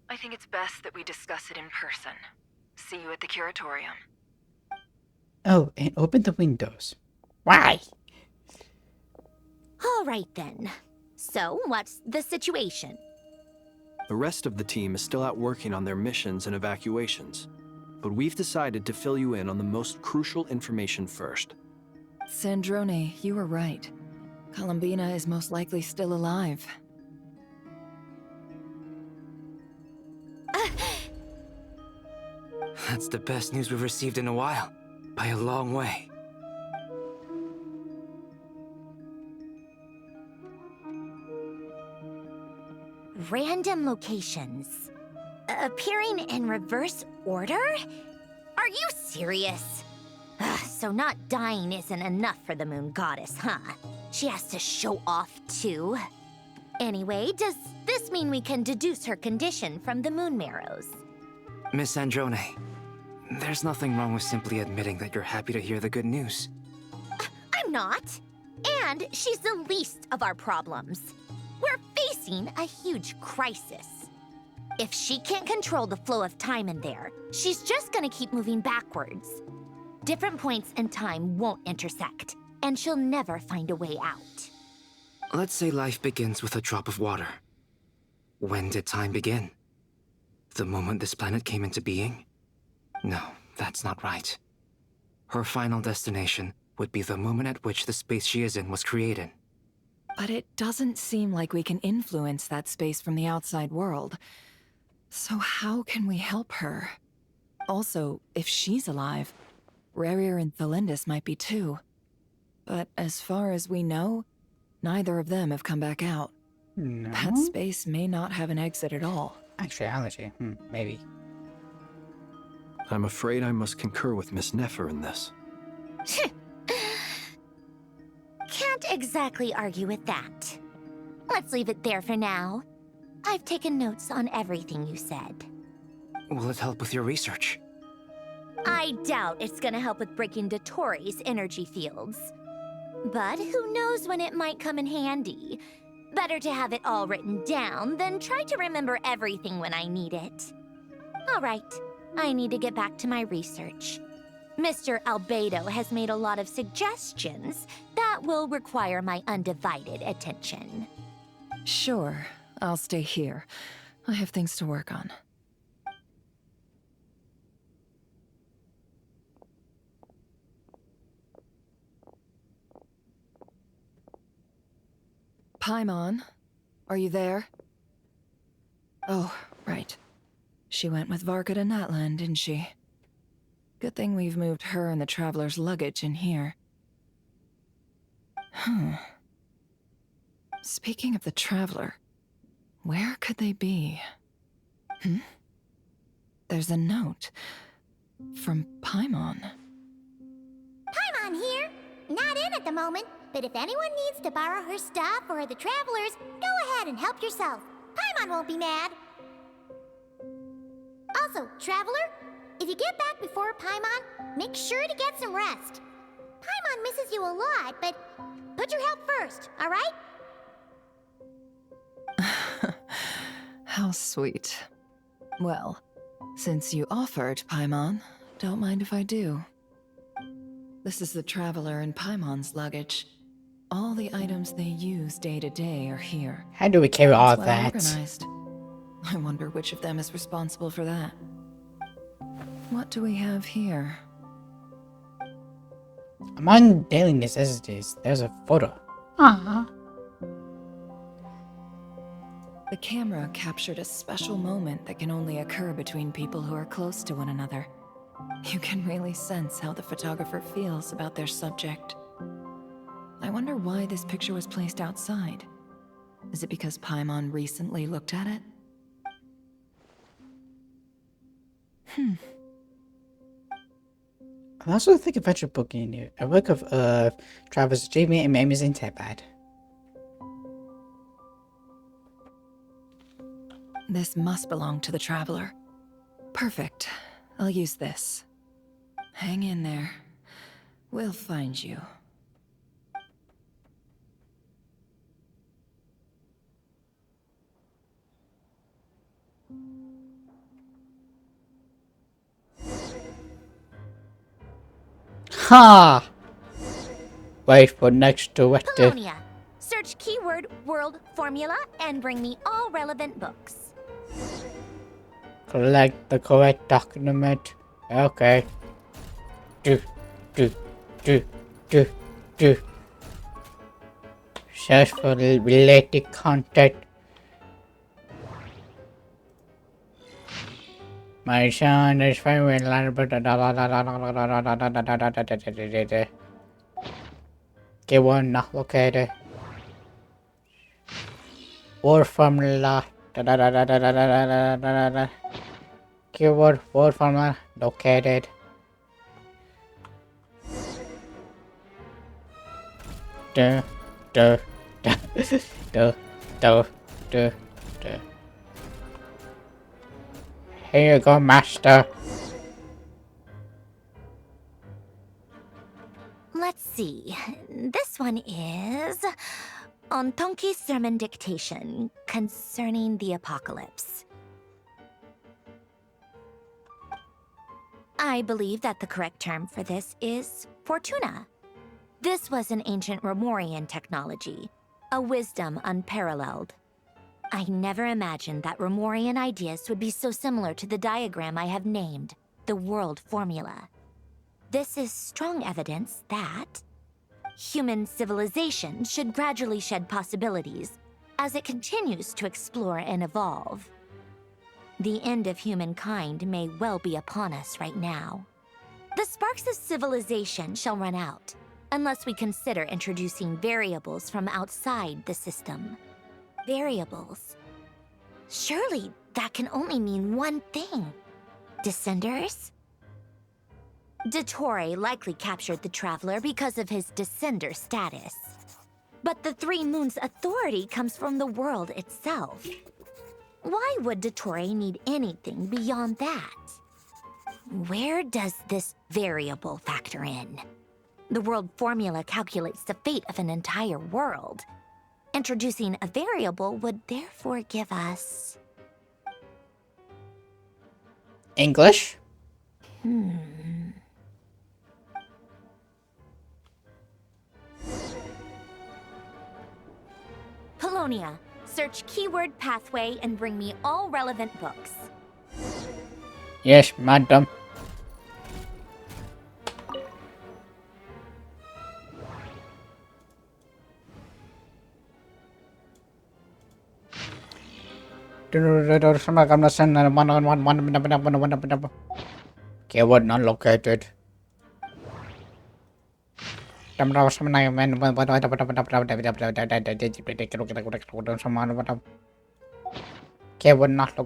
S2: I think it's best that we discuss it in person. See you at the Curatorium.
S1: Oh, and open the windows. Why?
S4: All right then. So, what's the situation?
S6: The rest of the team is still out working on their missions and evacuations, but we've decided to fill you in on the most crucial information first.
S2: Sandrone, you were right. Columbina is most likely still alive.
S21: That's the best news we've received in a while, by a long way.
S4: Random locations. Appearing in reverse order? Are you serious? So not dying isn't enough for the Moon Goddess, huh? She has to show off too. Anyway, does this mean we can deduce her condition from the Moon Marrows?
S21: Miss Sandrone, there's nothing wrong with simply admitting that you're happy to hear the good news.
S4: I'm not. And she's the least of our problems. We're facing a huge crisis. If she can't control the flow of time in there, she's just gonna keep moving backwards. Different points in time won't intersect, and she'll never find a way out.
S21: Let's say life begins with a drop of water. When did time begin? The moment this planet came into being? No, that's not right. Her final destination would be the moment at which the space she is in was created.
S2: But it doesn't seem like we can influence that space from the outside world. So how can we help her? Also, if she's alive, Rarier and Thalindus might be too. But as far as we know, neither of them have come back out.
S1: No?
S2: That space may not have an exit at all.
S1: Actuality, maybe.
S6: I'm afraid I must concur with Miss Nefer in this.
S4: Can't exactly argue with that. Let's leave it there for now. I've taken notes on everything you said.
S21: Will it help with your research?
S4: I doubt it's gonna help with breaking Dottore's energy fields. But who knows when it might come in handy. Better to have it all written down than try to remember everything when I need it. All right, I need to get back to my research. Mr. Albedo has made a lot of suggestions that will require my undivided attention.
S2: Sure, I'll stay here. I have things to work on. Paimon, are you there? Oh, right. She went with Varka to Natlan, didn't she? Good thing we've moved her and the Traveler's luggage in here. Speaking of the Traveler, where could they be? There's a note from Paimon.
S10: Paimon here. Not in at the moment, but if anyone needs to borrow her stuff or the Travelers, go ahead and help yourself. Paimon won't be mad. Also, Traveler, if you get back before Paimon, make sure to get some rest. Paimon misses you a lot, but put your health first, all right?
S2: How sweet. Well, since you offered, Paimon, don't mind if I do. This is the Traveler and Paimon's luggage. All the items they use day to day are here.
S1: How do we carry all
S2: It's well
S1: that?
S2: organized. I wonder which of them is responsible for that. What do we have here?
S1: Among daily necessities, there's a photo. Aww.
S2: The camera captured a special moment that can only occur between people who are close to one another. You can really sense how the photographer feels about their subject. I wonder why this picture was placed outside. Is it because Paimon recently looked at it?
S1: I also think adventure book in here. A work of Travis Jamie and Amy isn't that bad.
S2: This must belong to the Traveler. Perfect. I'll use this. Hang in there. We'll find you.
S1: Ha! Wait for next to it.
S4: Polonia. Search keyword world formula and bring me all relevant books.
S1: Collect the correct document. Okay. Do. Search for related content. My son is very keyword not located. Word formula. Keyword word formula located. Duh. Here you go, master.
S4: Let's see. This one is on Tonki's sermon dictation concerning the apocalypse. I believe that the correct term for this is Fortuna. This was an ancient Romorian technology, a wisdom unparalleled. I never imagined that Romorian ideas would be so similar to the diagram I have named, the world formula. This is strong evidence that human civilization should gradually shed possibilities as it continues to explore and evolve. The end of humankind may well be upon us right now. The sparks of civilization shall run out, unless we consider introducing variables from outside the system. Variables. Surely that can only mean one thing. Descenders? Dottore likely captured the Traveler because of his descender status. But the Three Moons' authority comes from the world itself. Why would Dottore need anything beyond that? Where does this variable factor in? The world formula calculates the fate of an entire world. Introducing a variable would therefore give us...
S1: English?
S4: Polonia, search keyword pathway and bring me all relevant books.
S1: Yes, madam. Keyword not located. Keyword not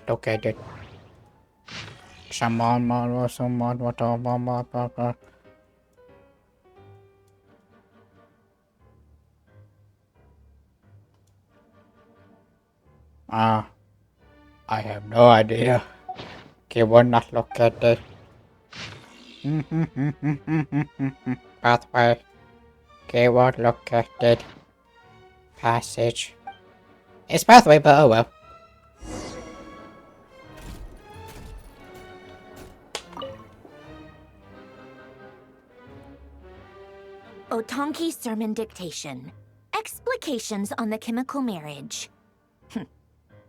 S1: located. Keyword not located. I have no idea. Keyword not located. Pathway. Keyword located. Passage. It's pathway, but oh well.
S4: Otonki sermon dictation. Explications on the chemical marriage.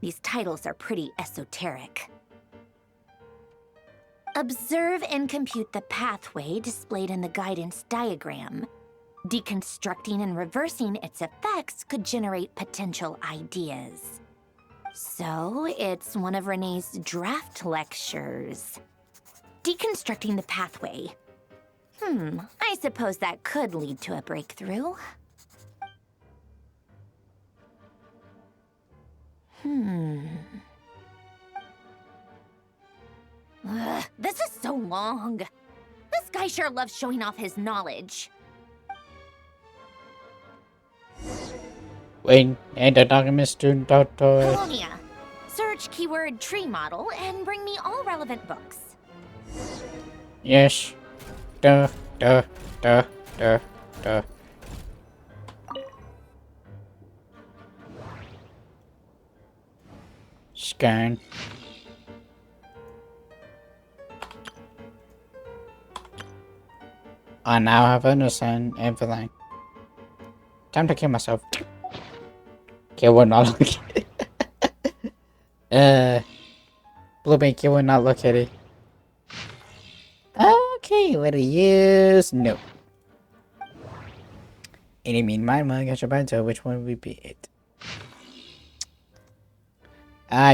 S4: These titles are pretty esoteric. Observe and compute the pathway displayed in the guidance diagram. Deconstructing and reversing its effects could generate potential ideas. So, it's one of Renee's draft lectures. Deconstructing the pathway. I suppose that could lead to a breakthrough. This is so long. This guy sure loves showing off his knowledge.
S1: Wait, and the document student Dottore.
S4: Colonia. Search keyword tree model and bring me all relevant books.
S1: Yes. Duh. Scan. I now have understand everything. Time to kill myself. Kill will not look Blueberry kill will not look at it. Okay, what to use? No. Any mean my mug, I should buy to which one would be it?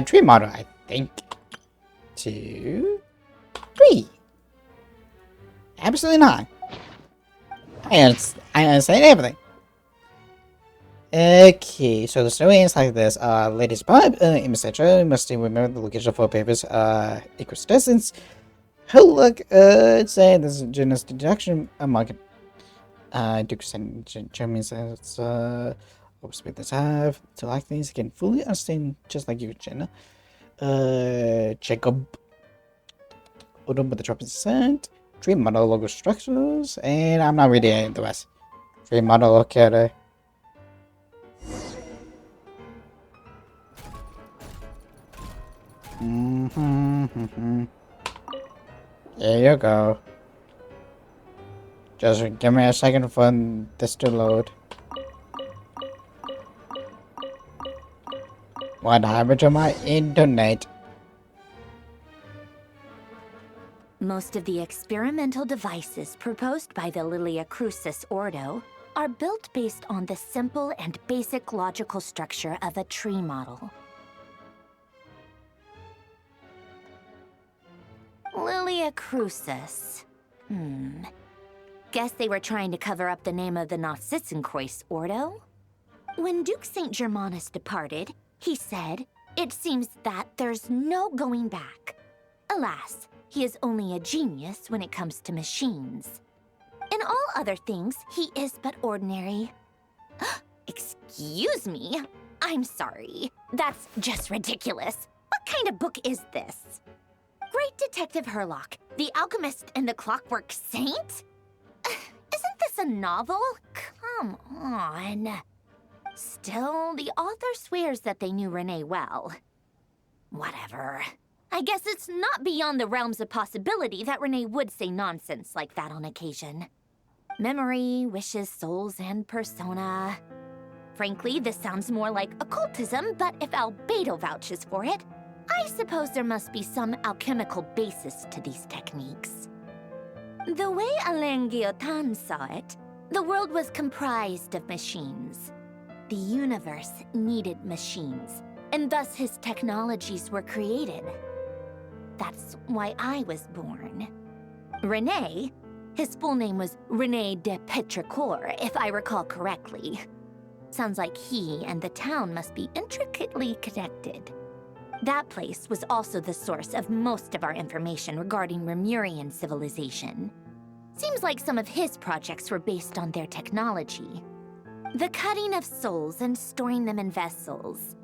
S1: Tree model, I think. 2, 3. Absolutely not. I understand everything. Okay, so the story is like this. Ladies Bob, etc. must still remember the location for papers, equals distance. Oh, look, it's saying there's a generous deduction among German says, speed this have to like things can fully understand just like you, Jenna. Jacob. Hold on with the drop percent. Tree model logo structures, and I'm not reading the rest. Tree model locator. There you go. Just give me a second for this to load. What happened to my internet?
S4: Most of the experimental devices proposed by the Lilia Crucis Ordo are built based on the simple and basic logical structure of a tree model. Lilia Crucis. Guess they were trying to cover up the name of the Nausitzenkreuz Ordo? When Duke St. Germanus departed, he said, "It seems that there's no going back." Alas, he is only a genius when it comes to machines. In all other things, he is but ordinary. Excuse me? I'm sorry. That's just ridiculous. What kind of book is this? Great Detective Herlock, the Alchemist and the Clockwork Saint? Isn't this a novel? Come on. Still, the author swears that they knew Renee well. Whatever. I guess it's not beyond the realms of possibility that Renee would say nonsense like that on occasion. Memory, wishes, souls, and persona. Frankly, this sounds more like occultism, but if Albedo vouches for it, I suppose there must be some alchemical basis to these techniques. The way Alain Guillotin saw it, the world was comprised of machines. The universe needed machines, and thus his technologies were created. That's why I was born. René, his full name was René de Petrichor, if I recall correctly. Sounds like he and the town must be intricately connected. That place was also the source of most of our information regarding Remurian civilization. Seems like some of his projects were based on their technology. The cutting of souls and storing them in vessels.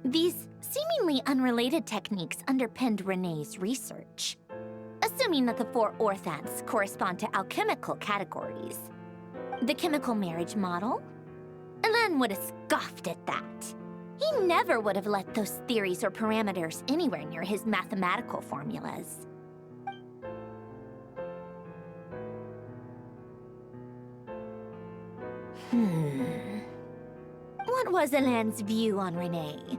S4: These seemingly unrelated techniques underpinned René's research. Assuming that the 4 orthants correspond to alchemical categories. The chemical marriage model? Alain would have scoffed at that. He never would have let those theories or parameters anywhere near his mathematical formulas. What was Alain's view on René?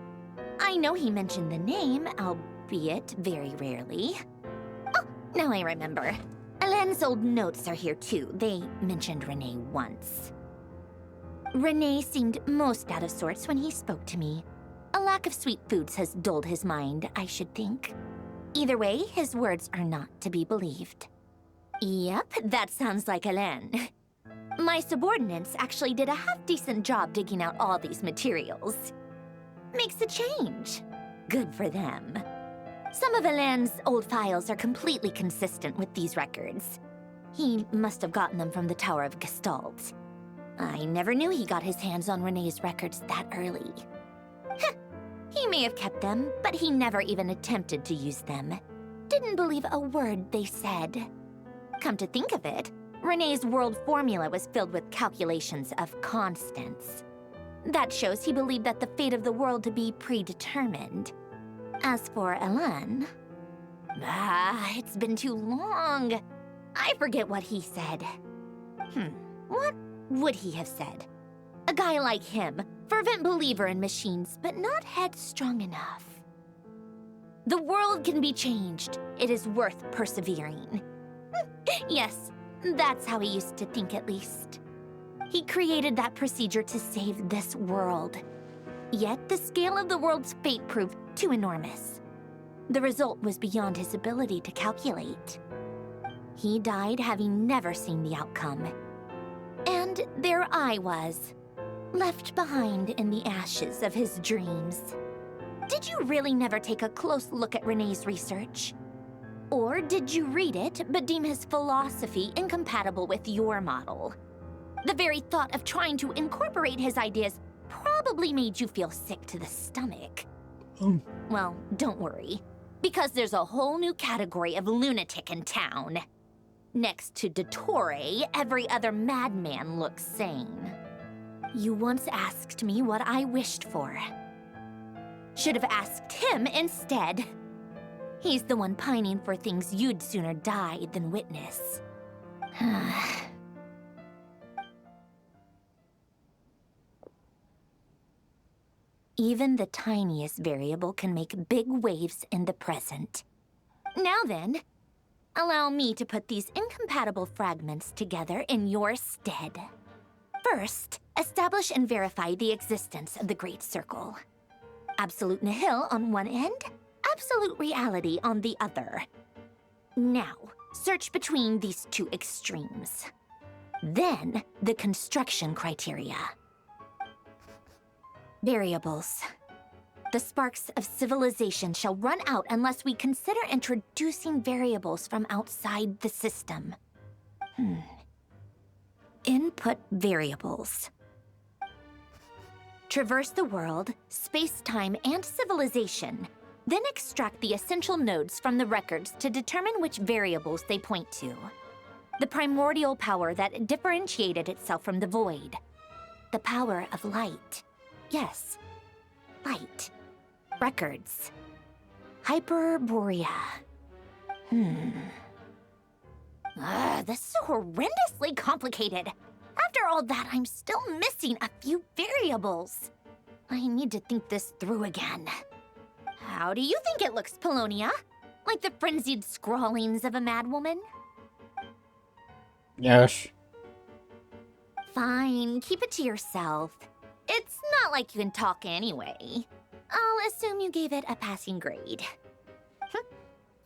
S4: I know he mentioned the name, albeit very rarely. Oh, Now I remember. Helene's old notes are here too. They mentioned Renee once. Renee seemed most out of sorts when he spoke to me. A lack of sweet foods has dulled his mind, I should think. Either way, his words are not to be believed. Yep, that sounds like Helene. My subordinates actually did a half-decent job digging out all these materials. Makes a change. Good for them. Some of Helene's old files are completely consistent with these records. He must have gotten them from the Tower of Gestalt. I never knew he got his hands on Renee's records that early. Heh, he may have kept them, but he never even attempted to use them. Didn't believe a word they said. Come to think of it, Renee's world formula was filled with calculations of constants. That shows he believed that the fate of the world to be predetermined. As for Helene... it's been too long. I forget what he said. What would he have said? A guy like him, fervent believer in machines, but not headstrong enough. The world can be changed. It is worth persevering. Yes, that's how he used to think at least. He created that procedure to save this world. Yet the scale of the world's fate proved too enormous. The result was beyond his ability to calculate. He died having never seen the outcome. And there I was, left behind in the ashes of his dreams. Did you really never take a close look at Renee's research? Or did you read it but deem his philosophy incompatible with your model? The very thought of trying to incorporate his ideas probably made you feel sick to the stomach. Well, don't worry, because there's a whole new category of lunatic in town. Next to Dottore, every other madman looks sane. You once asked me what I wished for. Should have asked him instead. He's the one pining for things you'd sooner die than witness. Even the tiniest variable can make big waves in the present. Now then, allow me to put these incompatible fragments together in your stead. First, establish and verify the existence of the Great Circle. Absolute nihil on one end, absolute reality on the other. Now, search between these two extremes. Then, the construction criteria. Variables. The sparks of civilization shall run out unless we consider introducing variables from outside the system. Input variables. Traverse the world, space-time, and civilization. Then extract the essential nodes from the records to determine which variables they point to. The primordial power that differentiated itself from the void. The power of light. Yes, light. Records. Hyperborea. This is horrendously complicated. After all that, I'm still missing a few variables. I need to think this through again. How do you think it looks, Polonia? Like the frenzied scrawlings of a madwoman?
S1: Yes.
S4: Fine, keep it to yourself. It's not like you can talk anyway. I'll assume you gave it a passing grade.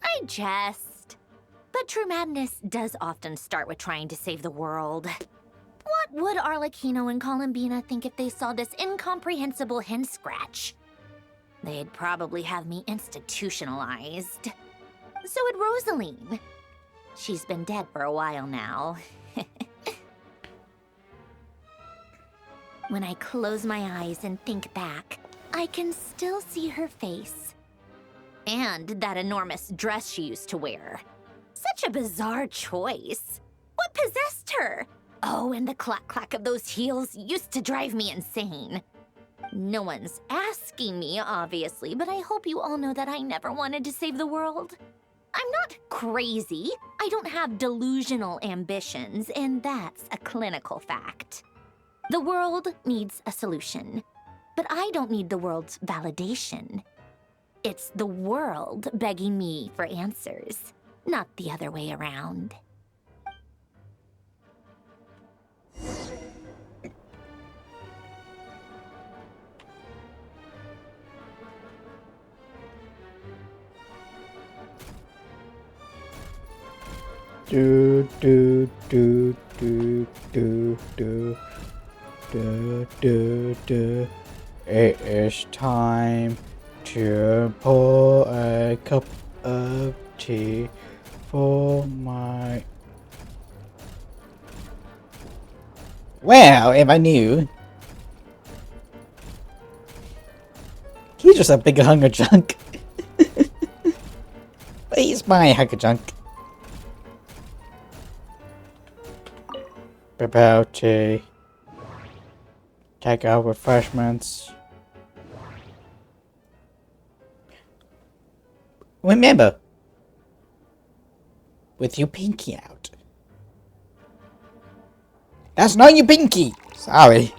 S4: I jest. But true madness does often start with trying to save the world. What would Arlecchino and Columbina think if they saw this incomprehensible hen scratch? They'd probably have me institutionalized. So would Rosaline. She's been dead for a while now. When I close my eyes and think back, I can still see her face. And that enormous dress she used to wear. Such a bizarre choice. What possessed her? Oh, and the clack-clack of those heels used to drive me insane. No one's asking me, obviously, but I hope you all know that I never wanted to save the world. I'm not crazy. I don't have delusional ambitions, and that's a clinical fact. The world needs a solution, but I don't need the world's validation. It's the world begging me for answers. not the other way around.
S1: Do do do do do do do do do. It is time to pour a cup of tea for my. Well, if I knew. He's just a big hunger junk. He's my hunger junk. Prepare tea. Take out refreshments. Remember, with your pinky out. That's not your pinky! Sorry.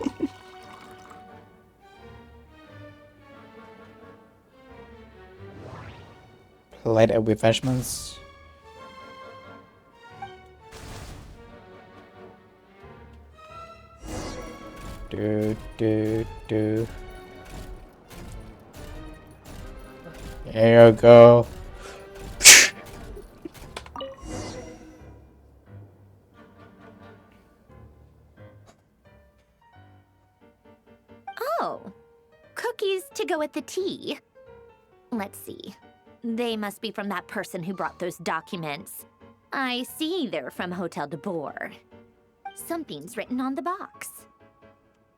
S1: Plate of refreshments. Do. There you go.
S4: Oh, cookies to go with the tea. Let's see. They must be from that person who brought those documents. I see they're from Hotel de Boer. Something's written on the box.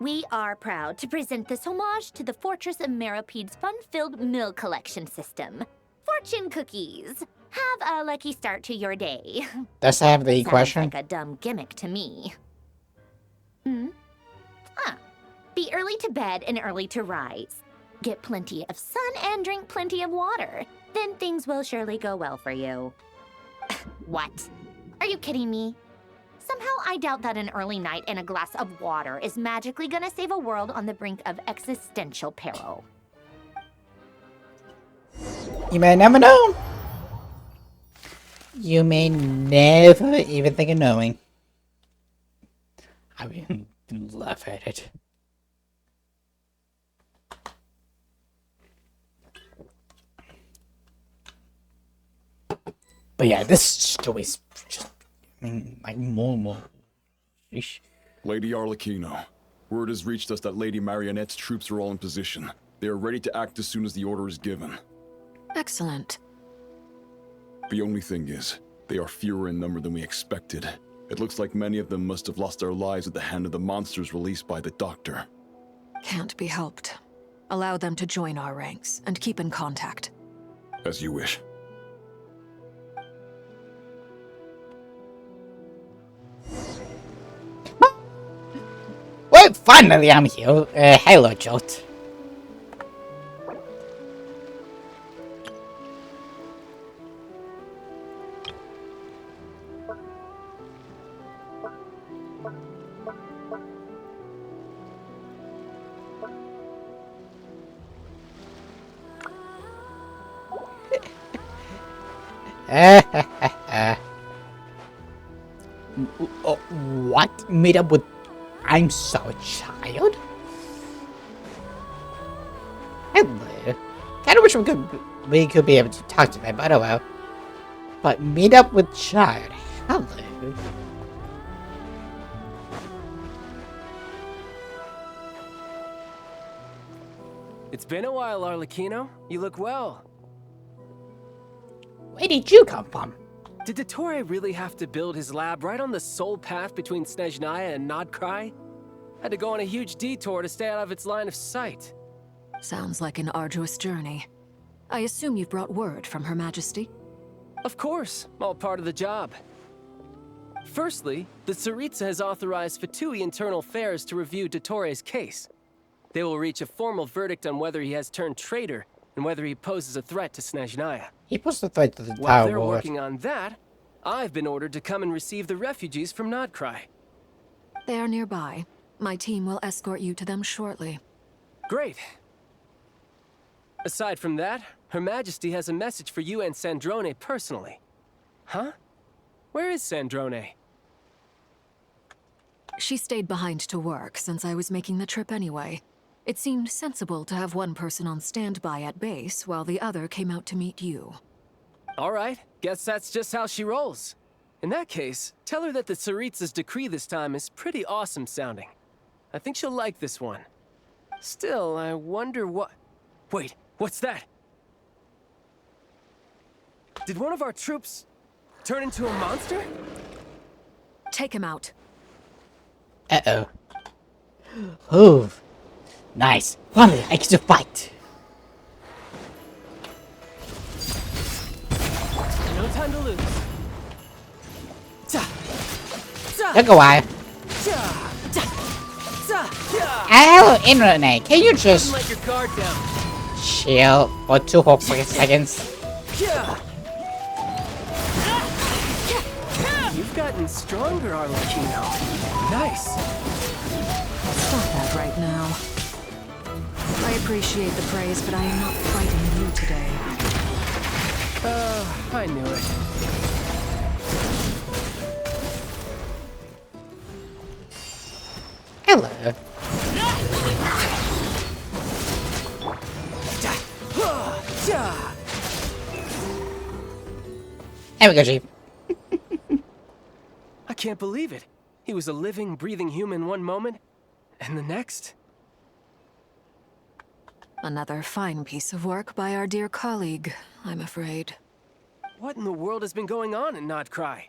S4: We are proud to present this homage to the Fortress of Meropede's fun-filled meal collection system. Fortune cookies. Have a lucky start to your day.
S1: Does have the question?
S4: Sounds like a dumb gimmick to me. Be early to bed and early to rise. Get plenty of sun and drink plenty of water. Then things will surely go well for you. What? Are you kidding me? Somehow I doubt that an early night and a glass of water is magically gonna save a world on the brink of existential peril.
S1: You may never know. You may never even think of knowing. I mean, laugh at it. But yeah, this story's just, I mean, like more and more. Sheesh.
S3: Lady Arlecchino, word has reached us that Lady Marionette's troops are all in position. They are ready to act as soon as the order is given.
S8: Excellent.
S3: The only thing is, they are fewer in number than we expected. It looks like many of them must have lost their lives at the hand of the monsters released by the Doctor.
S8: Can't be helped. Allow them to join our ranks and keep in contact.
S3: As you wish.
S1: Well, finally I'm here. Hello, Jot. What? Meet up with... I'm so a child? Hello. Kinda wish we could be able to talk to them, but oh well. But meet up with child. Hello.
S12: It's been a while, Arlecchino. You look well.
S1: Where did you come from?
S12: Did Dottore really have to build his lab right on the sole path between Snezhnaya and Nodkrai? Had to go on a huge detour to stay out of its line of sight.
S8: Sounds like an arduous journey. I assume you've brought word from Her Majesty?
S12: Of course, all part of the job. Firstly, the Tsaritsa has authorized Fatui Internal Affairs to review Dottore's case. They will reach a formal verdict on whether he has turned traitor and whether he poses a threat to Snezhnaya.
S1: He posed a threat to the
S12: While
S1: Tower
S12: they're
S1: Ward.
S12: working on that, I've been ordered to come and receive the refugees from Nodkrai.
S8: They are nearby. My team will escort you to them shortly.
S12: Great. Aside from that, Her Majesty has a message for you and Sandrone personally. Huh? Where is Sandrone?
S8: She stayed behind to work since I was making the trip anyway. It seemed sensible to have one person on standby at base while the other came out to meet you.
S12: All right, guess that's just how she rolls. In that case, tell her that the Tsaritsa's decree this time is pretty awesome sounding. I think she'll like this one. Still, I wonder what... Wait, what's that? Did one of our troops turn into a monster?
S8: Take him out.
S1: Uh-oh. Oh. Nice. Finally, I get to fight.
S12: No time to lose.
S1: Look a while. Hello, internet. Can you just
S12: Let your guard down.
S1: chill for 2 whole freaking seconds?
S12: You've gotten stronger, Arlecchino. Nice.
S8: Stop that right now. I appreciate the praise, but I am not fighting you today.
S12: I knew it.
S1: Hello. There we go, Chief.
S12: I can't believe it. He was a living, breathing human one moment, and the next...
S8: Another fine piece of work by our dear colleague, I'm afraid.
S12: What in the world has been going on in Nodcry?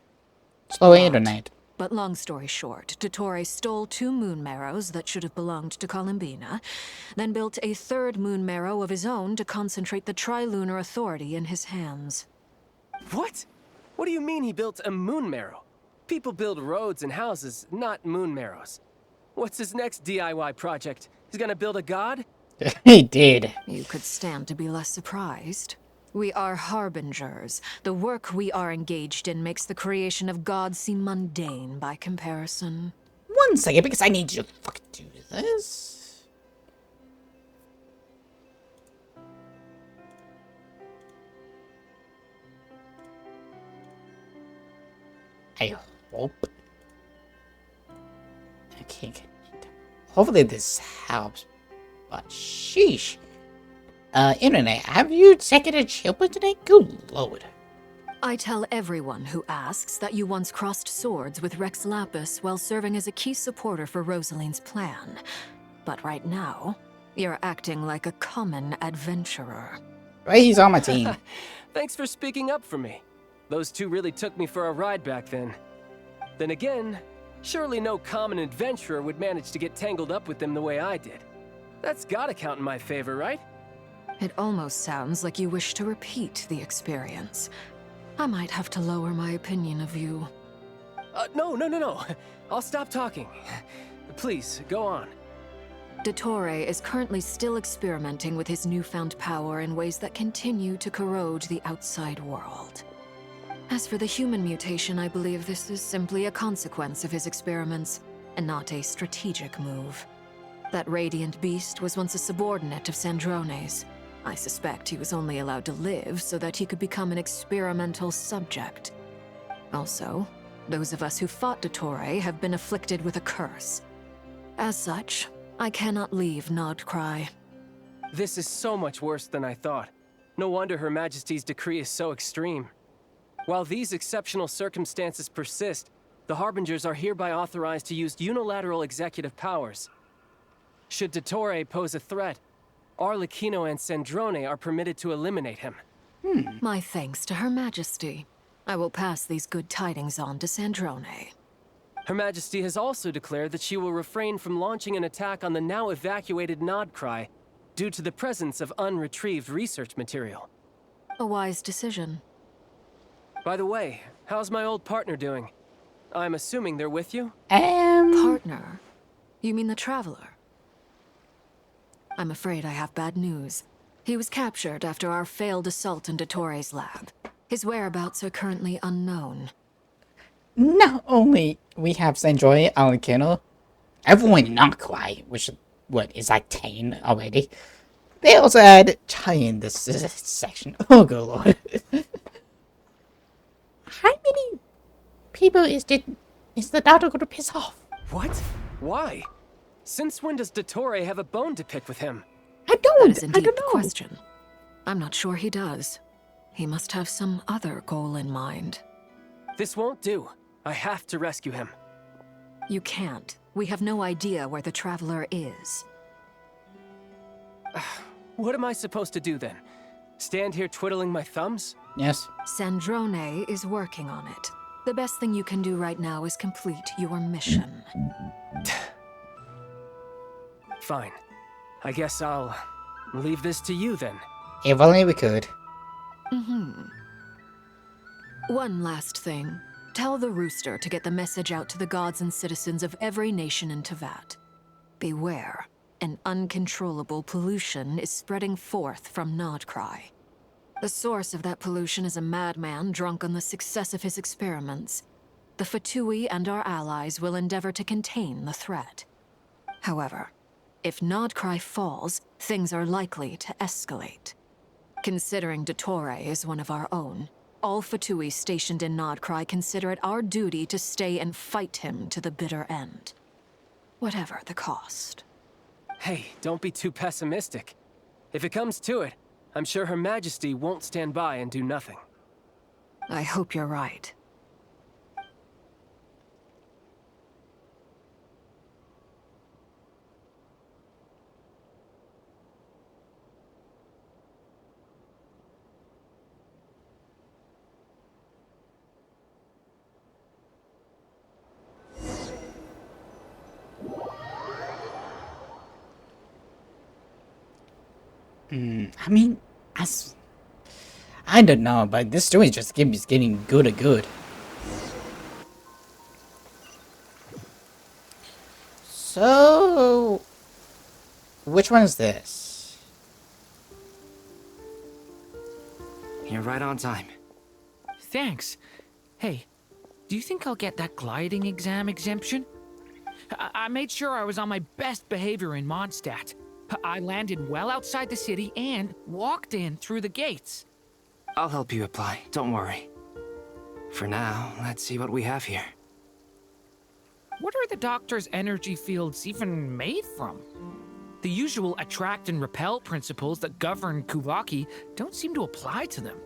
S1: Slow internet.
S8: But long story short, Dottore stole 2 moon marrows that should have belonged to Columbina, then built a 3rd moon marrow of his own to concentrate the Tri-Lunar Authority in his hands.
S12: What? What do you mean he built a moon marrow? People build roads and houses, not moon marrows. What's his next DIY project? He's gonna build a god?
S1: He did.
S8: You could stand to be less surprised. We are harbingers. The work we are engaged in makes the creation of gods seem mundane by comparison.
S1: 1 second, because I need you to fucking do this. I hope. Okay. Hopefully this helps. But sheesh. Internet, have you taken a chill today? Good lord.
S8: I tell everyone who asks that you once crossed swords with Rex Lapis while serving as a key supporter for Rosaline's plan. But right now, you're acting like a common adventurer.
S1: Right, he's on my team.
S12: Thanks for speaking up for me. Those 2 really took me for a ride back then. Then again, surely no common adventurer would manage to get tangled up with them the way I did. That's gotta count in my favor, right?
S8: It almost sounds like you wish to repeat the experience. I might have to lower my opinion of you.
S12: No. I'll stop talking. Please, go on.
S8: Dottore is currently still experimenting with his newfound power in ways that continue to corrode the outside world. As for the human mutation, I believe this is simply a consequence of his experiments, and not a strategic move. That radiant beast was once a subordinate of Sandrone's. I suspect he was only allowed to live so that he could become an experimental subject. Also, those of us who fought Dottore have been afflicted with a curse. As such, I cannot leave Nodcry.
S12: This is so much worse than I thought. No wonder Her Majesty's decree is so extreme. While these exceptional circumstances persist, the Harbingers are hereby authorized to use unilateral executive powers. Should Dottore pose a threat, Arlecchino and Sandrone are permitted to eliminate him.
S8: My thanks to Her Majesty. I will pass these good tidings on to Sandrone.
S12: Her Majesty has also declared that she will refrain from launching an attack on the now evacuated Nodcry due to the presence of unretrieved research material.
S8: A wise decision.
S12: By the way, how's my old partner doing? I'm assuming they're with you?
S8: Partner? You mean the Traveler? I'm afraid I have bad news. He was captured after our failed assault in Dottore's lab. His whereabouts are currently unknown.
S1: Not only we have Sandrone, Arlecchino, everyone in Nodcry, which is like 10 already. They also had Chai in this section. Oh good lord. How people is the doctor going to piss off?
S12: What? Why? Since when does Dottore have a bone to pick with him?
S1: I don't.
S8: That is indeed the question. I'm not sure he does. He must have some other goal in mind.
S12: This won't do. I have to rescue him.
S8: You can't. We have no idea where the Traveler is.
S12: What am I supposed to do then? Stand here twiddling my thumbs?
S1: Yes.
S8: Sandrone is working on it. The best thing you can do right now is complete your mission.
S12: Fine. I guess I'll leave this to you then.
S1: If only we could.
S8: One last thing. Tell the Rooster to get the message out to the gods and citizens of every nation in Teyvat. Beware. An uncontrollable pollution is spreading forth from Nodcry. The source of that pollution is a madman drunk on the success of his experiments. The Fatui and our allies will endeavor to contain the threat. However, if Nodcry falls, things are likely to escalate. Considering Dottore is one of our own, all Fatui stationed in Nodcry consider it our duty to stay and fight him to the bitter end. Whatever the cost.
S12: Hey, don't be too pessimistic. If it comes to it, I'm sure Her Majesty won't stand by and do nothing.
S8: I hope you're right.
S1: I mean, I don't know, but this story just is getting good and good. So, which one is this?
S21: You're right on time.
S18: Thanks. Hey, do you think I'll get that gliding exam exemption? I made sure I was on my best behavior in Mondstadt. I landed well outside the city and walked in through the gates.
S21: I'll help you apply, don't worry. For now, let's see what we have here.
S18: What are the Doctor's energy fields even made from? The usual attract and repel principles that govern Kuvaki don't seem to apply to them.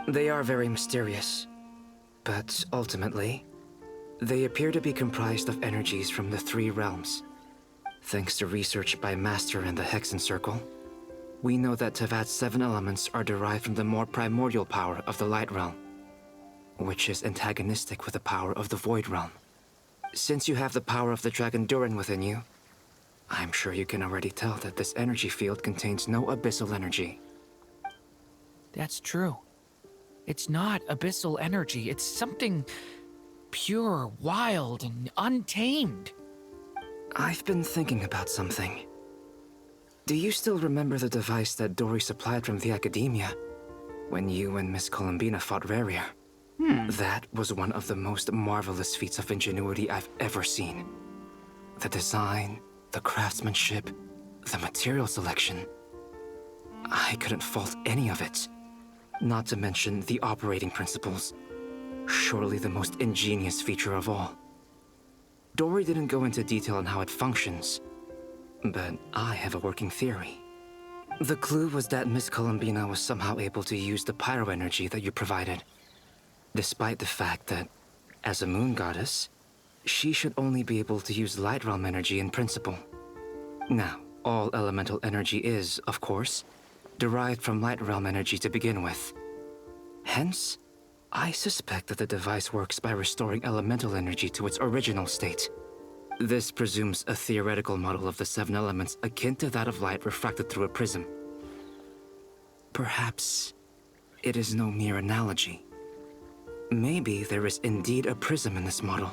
S21: They are very mysterious. But ultimately, they appear to be comprised of energies from the three realms. Thanks to research by Master in the Hexen Circle, we know that Teyvat's 7 elements are derived from the more primordial power of the Light Realm, which is antagonistic with the power of the Void Realm. Since you have the power of the Dragon Durin within you, I'm sure you can already tell that this energy field contains no abyssal energy.
S18: That's true. It's not abyssal energy, it's something pure, wild, and untamed.
S21: I've been thinking about something. Do you still remember the device that Dory supplied from the Academia when you and Miss Columbina fought Raria? That was one of the most marvelous feats of ingenuity I've ever seen. The design, the craftsmanship, the material selection. I couldn't fault any of it. Not to mention the operating principles. Surely the most ingenious feature of all. Dory didn't go into detail on how it functions, but I have a working theory. The clue was that Miss Columbina was somehow able to use the pyro energy that you provided, despite the fact that, as a moon goddess, she should only be able to use Light Realm energy in principle. Now, all elemental energy is, of course, derived from Light Realm energy to begin with. Hence, I suspect that the device works by restoring elemental energy to its original state. This presumes a theoretical model of the 7 elements akin to that of light refracted through a prism. Perhaps it is no mere analogy. Maybe there is indeed a prism in this model.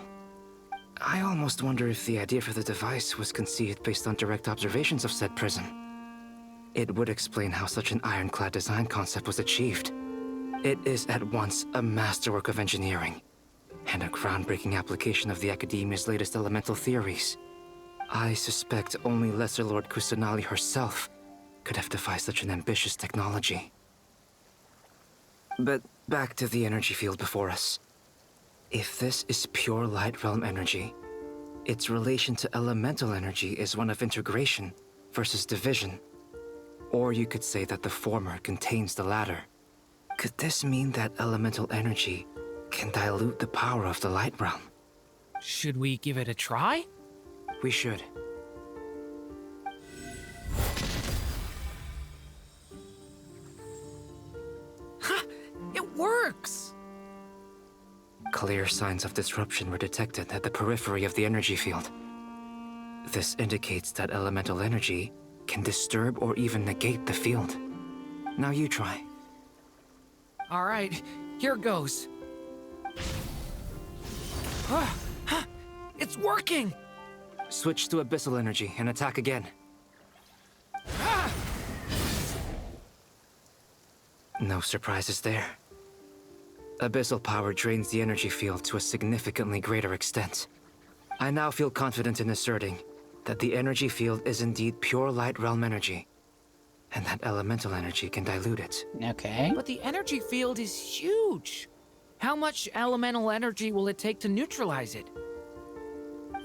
S21: I almost wonder if the idea for the device was conceived based on direct observations of said prism. It would explain how such an ironclad design concept was achieved. It is at once a masterwork of engineering and a groundbreaking application of the Academia's latest elemental theories. I suspect only Lesser Lord Kusanali herself could have devised such an ambitious technology. But back to the energy field before us. If this is pure light realm energy, its relation to elemental energy is one of integration versus division. Or you could say that the former contains the latter. Could this mean that elemental energy can dilute the power of the light realm?
S18: Should we give it a try?
S21: We should.
S18: Ha! It works!
S21: Clear signs of disruption were detected at the periphery of the energy field. This indicates that elemental energy can disturb or even negate the field. Now you try.
S18: Alright, here goes. It's working!
S21: Switch to abyssal energy and attack again. No surprises there. Abyssal power drains the energy field to a significantly greater extent. I now feel confident in asserting that the energy field is indeed pure light realm energy, and that elemental energy can dilute it.
S1: Okay.
S18: But the energy field is huge. How much elemental energy will it take to neutralize it?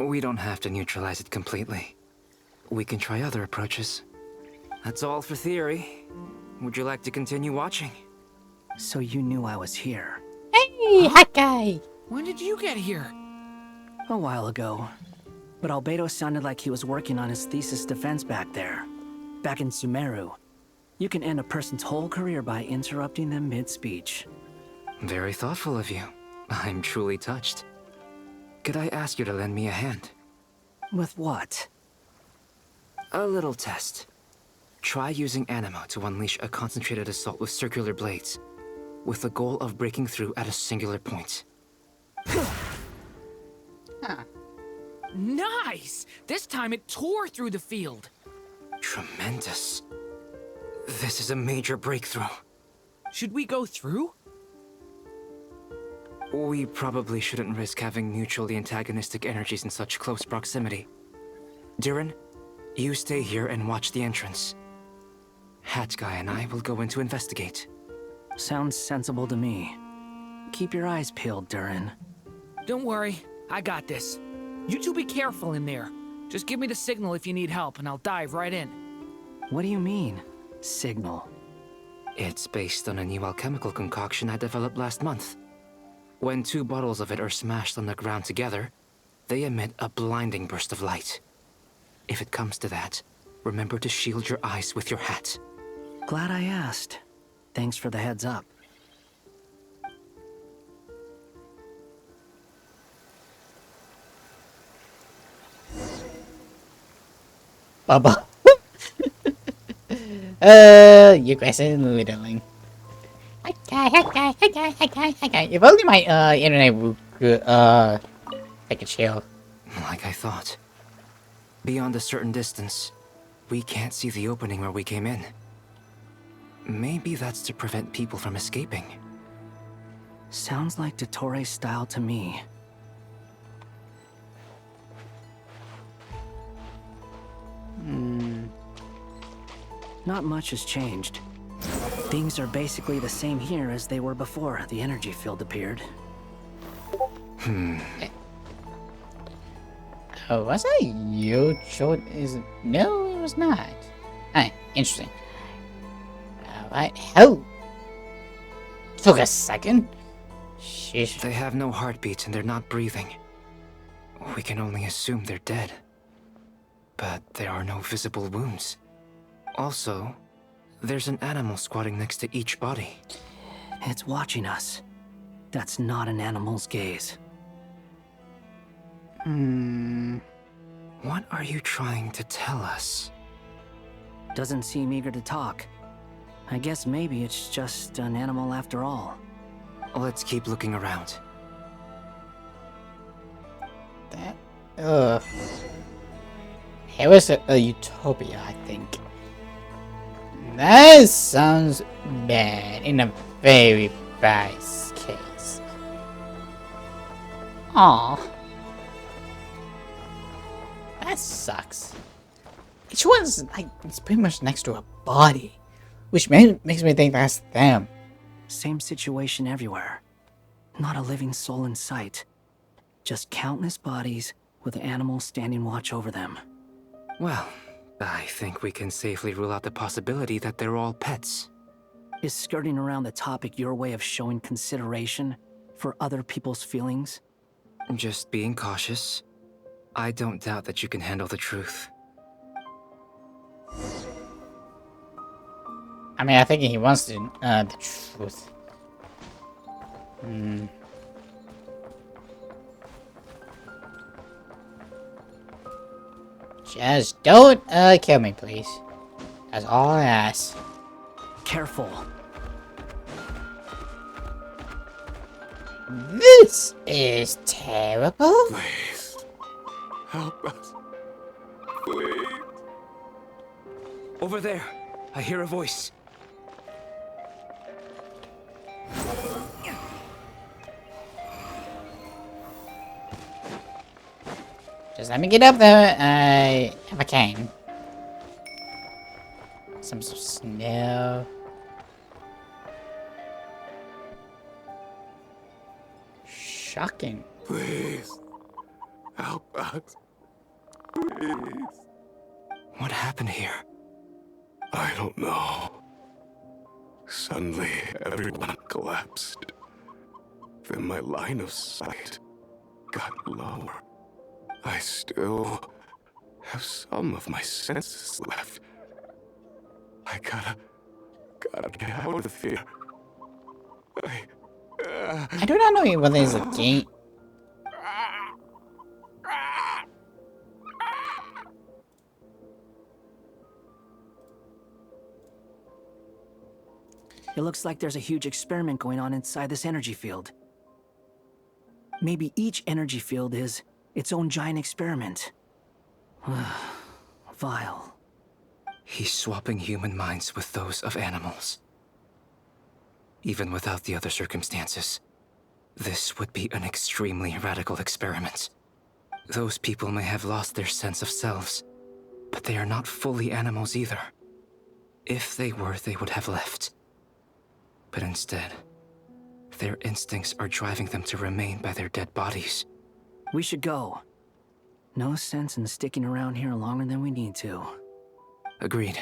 S21: We don't have to neutralize it completely. We can try other approaches. That's all for theory. Would you like to continue watching?
S7: So you knew I was here.
S1: Hey, hot guy!
S18: When did you get here?
S7: A while ago. But Albedo sounded like he was working on his thesis defense back there. Back in Sumeru. You can end a person's whole career by interrupting them mid-speech.
S21: Very thoughtful of you. I'm truly touched. Could I ask you to lend me a hand?
S7: With what?
S21: A little test. Try using Animo to unleash a concentrated assault with circular blades, with the goal of breaking through at a singular point.
S18: Nice! This time it tore through the field.
S21: Tremendous. This is a major breakthrough.
S18: Should we go through?
S21: We probably shouldn't risk having mutually antagonistic energies in such close proximity. Durin, you stay here and watch the entrance. Hat Guy and I will go in to investigate.
S7: Sounds sensible to me. Keep your eyes peeled, Durin.
S18: Don't worry, I got this. You two be careful in there. Just give me the signal if you need help, and I'll dive right in.
S7: What do you mean, signal?
S21: It's based on a new alchemical concoction I developed last month. When 2 bottles of it are smashed on the ground together, they emit a blinding burst of light. If it comes to that, remember to shield your eyes with your hat.
S7: Glad I asked. Thanks for the heads up.
S1: Baba. You guys are littling. Hi, If only my internet would take a chill.
S21: Like I thought. Beyond a certain distance, we can't see the opening where we came in. Maybe that's to prevent people from escaping.
S7: Sounds like Dottore's style to me. Not much has changed. Things are basically the same here as they were before the energy field appeared.
S1: Oh, was that you? No, it was not. Interesting. Alright, oh! Took a second. Sheesh.
S21: They have no heartbeat and they're not breathing. We can only assume they're dead. But there are no visible wounds. Also, there's an animal squatting next to each body.
S7: It's watching us. That's not an animal's gaze.
S21: What are you trying to tell us?
S7: Doesn't seem eager to talk. I guess maybe it's just an animal after all.
S21: Let's keep looking around.
S1: It was a utopia, I think. That sounds bad in a very bad case. Aw. That sucks. Each one's like, it's pretty much next to a body. Which makes me think that's them.
S7: Same situation everywhere. Not a living soul in sight. Just countless bodies with animals standing watch over them.
S21: Well, I think we can safely rule out the possibility that they're all pets.
S7: Is skirting around the topic your way of showing consideration for other people's feelings?
S21: Just being cautious. I don't doubt that you can handle the truth.
S1: I mean, I think he wants to, the truth. Just don't, kill me, please. That's all I ask.
S7: Careful.
S1: This is terrible.
S3: Please. Help us. Please.
S21: Over there. I hear a voice.
S1: Just let me get up there, if I can. Some snow. Shocking.
S3: Please. Help us. Please.
S21: What happened here?
S3: I don't know. Suddenly, everyone collapsed. Then my line of sight got lower. I still have some of my senses left. I gotta get out of here.
S1: I do not know whether there's a gate.
S7: It looks like there's a huge experiment going on inside this energy field. Maybe each energy field is its own giant experiment. Vile.
S21: He's swapping human minds with those of animals. Even without the other circumstances, this would be an extremely radical experiment. Those people may have lost their sense of selves, but they are not fully animals either. If they were, they would have left. But instead, their instincts are driving them to remain by their dead bodies.
S7: We should go. No sense in sticking around here longer than we need to.
S21: Agreed.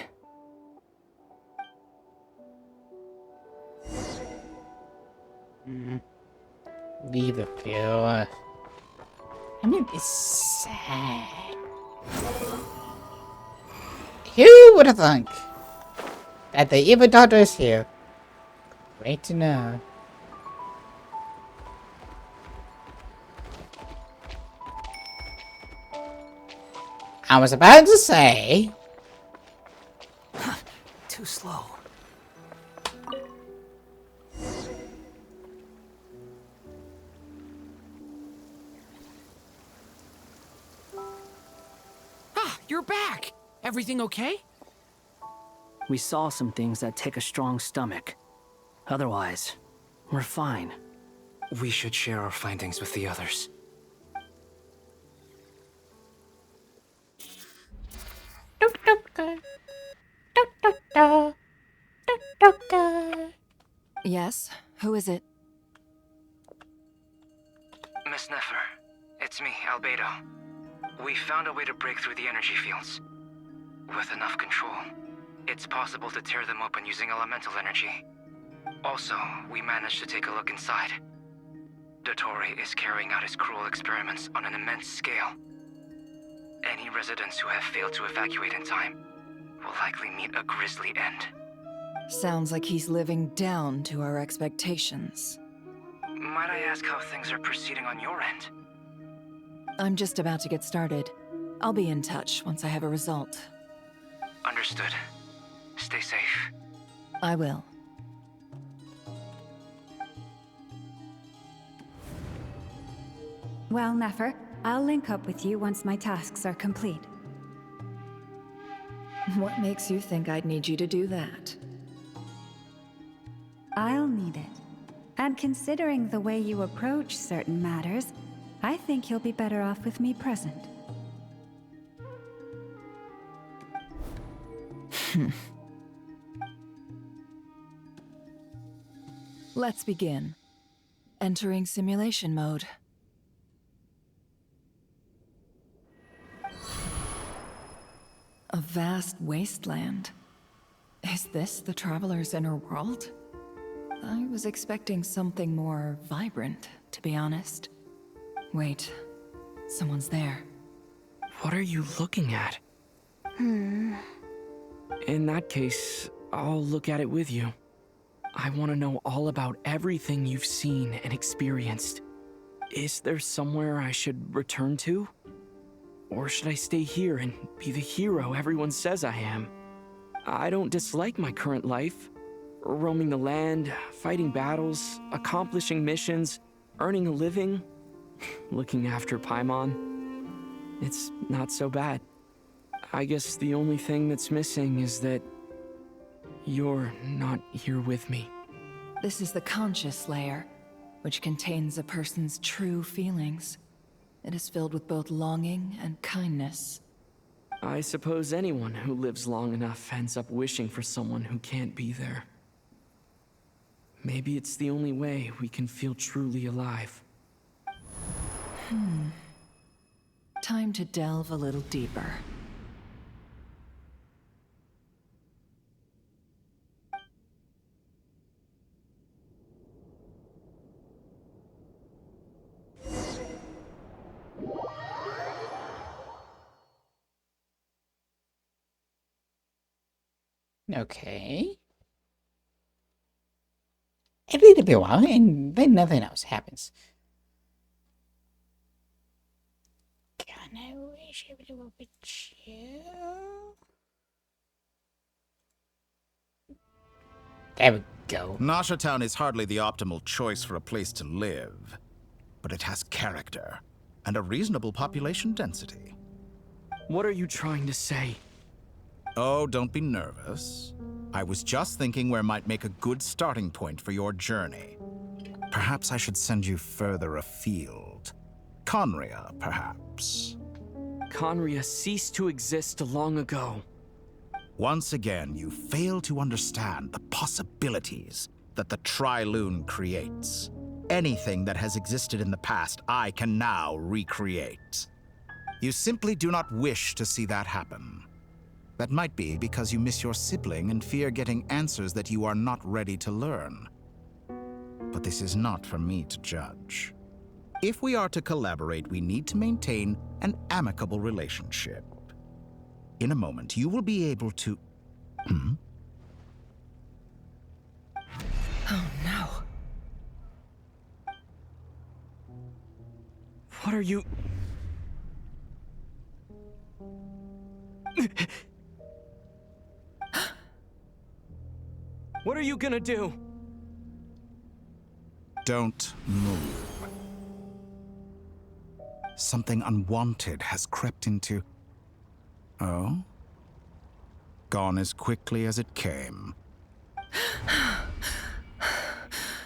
S1: Leave the field. I mean, it's sad. Who would have thunk that the evil Dottore is here? Great to know. I was about to say.
S7: Too slow.
S18: Ah, you're back! Everything okay?
S7: We saw some things that take a strong stomach. Otherwise, we're fine.
S21: We should share our findings with the others.
S2: Yes? Who is it?
S21: Miss Nefer, it's me, Albedo. We found a way to break through the energy fields. With enough control, it's possible to tear them open using elemental energy. Also, we managed to take a look inside. Dottore is carrying out his cruel experiments on an immense scale. Any residents who have failed to evacuate in time will likely meet a grisly end.
S2: Sounds like he's living down to our expectations.
S21: Might I ask how things are proceeding on your end?
S2: I'm just about to get started. I'll be in touch once I have a result.
S21: Understood. Stay safe.
S2: I will.
S9: Well, Nefer, I'll link up with you once my tasks are complete.
S2: What makes you think I'd need you to do that?
S9: I'll need it. And considering the way you approach certain matters, I think you'll be better off with me present.
S2: Let's begin. Entering simulation mode. A vast wasteland. Is this the Traveler's inner world? I was expecting something more vibrant, to be honest. Wait, someone's there.
S13: What are you looking at? In that case, I'll look at it with you. I want to know all about everything you've seen and experienced. Is there somewhere I should return to? Or should I stay here and be the hero everyone says I am? I don't dislike my current life. Roaming the land, fighting battles, accomplishing missions, earning a living, looking after Paimon. It's not so bad. I guess the only thing that's missing is that you're not here with me.
S2: This is the conscious layer, which contains a person's true feelings. It is filled with both longing and kindness.
S13: I suppose anyone who lives long enough ends up wishing for someone who can't be there. Maybe it's the only way we can feel truly alive.
S2: Time to delve a little deeper.
S1: Okay. A little bit while, and then nothing else happens. Can I wish a little bit chill? There we go.
S14: Nasha Town is hardly the optimal choice for a place to live, but it has character and a reasonable population density.
S13: What are you trying to say?
S14: Oh, don't be nervous. I was just thinking where might make a good starting point for your journey. Perhaps I should send you further afield. Conria, perhaps.
S13: Conria ceased to exist long ago.
S14: Once again, you fail to understand the possibilities that the Tri-Lune creates. Anything that has existed in the past, I can now recreate. You simply do not wish to see that happen. That might be because you miss your sibling and fear getting answers that you are not ready to learn. But this is not for me to judge. If we are to collaborate, we need to maintain an amicable relationship. In a moment, you will be able to...
S2: Oh no.
S13: What are you... What are you gonna do?
S14: Don't move. Something unwanted has crept into... Oh? Gone as quickly as it came.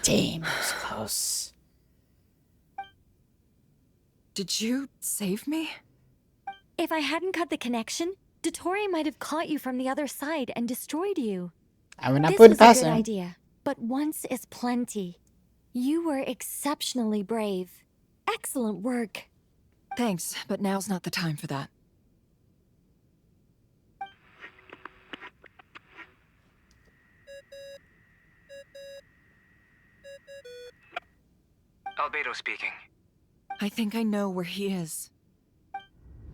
S1: Damn, that was close.
S2: Did you save me?
S22: If I hadn't cut the connection, Dottore might have caught you from the other side and destroyed you.
S1: I would not
S22: This
S1: put
S22: was
S1: it past
S22: a good
S1: him.
S22: idea, but once is plenty. You were exceptionally brave. Excellent work.
S2: Thanks, but now's not the time for that.
S21: Albedo speaking.
S2: I think I know where he is.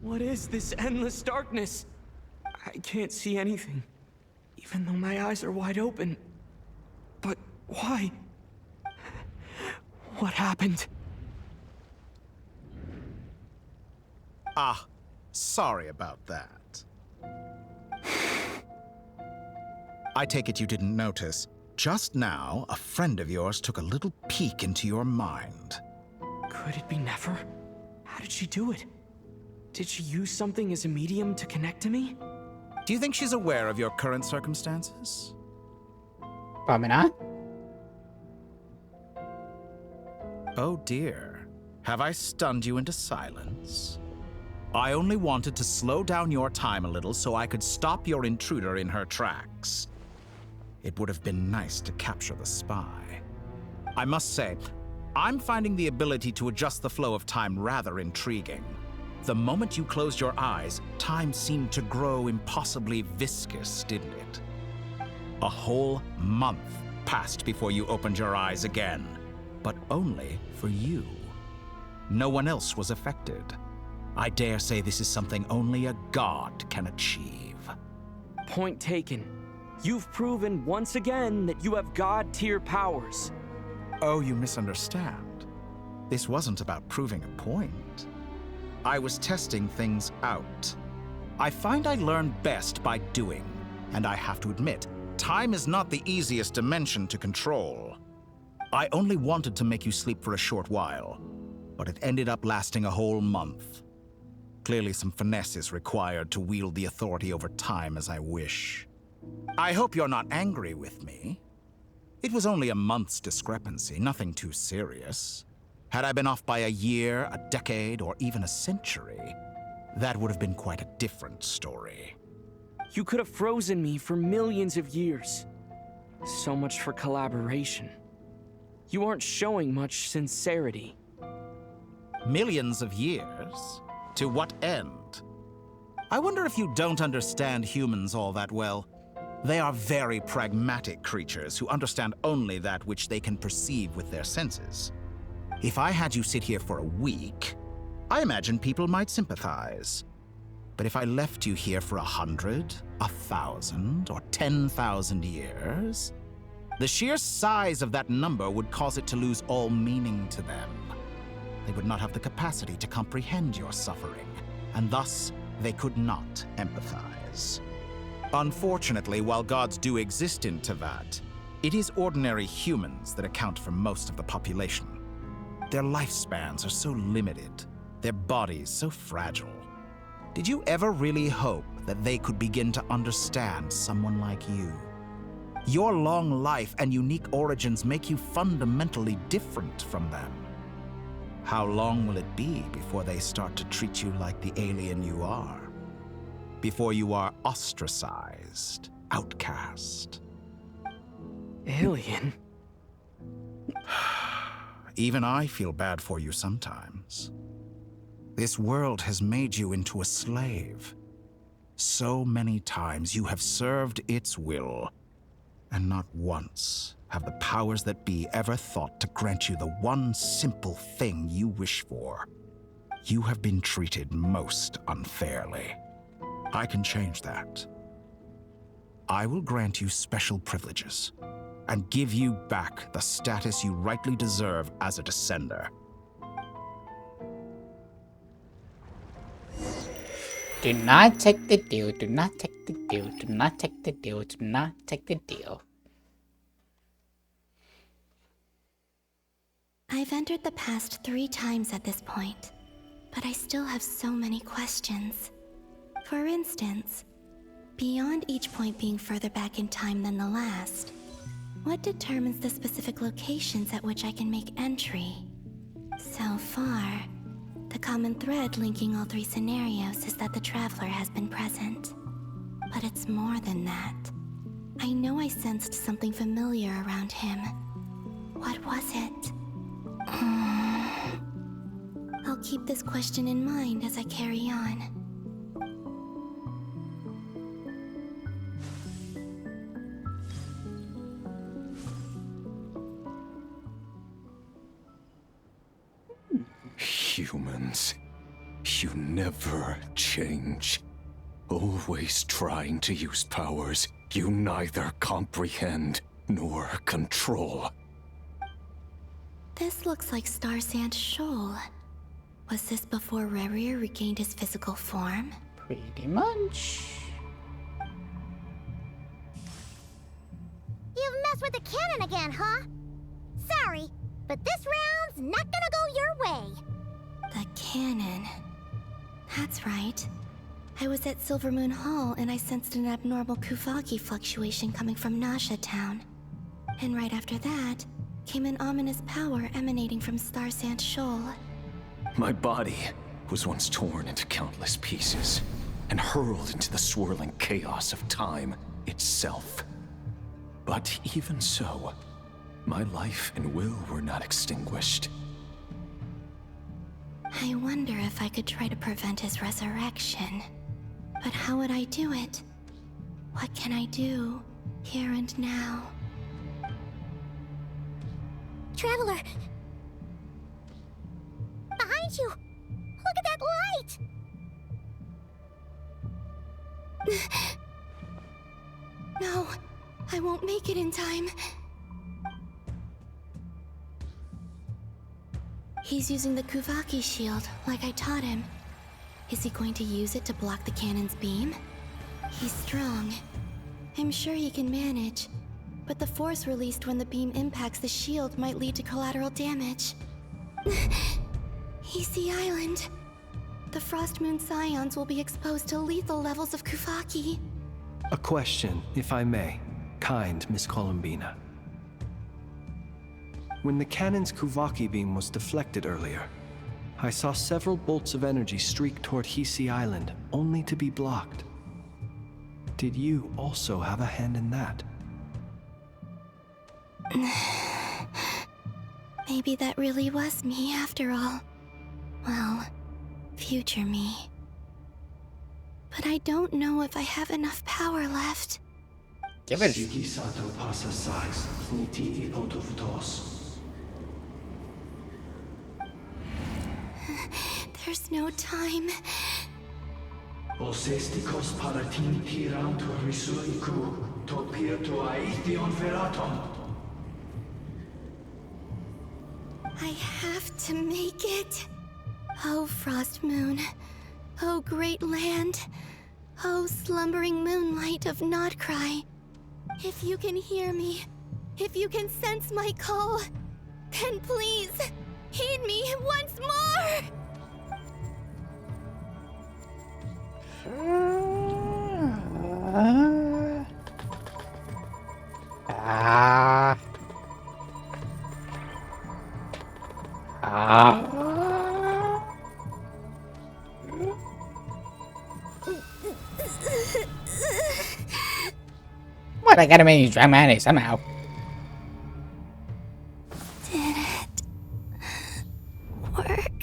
S13: What is this endless darkness? I can't see anything, even though my eyes are wide open. But why? What happened?
S14: Ah, sorry about that. I take it you didn't notice. Just now, a friend of yours took a little peek into your mind.
S13: Could it be Nefer? How did she do it? Did she use something as a medium to connect to me?
S14: Do you think she's aware of your current circumstances?
S1: Probably not.
S14: Oh dear. Have I stunned you into silence? I only wanted to slow down your time a little so I could stop your intruder in her tracks. It would have been nice to capture the spy. I must say, I'm finding the ability to adjust the flow of time rather intriguing. The moment you closed your eyes, time seemed to grow impossibly viscous, didn't it? A whole month passed before you opened your eyes again, but only for you. No one else was affected. I dare say this is something only a god can achieve.
S13: Point taken. You've proven once again that you have god-tier powers.
S14: Oh, you misunderstand. This wasn't about proving a point. I was testing things out. I find I learn best by doing, and I have to admit, time is not the easiest dimension to control. I only wanted to make you sleep for a short while, but it ended up lasting a whole month. Clearly some finesse is required to wield the authority over time as I wish. I hope you're not angry with me. It was only a month's discrepancy, nothing too serious. Had I been off by a year, a decade, or even a century, that would have been quite a different story.
S13: You could have frozen me for millions of years. So much for collaboration. You aren't showing much sincerity.
S14: Millions of years? To what end? I wonder if you don't understand humans all that well. They are very pragmatic creatures who understand only that which they can perceive with their senses. If I had you sit here for a week, I imagine people might sympathize. But if I left you here for 100, 1,000, or 10,000 years, the sheer size of that number would cause it to lose all meaning to them. They would not have the capacity to comprehend your suffering, and thus they could not empathize. Unfortunately, while gods do exist in Teyvat, it is ordinary humans that account for most of the population. Their lifespans are so limited, their bodies so fragile. Did you ever really hope that they could begin to understand someone like you? Your long life and unique origins make you fundamentally different from them. How long will it be before they start to treat you like the alien you are? Before you are ostracized, outcast?
S13: Alien?
S14: Even I feel bad for you sometimes. This world has made you into a slave. So many times you have served its will, and not once have the powers that be ever thought to grant you the one simple thing you wish for. You have been treated most unfairly. I can change that. I will grant you special privileges and give you back the status you rightly deserve as a descender.
S1: Do not take the deal, do not take the deal, do not take the deal, do not take the deal.
S20: I've entered the past 3 times at this point, but I still have so many questions. For instance, beyond each point being further back in time than the last, what determines the specific locations at which I can make entry? So far, the common thread linking all 3 scenarios is that the Traveler has been present. But it's more than that. I know I sensed something familiar around him. What was it? I'll keep this question in mind as I carry on.
S15: Humans, you never change. Always trying to use powers you neither comprehend nor control.
S20: This looks like Star Sand Shoal. Was this before Rerir regained his physical form?
S1: Pretty much.
S10: You've messed with the cannon again, huh? Sorry, but this round's not gonna go your way.
S20: The cannon. That's right. I was at Silvermoon Hall and I sensed an abnormal Kuvaki fluctuation coming from Nasha Town. And right after that, came an ominous power emanating from Star Sand Shoal.
S15: My body was once torn into countless pieces and hurled into the swirling chaos of time itself. But even so, My life and will were not extinguished.
S20: I wonder if I could try to prevent his resurrection. But how would I do it? What can I do, here and now?
S10: Traveler! Behind you! Look at that light!
S20: No, I won't make it in time. He's using the Kuvaki shield, like I taught him. Is he going to use it to block the cannon's beam? He's strong. I'm sure he can manage. But the force released when the beam impacts the shield might lead to collateral damage. Easy Island. The Frost Moon Scions will be exposed to lethal levels of Kuvaki.
S6: A question, if I may. Kind Miss Columbina. When the cannon's Kuvaki beam was deflected earlier, I saw several bolts of energy streak toward Hisi Island, only to be blocked. Did you also have a hand in that?
S20: Maybe that really was me after all. Well, future me. But I don't know if I have enough power left.
S1: Give it.
S20: There's no time. I have to make it. Oh, Frost Moon. Oh, great land. Oh, slumbering moonlight of Nodcry. If you can hear me, if you can sense my call, then please, heed me once more!
S1: What? I gotta make you dramatic somehow.
S20: Did it work?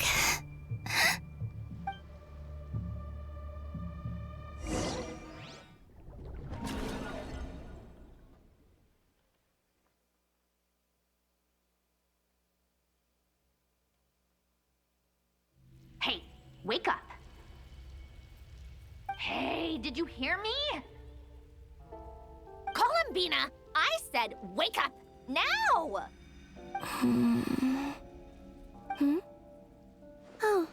S4: Hey, wake up. Hey, did you hear me? Columbina, I said wake up now!
S20: Oh,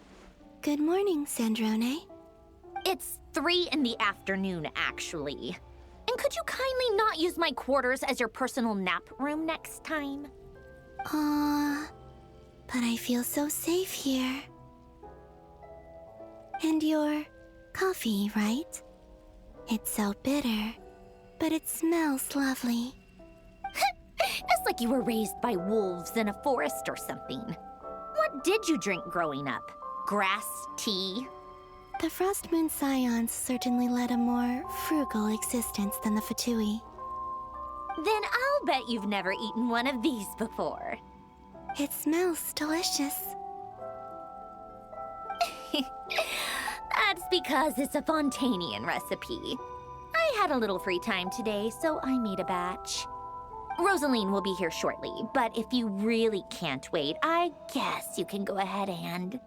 S20: good morning, Sandrone.
S4: It's 3 in the afternoon, actually. And could you kindly not use my quarters as your personal nap room next time?
S20: But I feel so safe here. And your coffee, right? It's so bitter, but it smells lovely.
S4: It's like you were raised by wolves in a forest or something. What did you drink growing up? Grass tea?
S20: The Frost Moon Scions certainly led a more frugal existence than the Fatui.
S4: Then I'll bet you've never eaten one of these before.
S20: It smells delicious.
S4: That's because it's a Fontanian recipe. I had a little free time today, so I made a batch. Rosaline will be here shortly, but if you really can't wait, I guess you can go ahead and...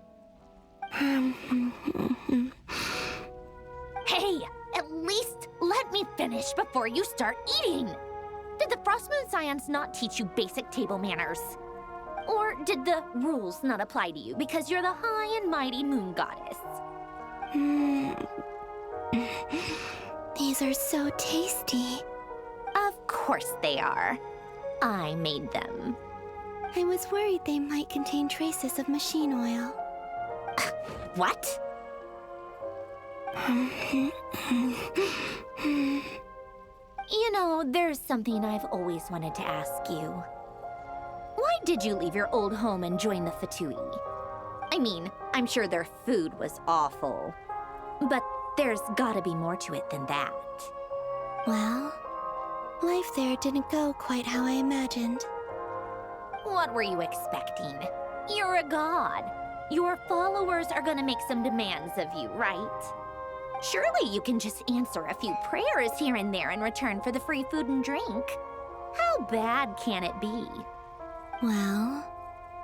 S4: Hey, at least let me finish before you start eating! Did the Frost Moon Scions not teach you basic table manners? Or did the rules not apply to you because you're the high and mighty moon goddess?
S20: These are so tasty.
S4: Of course they are. I made them.
S20: I was worried they might contain traces of machine oil.
S4: What? You know, there's something I've always wanted to ask you. Why did you leave your old home and join the Fatui? I mean, I'm sure their food was awful. But there's gotta be more to it than that.
S20: Well, life there didn't go quite how I imagined.
S4: What were you expecting? You're a god. Your followers are gonna make some demands of you, right? Surely you can just answer a few prayers here and there in return for the free food and drink. How bad can it be?
S20: Well,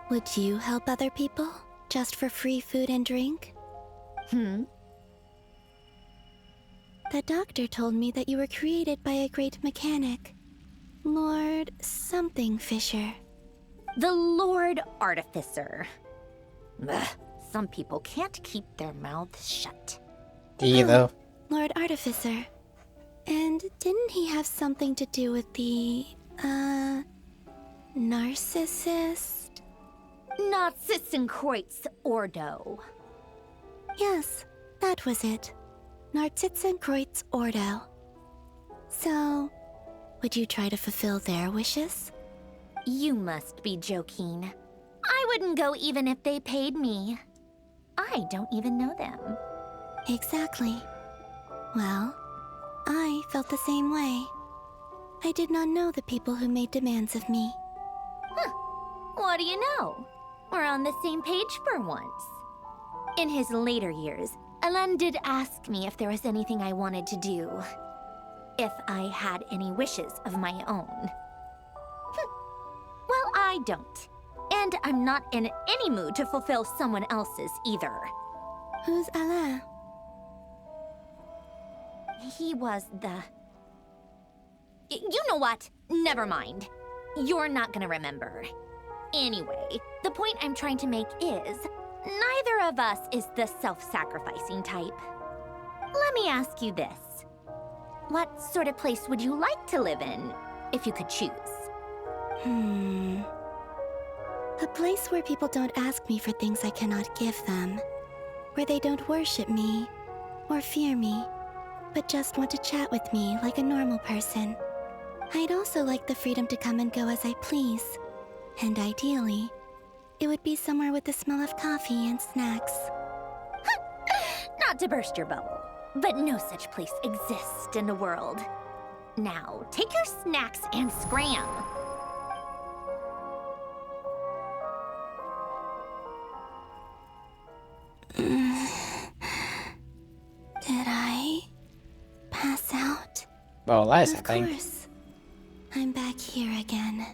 S20: would you help other people just for free food and drink? The doctor told me that you were created by a great mechanic, Lord something Fisher.
S4: The Lord Artificer. Ugh, some people can't keep their mouths shut.
S1: Do you though?
S20: Lord Artificer. And didn't he have something to do with the, narcissist?
S4: Narcissenkreuz Ordo.
S20: Yes, that was it. Narcissenkreuz Ordo. So, would you try to fulfill their wishes?
S4: You must be joking. I wouldn't go even if they paid me. I don't even know them.
S20: Exactly. Well, I felt the same way. I did not know the people who made demands of me.
S4: Huh. What do you know? We're on the same page for once. In his later years, Alan did ask me if there was anything I wanted to do. If I had any wishes of my own. Well, I don't. And I'm not in any mood to fulfill someone else's either.
S20: Who's Alain?
S4: He was the... You know what? Never mind. You're not gonna remember. Anyway, the point I'm trying to make is, neither of us is the self-sacrificing type. Let me ask you this. What sort of place would you like to live in, if you could choose?
S20: A place where people don't ask me for things I cannot give them. Where they don't worship me, or fear me, but just want to chat with me like a normal person. I'd also like the freedom to come and go as I please. And ideally, it would be somewhere with the smell of coffee and snacks.
S4: Not to burst your bubble, but no such place exists in the world. Now, take your snacks and scram.
S20: Did I pass out?
S1: Well, last
S20: Of
S1: I think.
S20: course. I'm back here again.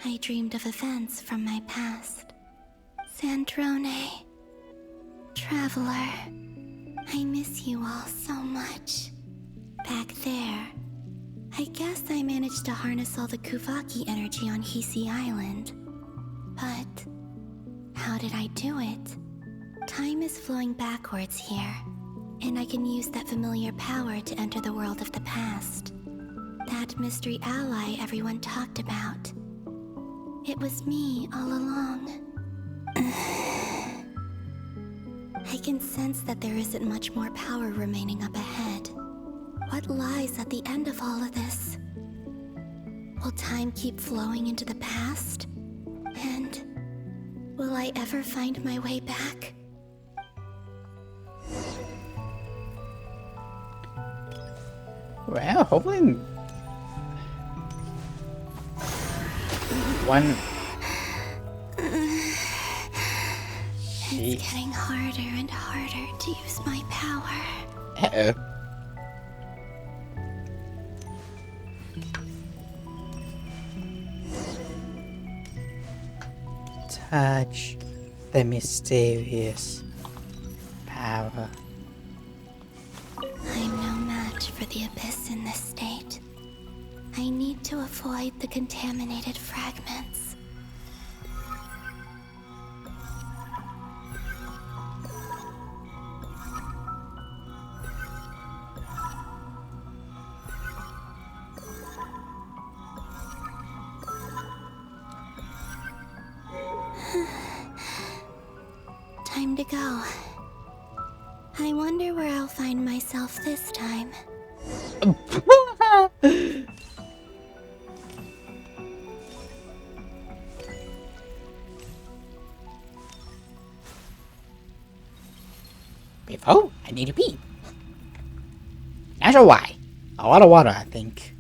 S20: I dreamed of events from my past. Sandrone. Traveler. I miss you all so much. Back there. I guess I managed to harness all the Kuvaki energy on Hisi Island. But how did I do it? Time is flowing backwards here, and I can use that familiar power to enter the world of the past. That mystery ally everyone talked about. It was me all along. I can sense that there isn't much more power remaining up ahead. What lies at the end of all of this? Will time keep flowing into the past? And will I ever find my way back?
S1: Well, hopefully one.
S20: It's getting harder and harder to use my power.
S1: Uh-oh. Touch the mysterious power.
S20: I'm no match for the Abyss in this state. I need to avoid the contaminated fragments. Time to go. I wonder where I'll find myself this time.
S1: Before, I need to pee. Not sure why. A lot of water, I think.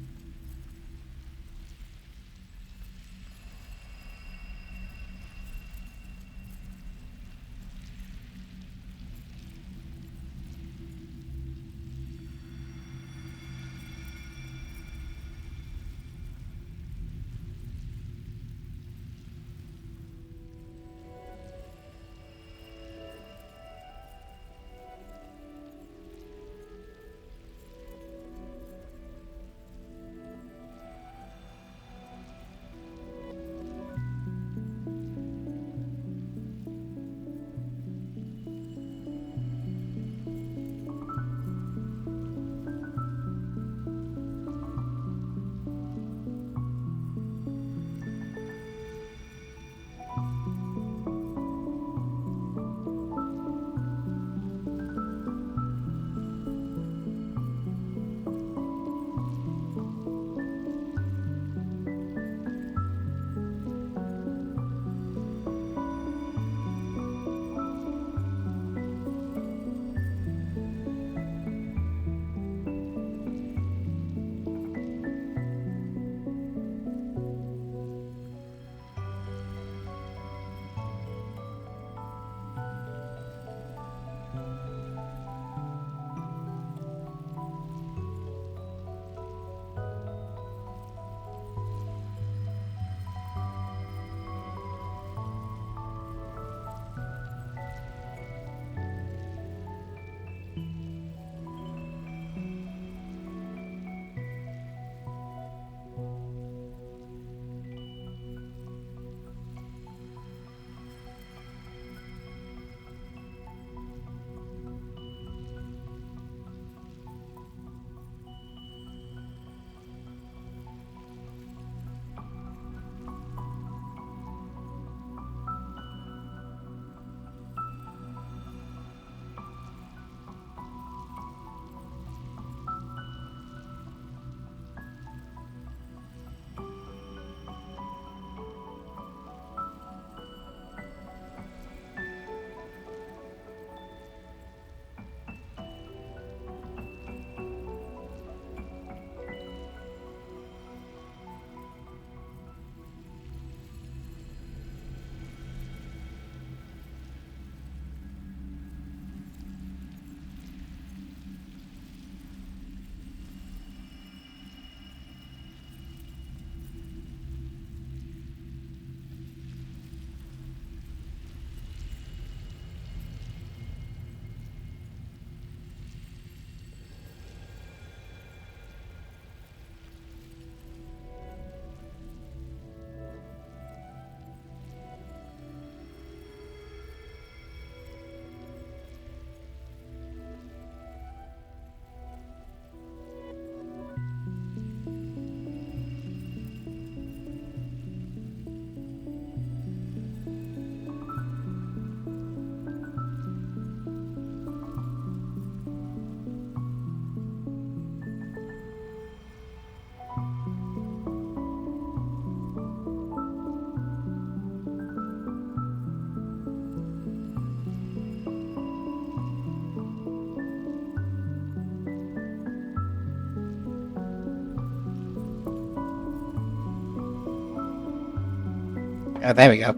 S1: Oh, there we go.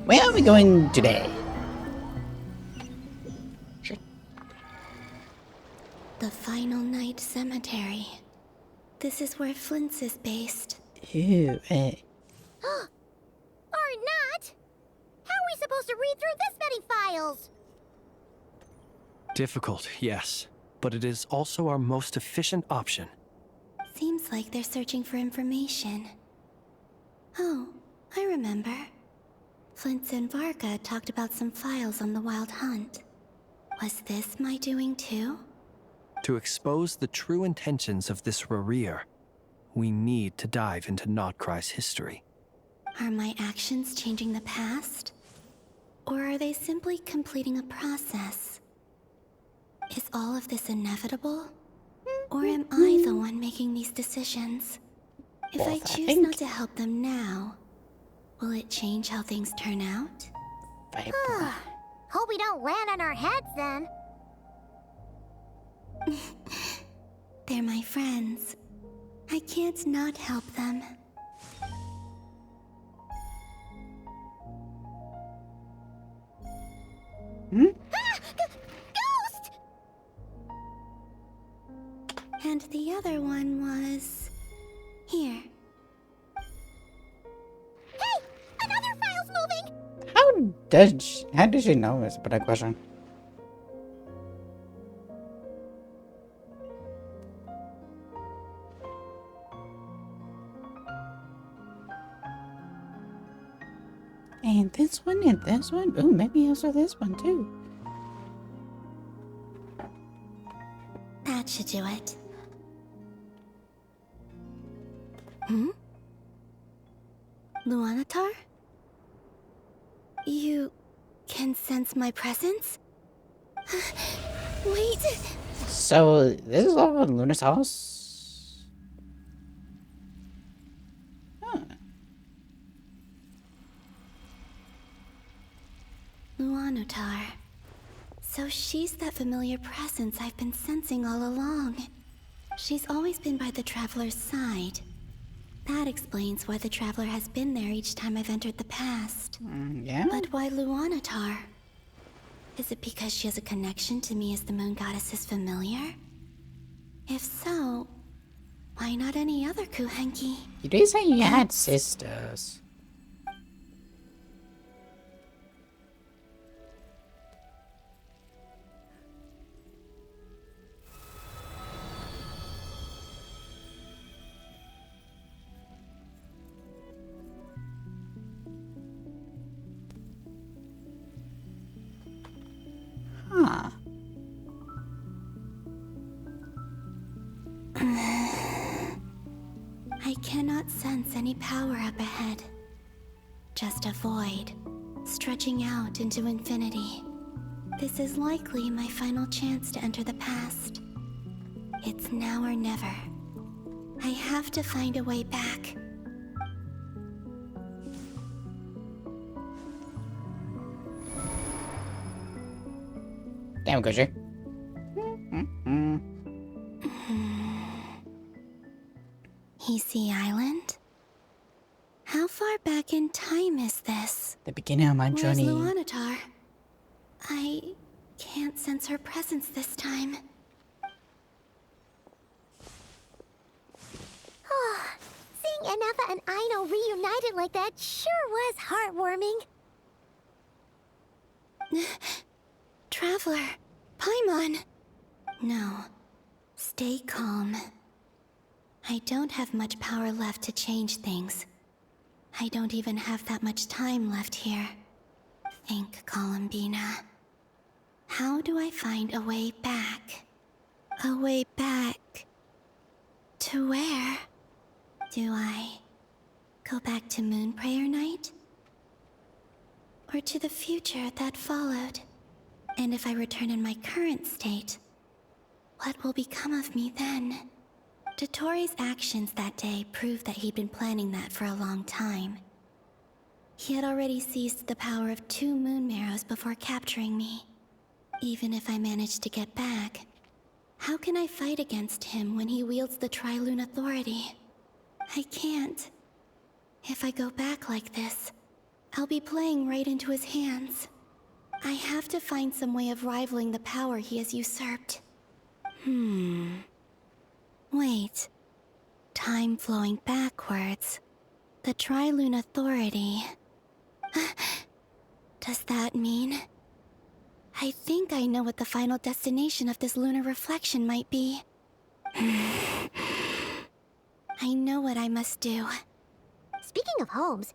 S1: Where are we going today?
S20: The Final Night Cemetery. This is where Flint's is based.
S1: Ew, eh.
S10: Or not! How are we supposed to read through this many files?
S6: Difficult, yes. But it is also our most efficient option.
S20: Seems like they're searching for information. Oh, I remember. Flint and Varga talked about some files on the Wild Hunt. Was this my doing too?
S6: To expose the true intentions of this Rarir, we need to dive into Notcry's history.
S20: Are my actions changing the past? Or are they simply completing a process? Is all of this inevitable? Or am I the one making these decisions? If I choose not to help them now, will it change how things turn out?
S10: Hope we don't land on our heads then.
S20: They're my friends. I can't not help them.
S10: Ghost!
S20: And the other one was... here.
S10: Hey! Another file's moving!
S1: How did she know is a better question. And this one, and this one. Oh, maybe also this one too.
S20: That should do it. Hmm? Luanatar? You can sense my presence? Wait!
S1: So, this is all in Luna's house? Huh.
S20: Luanatar. So she's that familiar presence I've been sensing all along. She's always been by the Traveler's side. That explains why the Traveler has been there each time I've entered the past.
S1: Yeah?
S20: But why Luanatar? Is it because she has a connection to me as the Moon Goddess's familiar? If so, why not any other Kuhenki?
S1: You did say you had sisters. Huh.
S20: I cannot sense any power up ahead. Just a void, stretching out into infinity. This is likely my final chance to enter the past. It's now or never. I have to find a way back.
S1: Damn, Gusher.
S20: Hisi Island? How far back in time is this?
S1: The beginning of my journey.
S20: Where's Luanatar? I can't sense her presence this time.
S10: Seeing Enefa and Aino reunited like that sure was heartwarming.
S20: Traveler, Paimon. No, stay calm. I don't have much power left to change things. I don't even have that much time left here. Think, Columbina. How do I find a way back? A way back... to where? Do I go back to Moon Prayer Night? Or to the future that followed? And if I return in my current state, what will become of me then? Dottore's actions that day proved that he'd been planning that for a long time. He had already seized the power of 2 Moon Marrows before capturing me. Even if I managed to get back, how can I fight against him when he wields the Tri-Lune Authority? I can't. If I go back like this, I'll be playing right into his hands. I have to find some way of rivaling the power he has usurped. Wait. Time flowing backwards. The Trilune Authority. Does that mean... I think I know what the final destination of this lunar reflection might be. I know what I must do.
S10: Speaking of homes,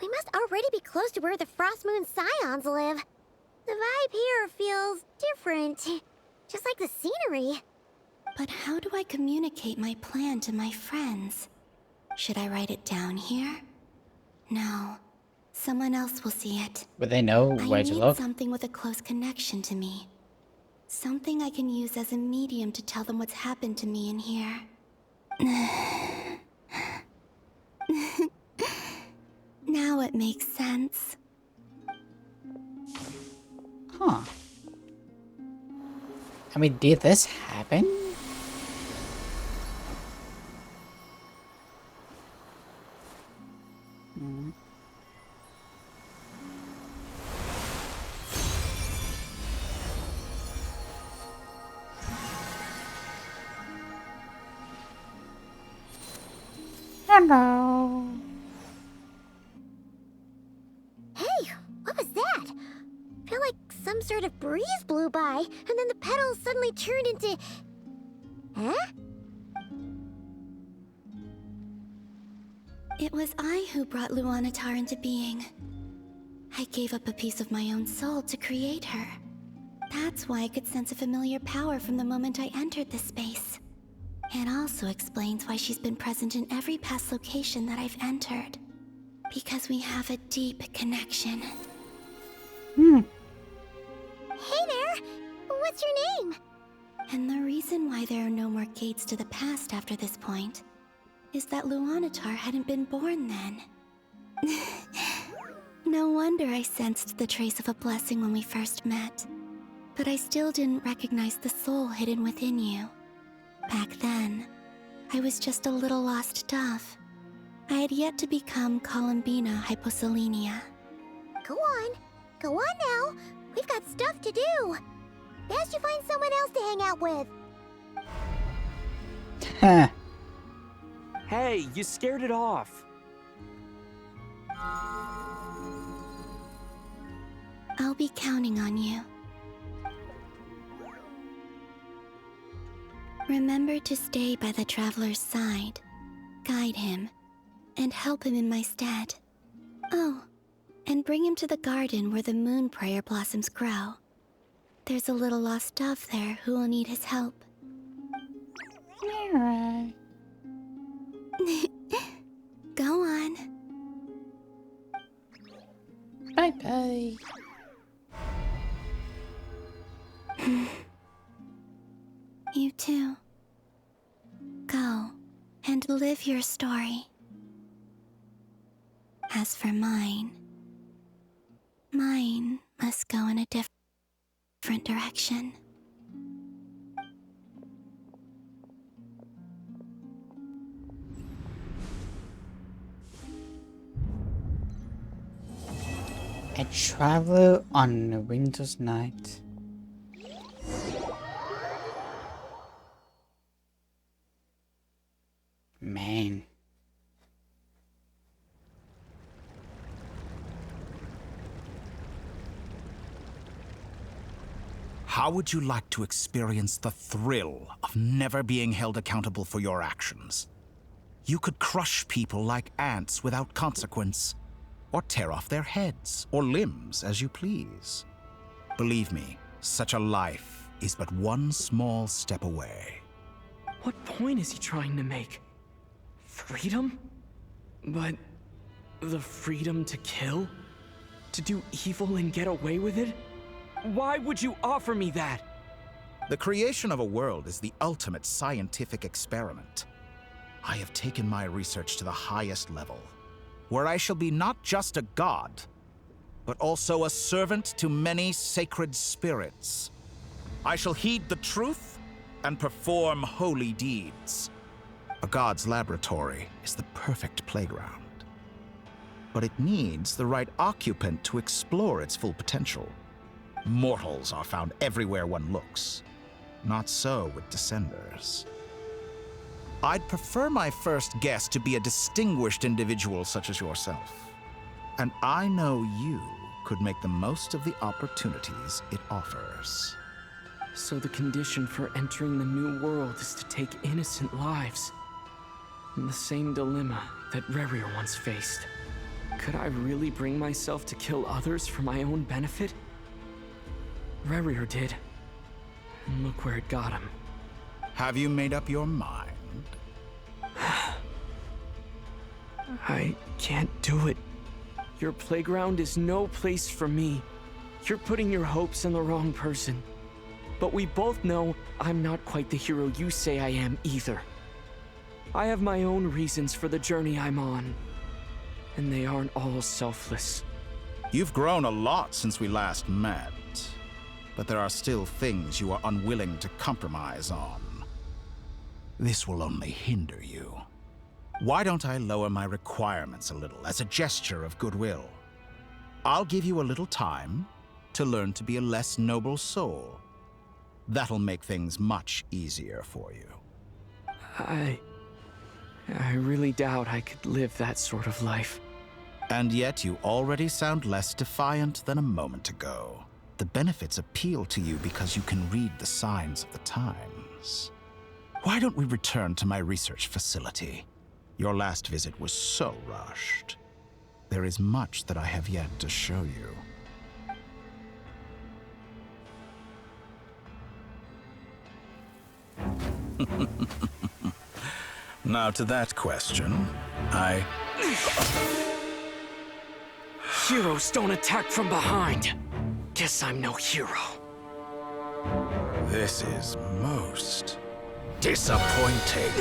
S10: we must already be close to where the Frost Moon Scions live. The vibe here feels different, just like the scenery.
S20: But how do I communicate my plan to my friends? Should I write it down here? No. Someone else will see it.
S1: Would they know where to
S20: I
S1: look?
S20: need something with a close connection to me. Something I can use as a medium to tell them what's happened to me in here. Now it makes sense.
S1: Huh. I mean, did this happen? Hello.
S10: Hey, what was that? Felt like some sort of breeze blew by, and then the petals suddenly turned into... Huh?
S20: It was I who brought Luanatar into being. I gave up a piece of my own soul to create her. That's why I could sense a familiar power from the moment I entered this space. It also explains why she's been present in every past location that I've entered. Because we have a deep connection.
S10: Hey there! What's your name?
S20: And the reason why there are no more gates to the past after this point is that Luanatar hadn't been born then. No wonder I sensed the trace of a blessing when we first met. But I still didn't recognize the soul hidden within you. Back then, I was just a little lost dove. I had yet to become Columbina Hyposelenia.
S10: Go on now. We've got stuff to do. Best you find someone else to hang out with.
S1: Huh.
S13: Hey, you scared it off.
S20: I'll be counting on you. Remember to stay by the traveler's side, guide him, and help him in my stead. Oh, and bring him to the garden where the moon prayer blossoms grow. There's a little lost dove there who will need his help.
S1: Alright.
S20: Go on.
S1: Bye-bye.
S20: You too. Go and live your story. As for mine must go in a different direction.
S1: A traveler on a winter's night. Man.
S14: How would you like to experience the thrill of never being held accountable for your actions? You could crush people like ants without consequence, or tear off their heads or limbs as you please. Believe me, such a life is but one small step away.
S13: What point is he trying to make? Freedom? But the freedom to kill? To do evil and get away with it? Why would you offer me that?
S14: The creation of a world is the ultimate scientific experiment. I have taken my research to the highest level, where I shall be not just a god, but also a servant to many sacred spirits. I shall heed the truth and perform holy deeds. A god's laboratory is the perfect playground. But it needs the right occupant to explore its full potential. Mortals are found everywhere one looks. Not so with Descenders. I'd prefer my first guest to be a distinguished individual such as yourself. And I know you could make the most of the opportunities it offers.
S13: So the condition for entering the new world is to take innocent lives. In the same dilemma that Rerir once faced. Could I really bring myself to kill others for my own benefit? Rerir did. And look where it got him.
S14: Have you made up your mind?
S13: I can't do it. Your playground is no place for me. You're putting your hopes in the wrong person. But we both know I'm not quite the hero you say I am either. I have my own reasons for the journey I'm on. And they aren't all selfless.
S14: You've grown a lot since we last met. But there are still things you are unwilling to compromise on. This will only hinder you. Why don't I lower my requirements a little as a gesture of goodwill? I'll give you a little time to learn to be a less noble soul. That'll make things much easier for you.
S13: I really doubt I could live that sort of life.
S14: And yet you already sound less defiant than a moment ago. The benefits appeal to you because you can read the signs of the times. Why don't we return to my research facility? Your last visit was so rushed. There is much that I have yet to show you. Now to that question,
S13: Heroes don't attack from behind. Guess I'm no hero.
S14: This is most disappointing.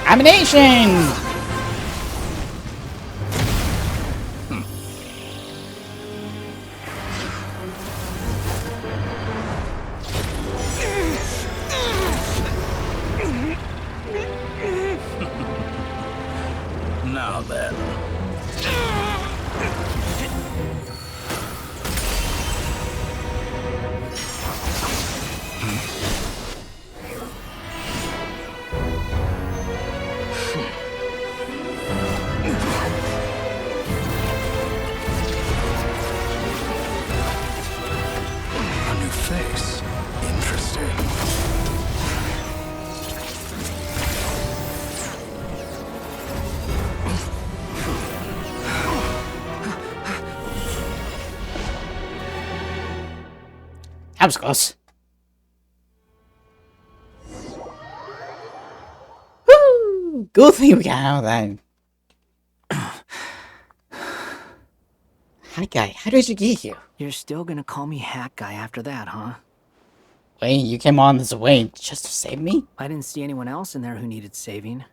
S1: Amination!
S14: Now then. A new face. Interesting.
S1: That was close. Woo! Good thing we got out of that. Hi, guy. How did you get here?
S7: You're still gonna call me Hat Guy after that, huh?
S1: Wait, you came on this way just to save me?
S7: I didn't see anyone else in there who needed saving.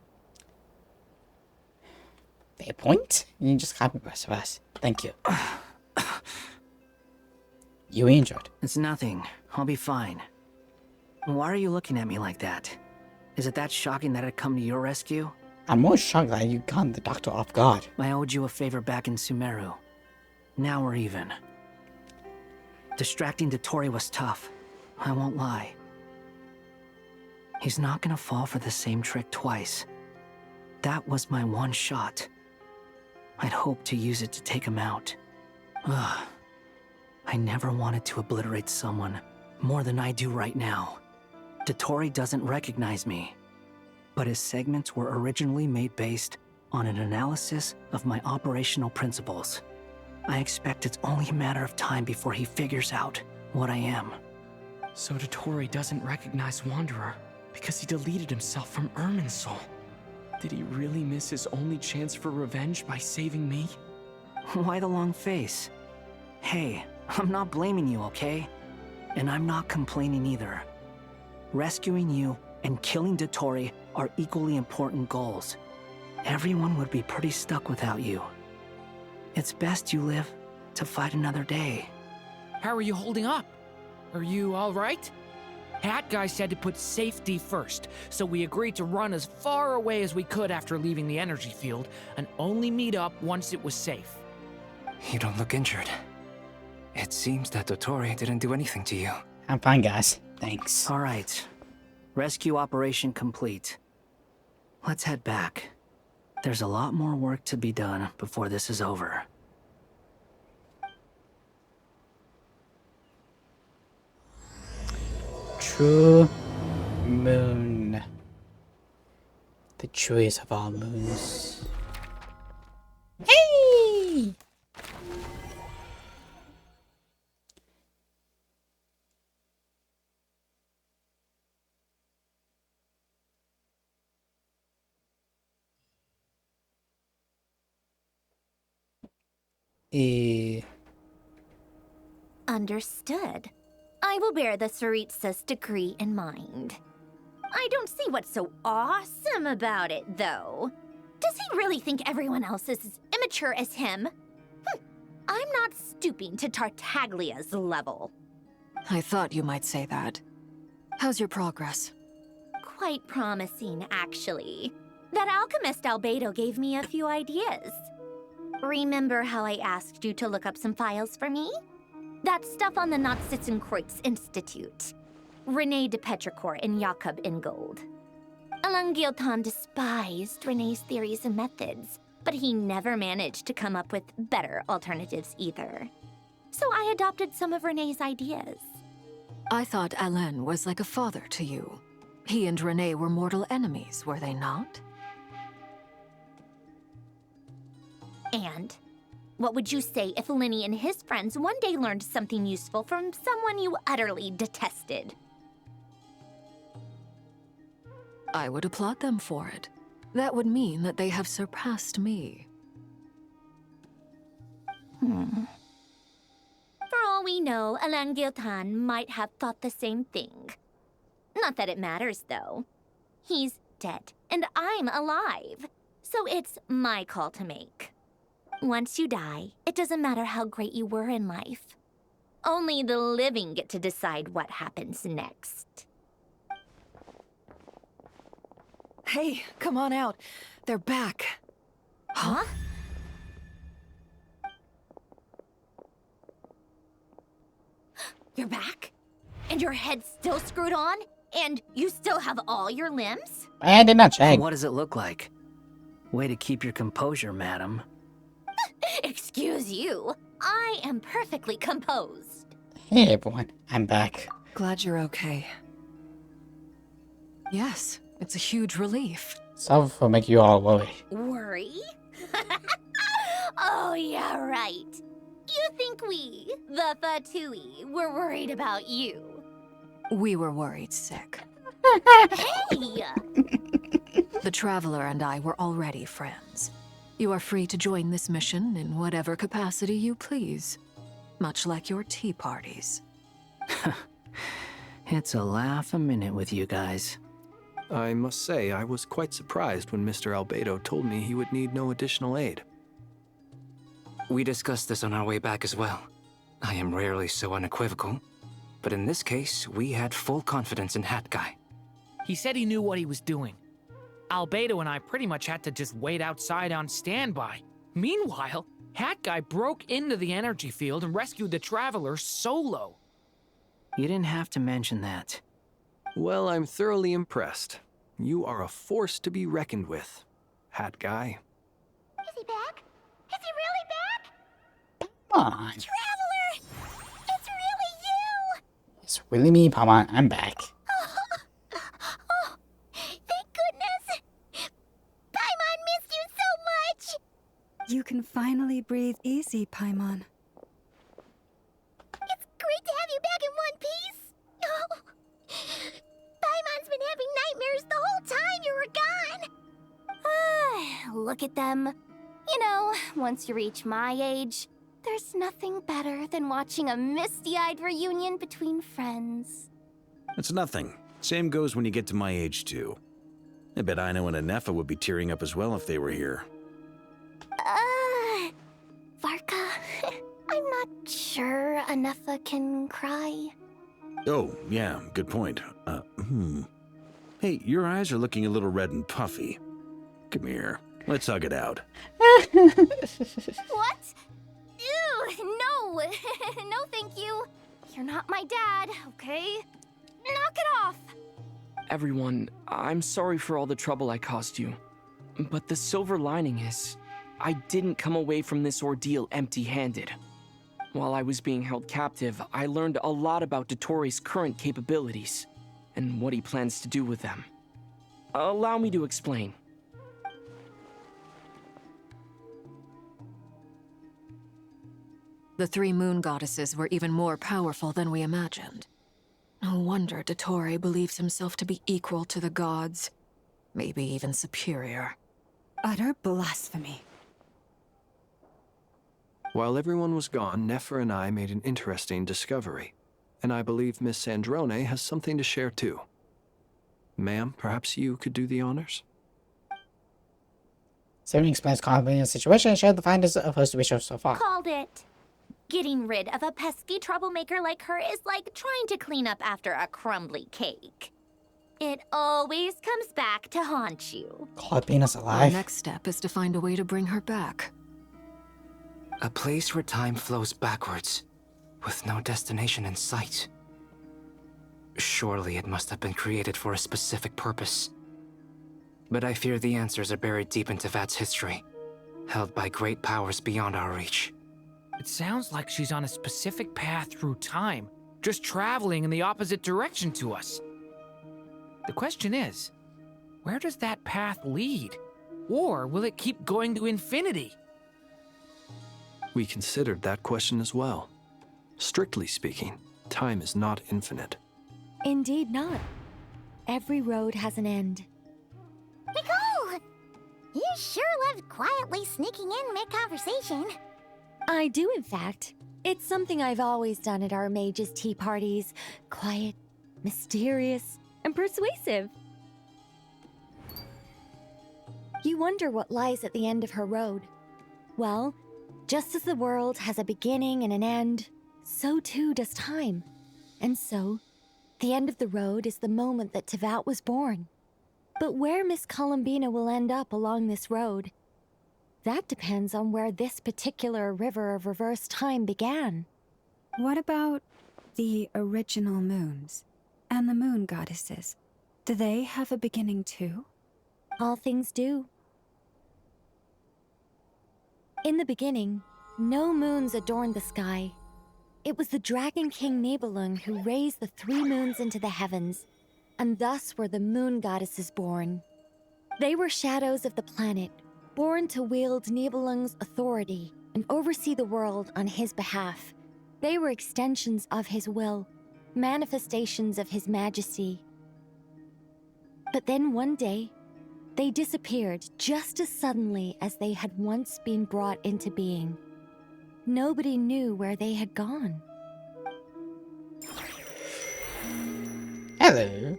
S1: Fair point. You just copy press of us. Thank you. You injured.
S7: It's nothing. I'll be fine. Why are you looking at me like that? Is it that shocking that I'd come to your rescue?
S1: I'm more shocked that you got the doctor off guard.
S7: I owed you a favor back in Sumeru. Now we're even. Distracting Dottore was tough. I won't lie. He's not gonna fall for the same trick twice. That was my one shot. I'd hoped to use it to take him out. Ugh. I never wanted to obliterate someone more than I do right now. Dottore doesn't recognize me, but his segments were originally made based on an analysis of my operational principles. I expect it's only a matter of time before he figures out what I am.
S13: So Dottore doesn't recognize Wanderer because he deleted himself from Irminsul. Did he really miss his only chance for revenge by saving me?
S7: Why the long face? Hey, I'm not blaming you, okay? And I'm not complaining either. Rescuing you and killing Dottore are equally important goals. Everyone would be pretty stuck without you. It's best you live to fight another day.
S18: How are you holding up? Are you all right? Hat Guy said to put safety first, so we agreed to run as far away as we could after leaving the energy field and only meet up once it was safe.
S21: You don't look injured. It seems that Dottore didn't do anything to you.
S1: I'm fine, guys. Thanks.
S7: All right. Rescue operation complete. Let's head back. There's a lot more work to be done before this is over.
S1: True moon. The truest of all moons. Hey!
S4: Understood. I will bear the Tsaritsa's decree in mind. I don't see what's so awesome about it, though. Does he really think everyone else is as immature as him? I'm not stooping to Tartaglia's level.
S8: I thought you might say that. How's your progress?
S4: Quite promising, actually. That alchemist Albedo gave me a few ideas. Remember how I asked you to look up some files for me? That stuff on the Nazi-Kreuz Institute. René de Petrichor and Jakob Ingold. Alain Guillotin despised René's theories and methods, but he never managed to come up with better alternatives either. So I adopted some of René's ideas.
S8: I thought Alain was like a father to you. He and René were mortal enemies, were they not?
S4: And what would you say if Linny and his friends one day learned something useful from someone you utterly detested?
S8: I would applaud them for it. That would mean that they have surpassed me.
S4: For all we know, Alain Guillotin might have thought the same thing. Not that it matters, though. He's dead, and I'm alive. So it's my call to make. Once you die, it doesn't matter how great you were in life. Only the living get to decide what happens next.
S8: Hey, come on out. They're back.
S4: Huh? You're back? And your head's still screwed on? And you still have all your limbs?
S1: I did not check.
S7: What does it look like? Way to keep your composure, madam.
S4: Excuse you. I am perfectly composed.
S1: Hey everyone, I'm back.
S8: Glad you're okay. Yes, it's a huge relief.
S1: Sorry for making you all worry.
S4: Worry? Oh, yeah, right. You think we, the Fatui, were worried about you?
S8: We were worried sick.
S4: Hey!
S8: The Traveler and I were already friends. You are free to join this mission in whatever capacity you please. Much like your tea parties.
S7: It's a laugh a minute with you guys.
S6: I must say, I was quite surprised when Mr. Albedo told me he would need no additional aid.
S21: We discussed this on our way back as well. I am rarely so unequivocal, but in this case, we had full confidence in Hat Guy.
S18: He said he knew what he was doing. Albedo and I pretty much had to just wait outside on standby. Meanwhile, Hat Guy broke into the energy field and rescued the Traveler solo.
S7: You didn't have to mention that.
S6: Well, I'm thoroughly impressed. You are a force to be reckoned with, Hat Guy.
S10: Is he back? Is he really back?
S1: Come on.
S10: Traveler! It's really you!
S1: It's really me, Paimon. I'm back.
S10: Oh, thank goodness! Paimon missed you so much!
S9: You can finally breathe easy, Paimon.
S10: It's great to have you back in one piece! Oh, Paimon's been having nightmares the whole time you were gone! look at them. You know, once you reach my age, there's nothing better than watching a misty-eyed reunion between friends.
S5: It's nothing. Same goes when you get to my age, too. I bet Ino and Anefa would be tearing up as well if they were here.
S10: Varka, I'm not sure Anefa can cry.
S5: Oh, yeah, good point. Hey, your eyes are looking a little red and puffy. Come here. Let's hug it out.
S10: What? Ew, no. No, thank you. You're not my dad, okay? Knock it off.
S13: Everyone, I'm sorry for all the trouble I caused you. But the silver lining is, I didn't come away from this ordeal empty-handed. While I was being held captive, I learned a lot about Dottore's current capabilities, and what he plans to do with them. Allow me to explain.
S8: The three moon goddesses were even more powerful than we imagined. No wonder Dottore believes himself to be equal to the gods, maybe even superior.
S9: Utter blasphemy.
S6: While everyone was gone, Nefer and I made an interesting discovery, and I believe Miss Sandrone has something to share too. Ma'am, perhaps you could do the honors?
S1: Seven explains calmly the situation and shared the findings of her situation so far.
S4: Called it. Getting rid of a pesky troublemaker like her is like trying to clean up after a crumbly cake. It always comes back to haunt you.
S1: Call Venus
S8: Our
S1: alive.
S8: next step is to find a way to bring her back.
S21: A place where time flows backwards, with no destination in sight. Surely it must have been created for a specific purpose. But I fear the answers are buried deep in Teyvat's history, held by great powers beyond our reach.
S18: It sounds like she's on a specific path through time, just traveling in the opposite direction to us. The question is, where does that path lead? Or will it keep going to infinity?
S6: We considered that question as well. Strictly speaking, time is not infinite.
S22: Indeed not. Every road has an end.
S10: Nicole! You sure loved quietly sneaking in mid-conversation.
S22: I do, in fact. It's something I've always done at our mages' tea parties. Quiet, mysterious, and persuasive. You wonder what lies at the end of her road. Well, just as the world has a beginning and an end, so too does time. And so, the end of the road is the moment that Teyvat was born. But where Miss Columbina will end up along this road, that depends on where this particular river of reverse time began.
S9: What about the original moons and the moon goddesses? Do they have a beginning too?
S22: All things do. In the beginning, no moons adorned the sky. It was the Dragon King Nibelung who raised the three moons into the heavens, and thus were the moon goddesses born. They were shadows of the planet, born to wield Nibelung's authority and oversee the world on his behalf. They were extensions of his will, manifestations of his majesty. But then one day, they disappeared just as suddenly as they had once been brought into being. Nobody knew where they had gone.
S1: Hello.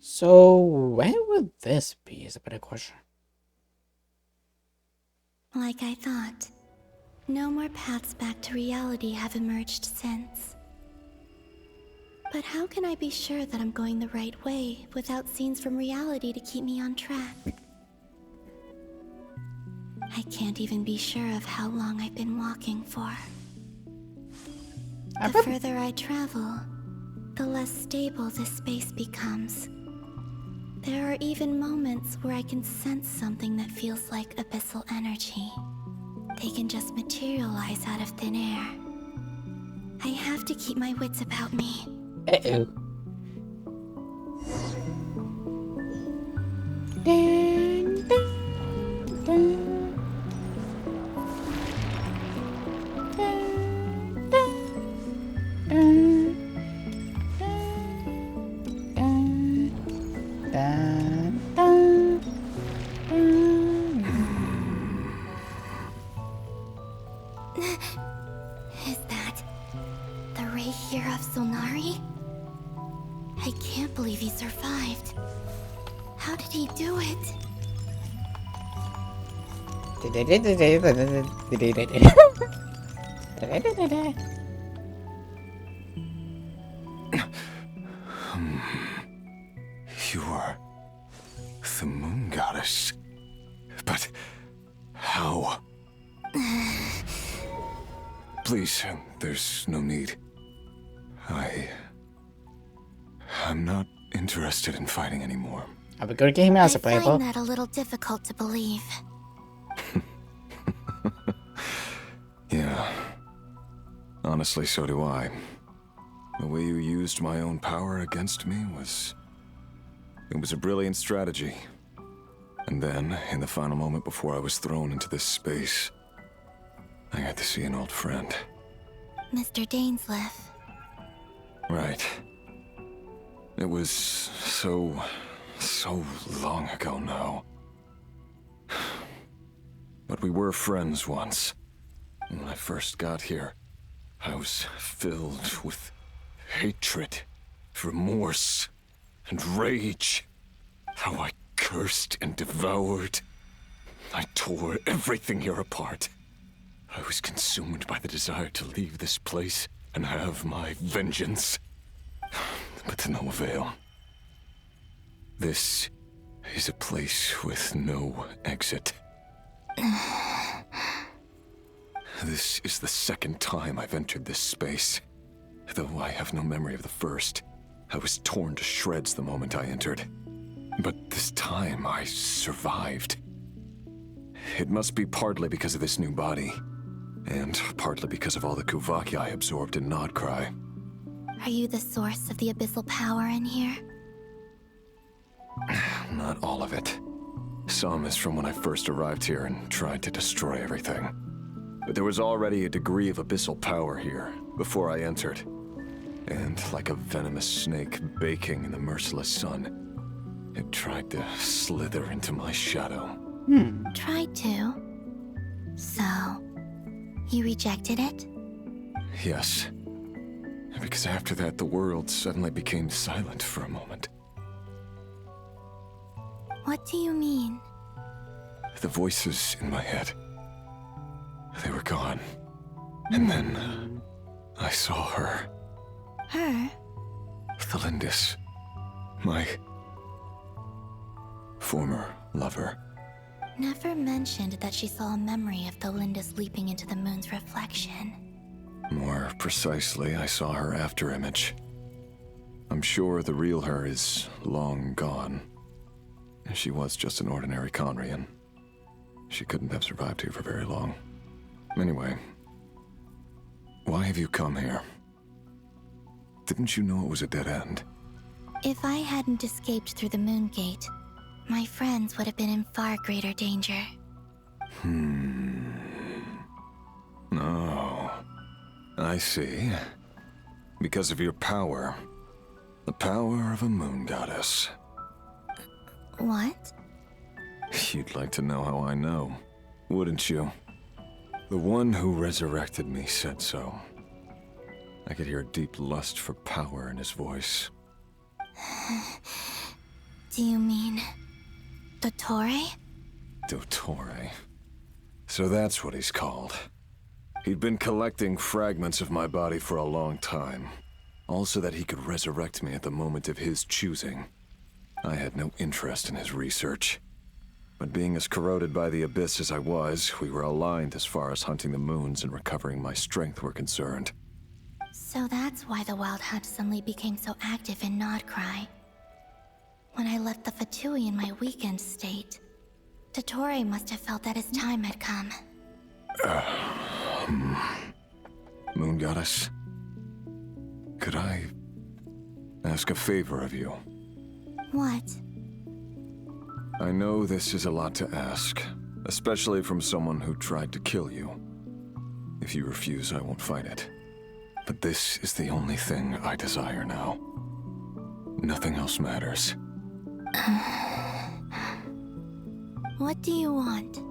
S1: So, where would this be is a better question.
S20: Like I thought, no more paths back to reality have emerged since. But how can I be sure that I'm going the right way without scenes from reality to keep me on track? I can't even be sure of how long I've been walking for. The further I travel, the less stable this space becomes. There are even moments where I can sense something that feels like abyssal energy. They can just materialize out of thin air. I have to keep my wits about me.
S1: Uh-oh. Dun, dun, dun. Dun, dun, dun.
S20: Tear of Solnari? I can't believe he survived. How did he do it?
S3: You are the moon goddess. But how? Please, there's no need. I'm not interested in fighting anymore.
S1: Have a good game as a
S20: I
S1: playable.
S20: find that a little difficult to believe.
S3: Yeah. Honestly, so do I. The way you used my own power against me was... It was a brilliant strategy. And then, in the final moment before I was thrown into this space, I got to see an old friend.
S20: Mr. Dainsleif.
S3: Right. It was so long ago now. But we were friends once. When I first got here, I was filled with hatred, remorse, and rage. How I cursed and devoured. I tore everything here apart. I was consumed by the desire to leave this place and have my vengeance. But to no avail. This is a place with no exit. This is the second time I've entered this space. Though I have no memory of the first, I was torn to shreds the moment I entered. But this time I survived. It must be partly because of this new body, and partly because of all the Kuvaki I absorbed in Nodcry.
S20: Are you the source of the abyssal power in here?
S3: Not all of it. Some is from when I first arrived here and tried to destroy everything. But there was already a degree of abyssal power here before I entered. And like a venomous snake baking in the merciless sun, it tried to slither into my shadow.
S20: Tried to. So, you rejected it?
S3: Yes. Because after that, the world suddenly became silent for a moment.
S20: What do you mean?
S3: The voices in my head, they were gone. And then, I saw her.
S20: Her?
S3: Thelindis. My former lover.
S20: Never mentioned that she saw a memory of Thelindis leaping into the moon's reflection.
S3: More precisely, I saw her afterimage. I'm sure the real her is long gone. She was just an ordinary Conrian. She couldn't have survived here for very long. Anyway, why have you come here? Didn't you know it was a dead end?
S20: If I hadn't escaped through the moon gate, my friends would have been in far greater danger.
S3: No. I see. Because of your power. The power of a moon goddess.
S20: What?
S3: You'd like to know how I know, wouldn't you? The one who resurrected me said so. I could hear a deep lust for power in his voice.
S20: Do you mean... Dottore?
S3: Dottore. So that's what he's called. He'd been collecting fragments of my body for a long time. All so that he could resurrect me at the moment of his choosing. I had no interest in his research. But being as corroded by the abyss as I was, we were aligned as far as hunting the moons and recovering my strength were concerned.
S20: So that's why the Wild Hunt suddenly became so active in Nodcry. When I left the Fatui in my weakened state, Dottore must have felt that his time had come.
S3: Moon Goddess, could I ask a favor of you?
S20: What?
S3: I know this is a lot to ask, especially from someone who tried to kill you. If you refuse, I won't fight it. But this is the only thing I desire now. Nothing else matters.
S20: What do you want?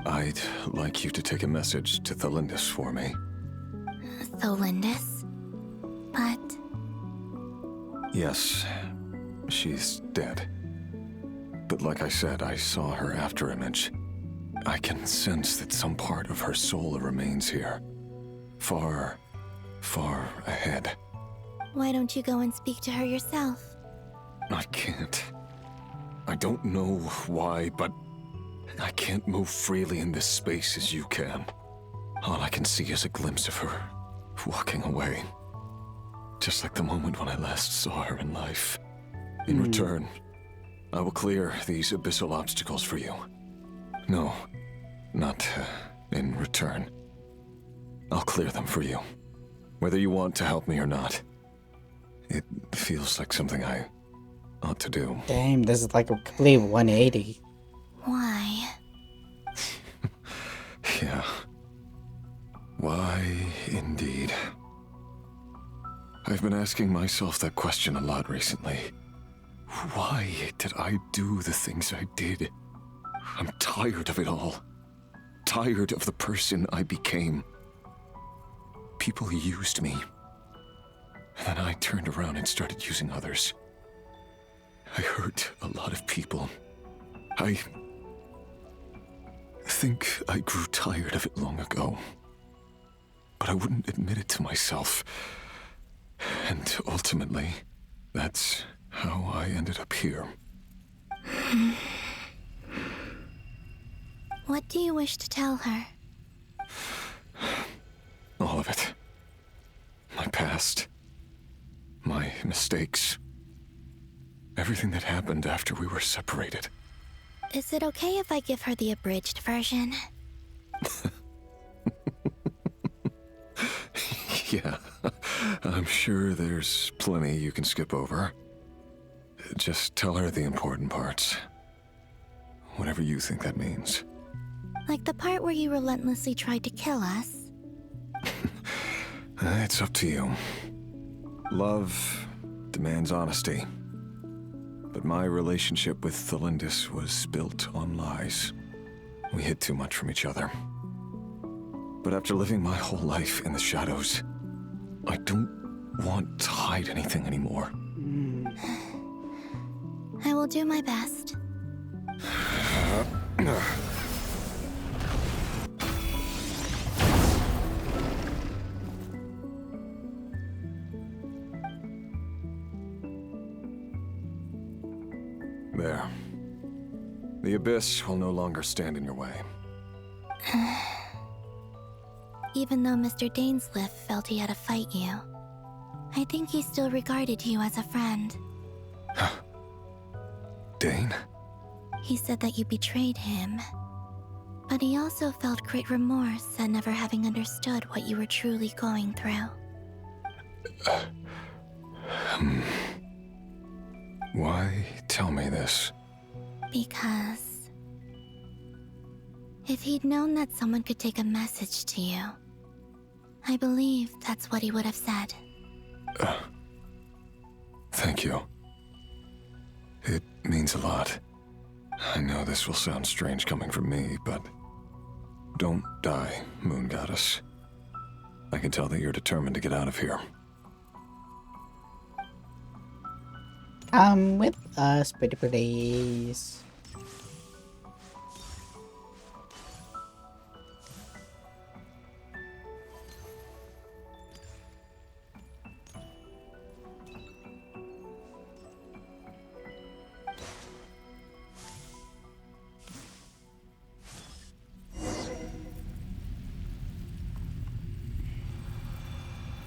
S3: I'd like you to take a message to Thelindis for me.
S20: Thelindis?
S10: but...
S3: Yes, she's dead. But like I said, I saw her afterimage. I can sense that some part of her soul remains here. Far, far ahead.
S10: Why don't you go and speak to her yourself?
S3: I can't. I don't know why, but I can't move freely in this space as you can. All I can see is a glimpse of her, walking away. Just like the moment when I last saw her in life. In return, I will clear these abyssal obstacles for you. No, not in return. I'll clear them for you, whether you want to help me or not. It feels like something I ought to do.
S1: Damn, this is like a complete 180.
S10: Why?
S3: Yeah. Why, indeed. I've been asking myself that question a lot recently. Why did I do the things I did? I'm tired of it all. Tired of the person I became. People used me. And then I turned around and started using others. I hurt a lot of people. I think I grew tired of it long ago. But I wouldn't admit it to myself. And ultimately, that's how I ended up here.
S10: What do you wish to tell her?
S3: All of it. My past. My mistakes. Everything that happened after we were separated.
S10: Is it okay if I give her the abridged version?
S3: Yeah, I'm sure there's plenty you can skip over. Just tell her the important parts. Whatever you think that means.
S10: Like the part where you relentlessly tried to kill us?
S3: It's up to you. Love demands honesty. But my relationship with Thelindis was built on lies. We hid too much from each other. But after living my whole life in the shadows, I don't want to hide anything anymore.
S10: I will do my best.
S3: There. The abyss will no longer stand in your way.
S10: Even though Mr. Dainsleif felt he had to fight you, I think he still regarded you as a friend.
S3: Dane?
S10: He said that you betrayed him, but he also felt great remorse at never having understood what you were truly going through.
S3: Why tell me this?
S10: Because if he'd known that someone could take a message to you, I believe that's what he would have said.
S3: Thank you. It means a lot. I know this will sound strange coming from me, but don't die, Moon Goddess. I can tell that you're determined to get out of here.
S1: Come with us, pretty please.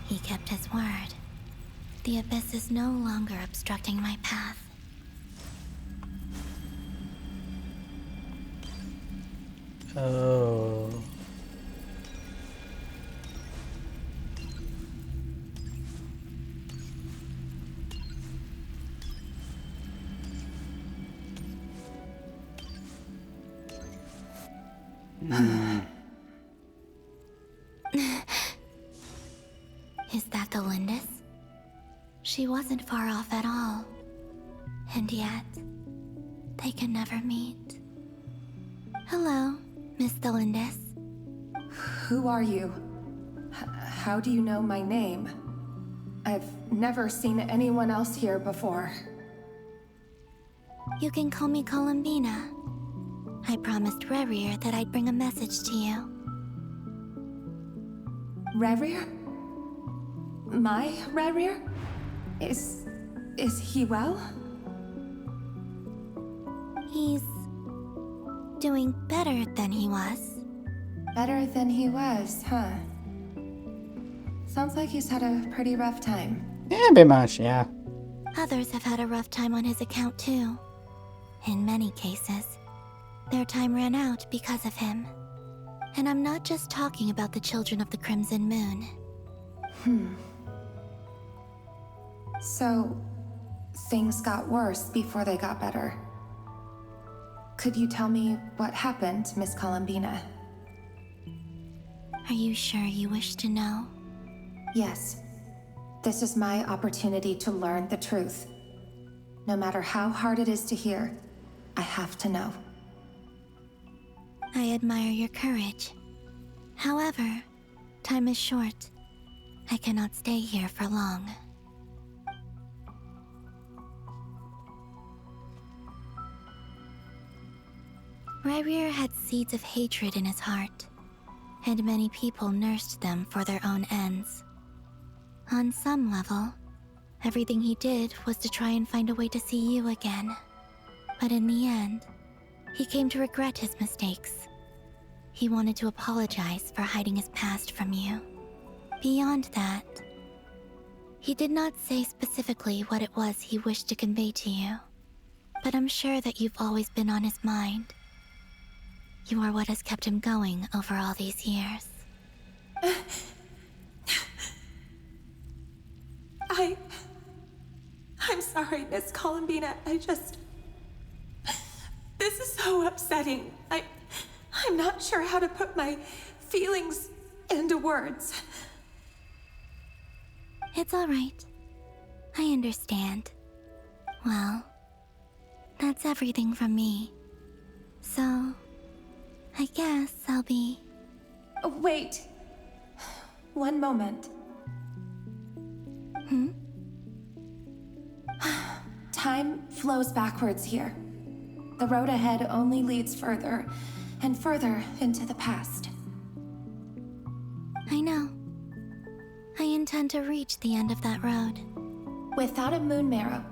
S10: He kept his word. The abyss is no longer obstructing my path.
S1: Oh.
S10: Is that Thelindis? She wasn't far off at all. And yet, they can never meet. Hello, Miss Thelindis.
S16: Who are you? How do you know my name? I've never seen anyone else here before.
S10: You can call me Columbina. I promised Rerir that I'd bring a message to you.
S16: Rerir? My Rerir? Is he well?
S10: He's doing better than he was.
S16: Better than he was, huh? Sounds like he's had a pretty rough time.
S1: Yeah, a bit much, yeah.
S10: Others have had a rough time on his account too. In many cases, their time ran out because of him. And I'm not just talking about the children of the Crimson Moon.
S16: So, things got worse before they got better. Could you tell me what happened, Miss Columbina?
S10: Are you sure you wish to know?
S16: Yes. This is my opportunity to learn the truth. No matter how hard it is to hear, I have to know.
S10: I admire your courage. However, time is short. I cannot stay here for long. Rerir had seeds of hatred in his heart, and many people nursed them for their own ends. On some level, everything he did was to try and find a way to see you again. But in the end, he came to regret his mistakes. He wanted to apologize for hiding his past from you. Beyond that, he did not say specifically what it was he wished to convey to you. But I'm sure that you've always been on his mind. You are what has kept him going over all these years.
S16: I'm sorry, Miss Columbina. This is so upsetting. I'm not sure how to put my feelings into words.
S10: It's all right. I understand. Well, that's everything from me. So, I guess I'll be...
S16: Wait. One moment. Time flows backwards here. The road ahead only leads further and further into the past.
S10: I know. I intend to reach the end of that road.
S16: Without a moon marrow,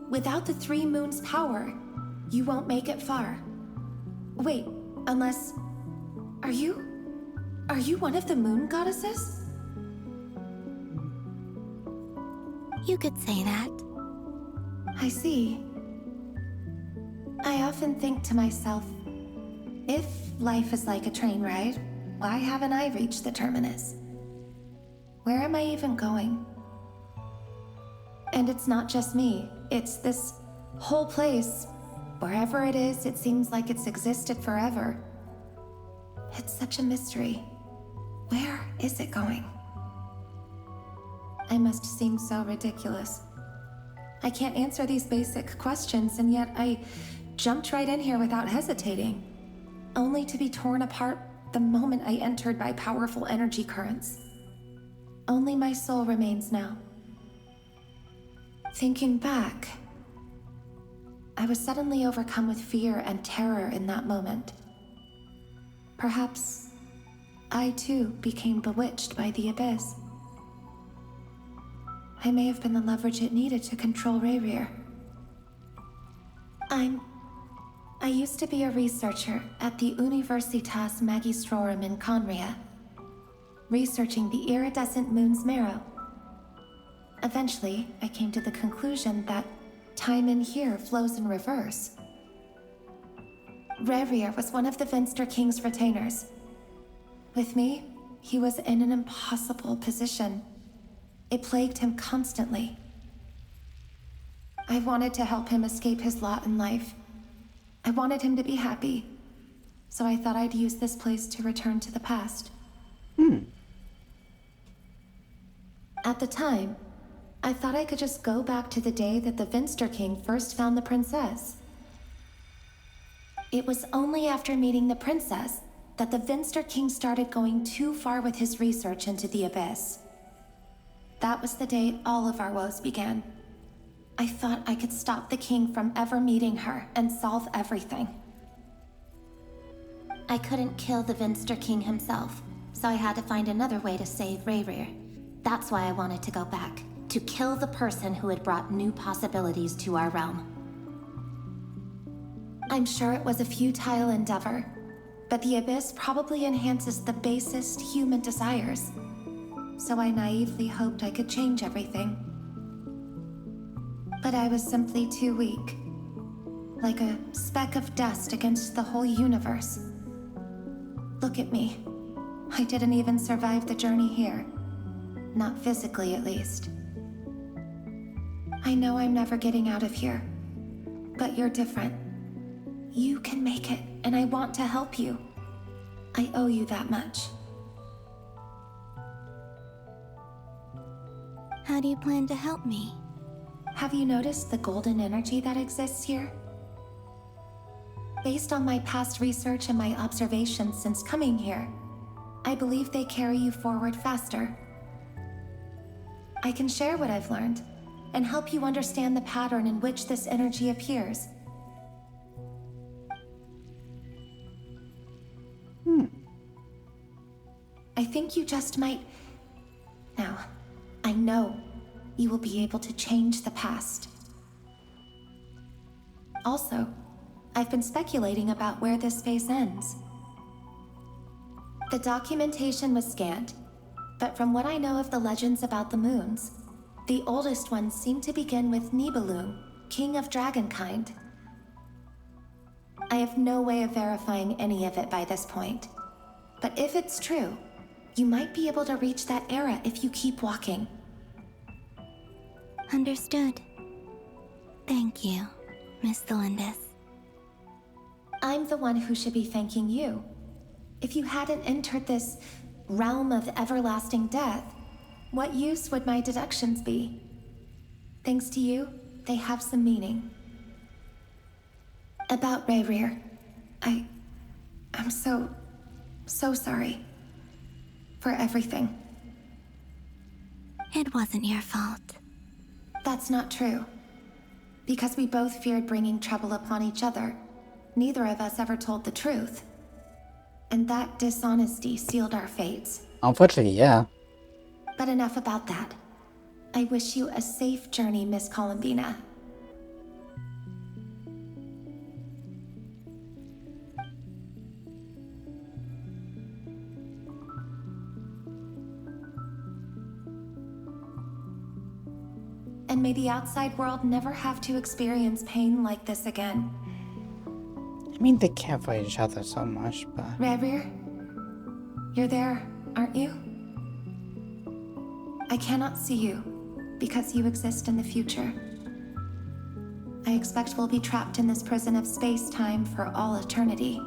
S16: without the 3 moons' power, you won't make it far. Wait, unless... Are you one of the moon goddesses?
S10: You could say that.
S16: I see. I often think to myself, if life is like a train ride, why haven't I reached the terminus? Where am I even going? And it's not just me, it's this whole place. Wherever it is, it seems like it's existed forever. It's such a mystery. Where is it going? I must seem so ridiculous. I can't answer these basic questions, and yet I jumped right in here without hesitating, only to be torn apart the moment I entered by powerful energy currents. Only my soul remains now. Thinking back, I was suddenly overcome with fear and terror in that moment. Perhaps I too became bewitched by the abyss. I may have been the leverage it needed to control Rerir. I used to be a researcher at the Universitas Magistrorum in Conria, researching the iridescent moon's marrow. Eventually, I came to the conclusion that time in here flows in reverse. Rerir was one of the Vinster King's retainers. With me, he was in an impossible position. It plagued him constantly. I wanted to help him escape his lot in life. I wanted him to be happy. So I thought I'd use this place to return to the past. At the time, I thought I could just go back to the day that the Vinster King first found the princess. It was only after meeting the princess that the Vinster King started going too far with his research into the abyss. That was the day all of our woes began. I thought I could stop the king from ever meeting her and solve everything. I couldn't kill the Vinster King himself, so I had to find another way to save Rayrir. That's why I wanted to go back, to kill the person who had brought new possibilities to our realm. I'm sure it was a futile endeavor, but the Abyss probably enhances the basest human desires. So I naively hoped I could change everything. But I was simply too weak. Like a speck of dust against the whole universe. Look at me. I didn't even survive the journey here. Not physically, at least. I know I'm never getting out of here. But you're different. You can make it, and I want to help you. I owe you that much.
S20: How do you plan to help me?
S16: Have you noticed the golden energy that exists here? Based on my past research and my observations since coming here, I believe they carry you forward faster. I can share what I've learned and help you understand the pattern in which this energy appears. I think you just might... Now, I know you will be able to change the past. Also, I've been speculating about where this phase ends. The documentation was scanned, but from what I know of the legends about the moons, the oldest ones seem to begin with Nibelung, king of dragonkind. I have no way of verifying any of it by this point, but if it's true, you might be able to reach that era if you keep walking.
S20: Understood. Thank you, Miss Thelindis.
S16: I'm the one who should be thanking you. If you hadn't entered this realm of everlasting death, what use would my deductions be? Thanks to you, they have some meaning. About Rayrir, I'm so sorry. For everything.
S20: It wasn't your fault.
S16: That's not true. Because we both feared bringing trouble upon each other, neither of us ever told the truth. And that dishonesty sealed our fates.
S1: Unfortunately, yeah.
S16: But enough about that. I wish you a safe journey, Miss Columbina. And may the outside world never have to experience pain like this again.
S1: I mean, they care for each other so much, but...
S16: Rayrir, you're there, aren't you? I cannot see you, because you exist in the future. I expect we'll be trapped in this prison of space-time for all eternity.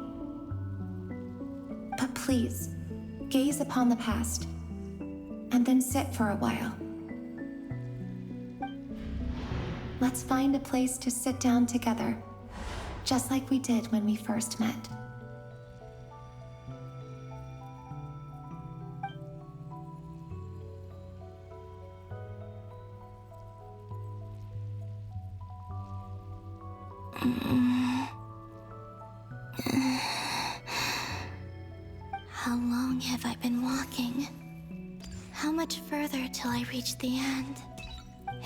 S16: But please, gaze upon the past, and then sit for a while. Let's find a place to sit down together, just like we did when we first met.
S20: How long have I been walking? How much further till I reach the end?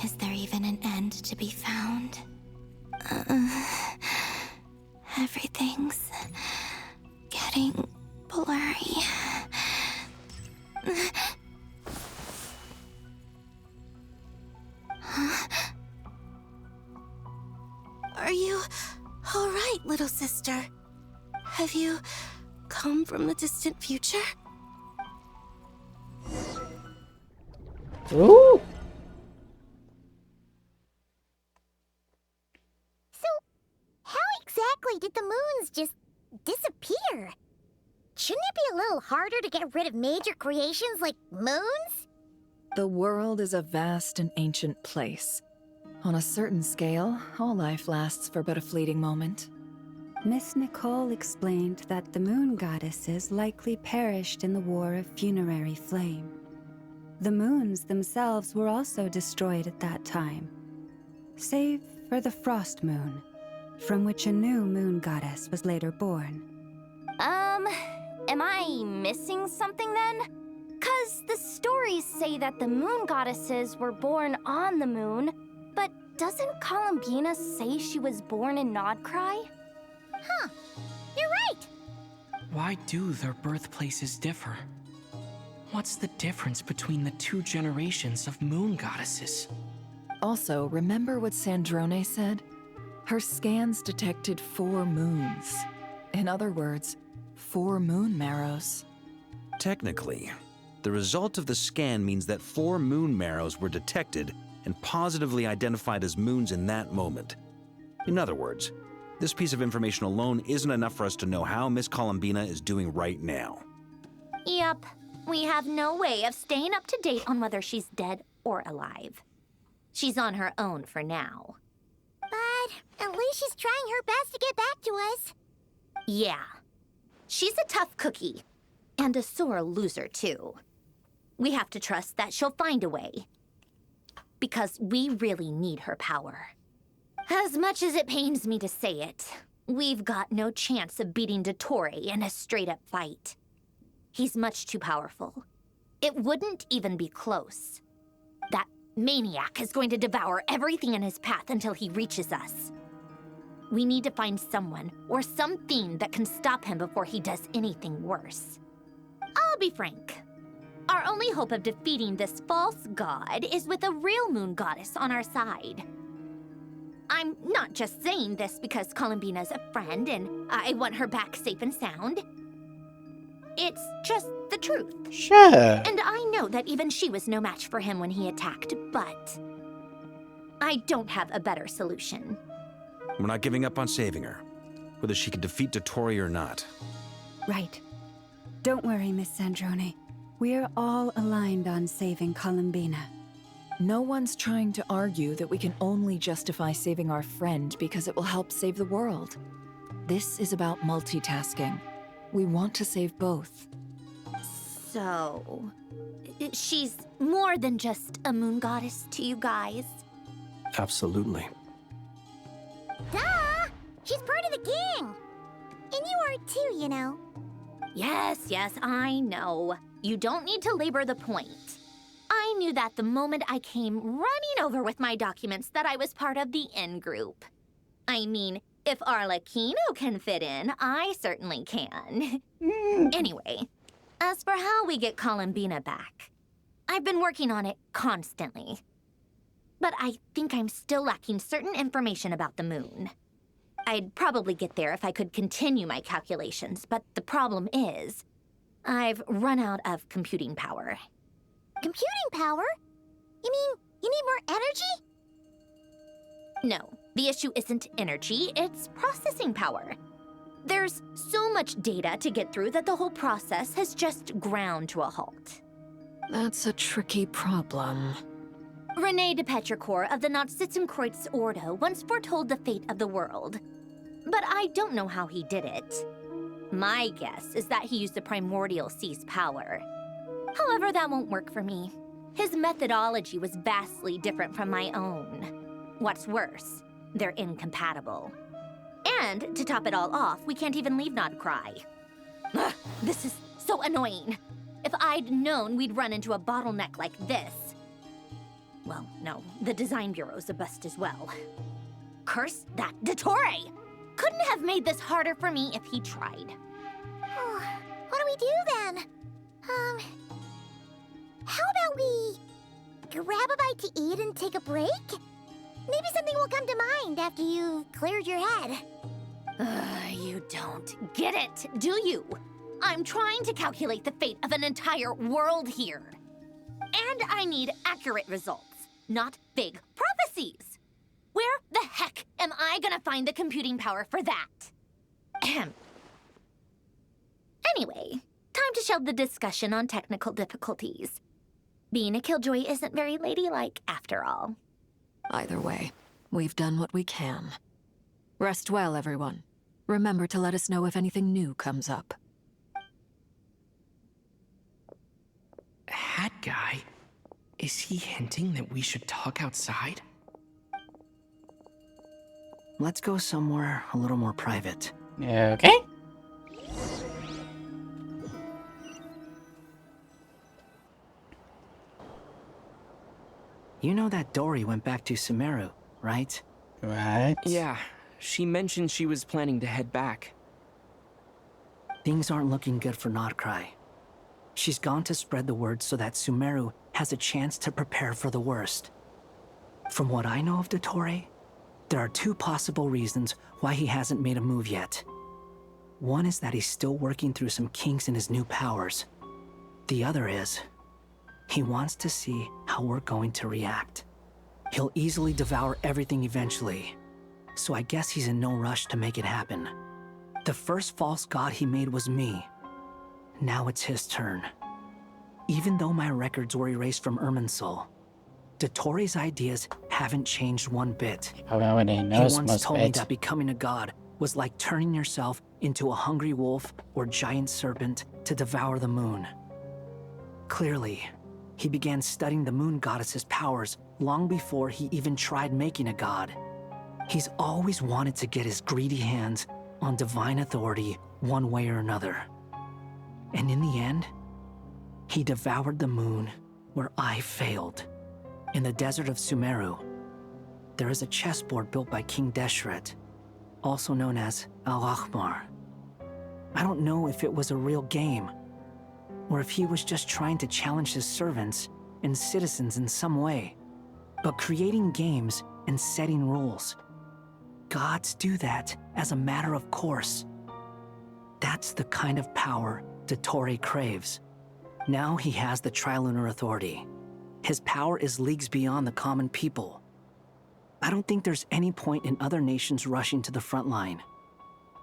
S20: Is there even an end to be found? Everything's getting blurry. Are you all right, little sister? Have you come from the distant future?
S1: Ooh!
S10: How exactly did the moons just disappear? Shouldn't it be a little harder to get rid of major creations like moons?
S2: The world is a vast and ancient place. On a certain scale, all life lasts for but a fleeting moment.
S9: Miss Nicole explained that the moon goddesses likely perished in the War of Funerary Flame. The moons themselves were also destroyed at that time, save for the Frost Moon, from which a new moon goddess was later born.
S4: Am I missing something then? 'Cause the stories say that the moon goddesses were born on the moon, but doesn't Columbina say she was born in Nodcry? Huh, you're right!
S18: Why do their birthplaces differ? What's the difference between the two generations of moon goddesses?
S2: Also, remember what Sandrone said? Her scans detected 4 moons. In other words, 4 moon marrows.
S5: Technically, the result of the scan means that 4 moon marrows were detected and positively identified as moons in that moment. In other words, this piece of information alone isn't enough for us to know how Miss Columbina is doing right now.
S4: Yep, we have no way of staying up to date on whether she's dead or alive. She's on her own for now.
S10: But at least she's trying her best to get back to us.
S4: Yeah. She's a tough cookie. And a sore loser, too. We have to trust that she'll find a way. Because we really need her power. As much as it pains me to say it, we've got no chance of beating Dottore in a straight-up fight. He's much too powerful. It wouldn't even be close. That maniac is going to devour everything in his path until he reaches us. We need to find someone or something that can stop him before he does anything worse. I'll be frank. Our only hope of defeating this false god is with a real moon goddess on our side. I'm not just saying this because Columbina's a friend and I want her back safe and sound. It's just the truth.
S1: Sure.
S4: And I know that even she was no match for him when he attacked, but I don't have a better solution.
S5: We're not giving up on saving her, whether she can defeat Dottore or not.
S9: Right. Don't worry, Miss Sandrone. We're all aligned on saving Columbina.
S2: No one's trying to argue that we can only justify saving our friend because it will help save the world. This is about multitasking. We want to save both.
S4: So, she's more than just a moon goddess to you guys?
S6: Absolutely.
S10: Duh! She's part of the gang! And you are too, you know.
S4: Yes, I know. You don't need to labor the point. I knew that the moment I came running over with my documents that I was part of the in-group. I mean, if Arlecchino can fit in, I certainly can. Anyway, as for how we get Columbina back, I've been working on it constantly. But I think I'm still lacking certain information about the moon. I'd probably get there if I could continue my calculations, but the problem is, I've run out of computing power.
S10: Computing power? You mean you need more energy?
S4: No, the issue isn't energy, it's processing power. There's so much data to get through that the whole process has just ground to a halt.
S2: That's a tricky problem.
S4: René de Petrichor of the Nazissenkreuz Ordo once foretold the fate of the world. But I don't know how he did it. My guess is that he used the primordial sea's power. However, that won't work for me. His methodology was vastly different from my own. What's worse, they're incompatible. And to top it all off, we can't even leave Nodcry. Ugh, this is so annoying. If I'd known we'd run into a bottleneck like this. Well, no, the design bureau's a bust as well. Curse that Dottore! Couldn't have made this harder for me if he tried.
S10: What do we do then? How about we grab a bite to eat and take a break? Maybe something will come to mind after you've cleared your head.
S4: You don't get it, do you? I'm trying to calculate the fate of an entire world here. And I need accurate results, not big prophecies. Where the heck am I gonna find the computing power for that? Ahem. Anyway, time to shelve the discussion on technical difficulties. Being a killjoy isn't very ladylike, after all.
S8: Either way, we've done what we can. Rest well, everyone. Remember to let us know if anything new comes up.
S18: Hat guy?
S13: Is he hinting that we should talk outside?
S7: Let's go somewhere a little more private.
S1: Okay.
S7: You know that Dory went back to Sumeru, right?
S1: Right.
S13: Yeah, she mentioned she was planning to head back.
S7: Things aren't looking good for Nodcry. She's gone to spread the word so that Sumeru has a chance to prepare for the worst. From what I know of Dottore, there are two possible reasons why he hasn't made a move yet. One is that he's still working through some kinks in his new powers. The other is, he wants to see how we're going to react. He'll easily devour everything eventually, so I guess he's in no rush to make it happen. The first false god he made was me. Now it's his turn. Even though my records were erased from Irminsul, Dottore's ideas haven't changed one bit.
S1: However, he
S7: once told me that becoming a god was like turning yourself into a hungry wolf or giant serpent to devour the moon. Clearly, he began studying the moon goddess's powers long before he even tried making a god. He's always wanted to get his greedy hands on divine authority one way or another. And in the end, he devoured the moon where I failed. In the desert of Sumeru, there is a chessboard built by King Deshret, also known as Al-Ahmar. I don't know if it was a real game, or if he was just trying to challenge his servants and citizens in some way. But creating games and setting rules, gods do that as a matter of course. That's the kind of power Dottore craves. Now he has the Trilunar Authority. His power is leagues beyond the common people. I don't think there's any point in other nations rushing to the front line.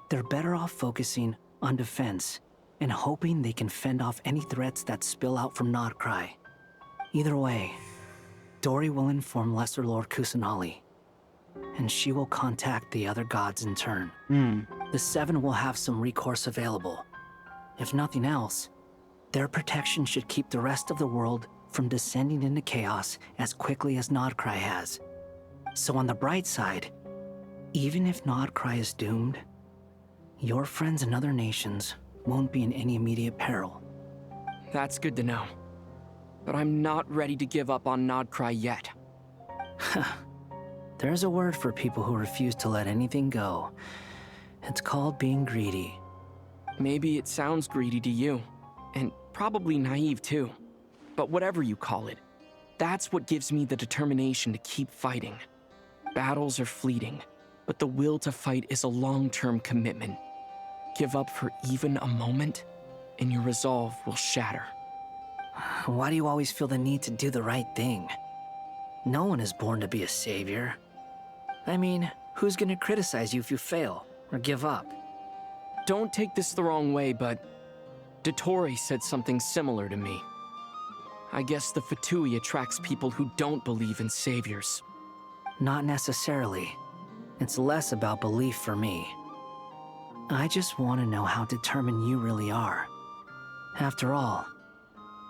S7: They're better off focusing on defense and hoping they can fend off any threats that spill out from Nodcry. Either way, Dory will inform Lesser Lord Kusanali, and she will contact the other gods in turn. The Seven will have some recourse available. If nothing else, their protection should keep the rest of the world from descending into chaos as quickly as Nodcry has. So on the bright side, even if Nodcry is doomed, your friends in other nations won't be in any immediate peril.
S13: That's good to know. But I'm not ready to give up on Nodcry yet.
S7: There's a word for people who refuse to let anything go. It's called being greedy.
S13: Maybe it sounds greedy to you, and probably naive too. But whatever you call it, that's what gives me the determination to keep fighting. Battles are fleeting, but the will to fight is a long-term commitment. Give up for even a moment, and your resolve will shatter.
S7: Why do you always feel the need to do the right thing? No one is born to be a savior. I mean, who's gonna criticize you if you fail or give up?
S13: Don't take this the wrong way, but Dottore said something similar to me. I guess the Fatui attracts people who don't believe in saviors.
S7: Not necessarily. It's less about belief for me. I just want to know how determined you really are. After all,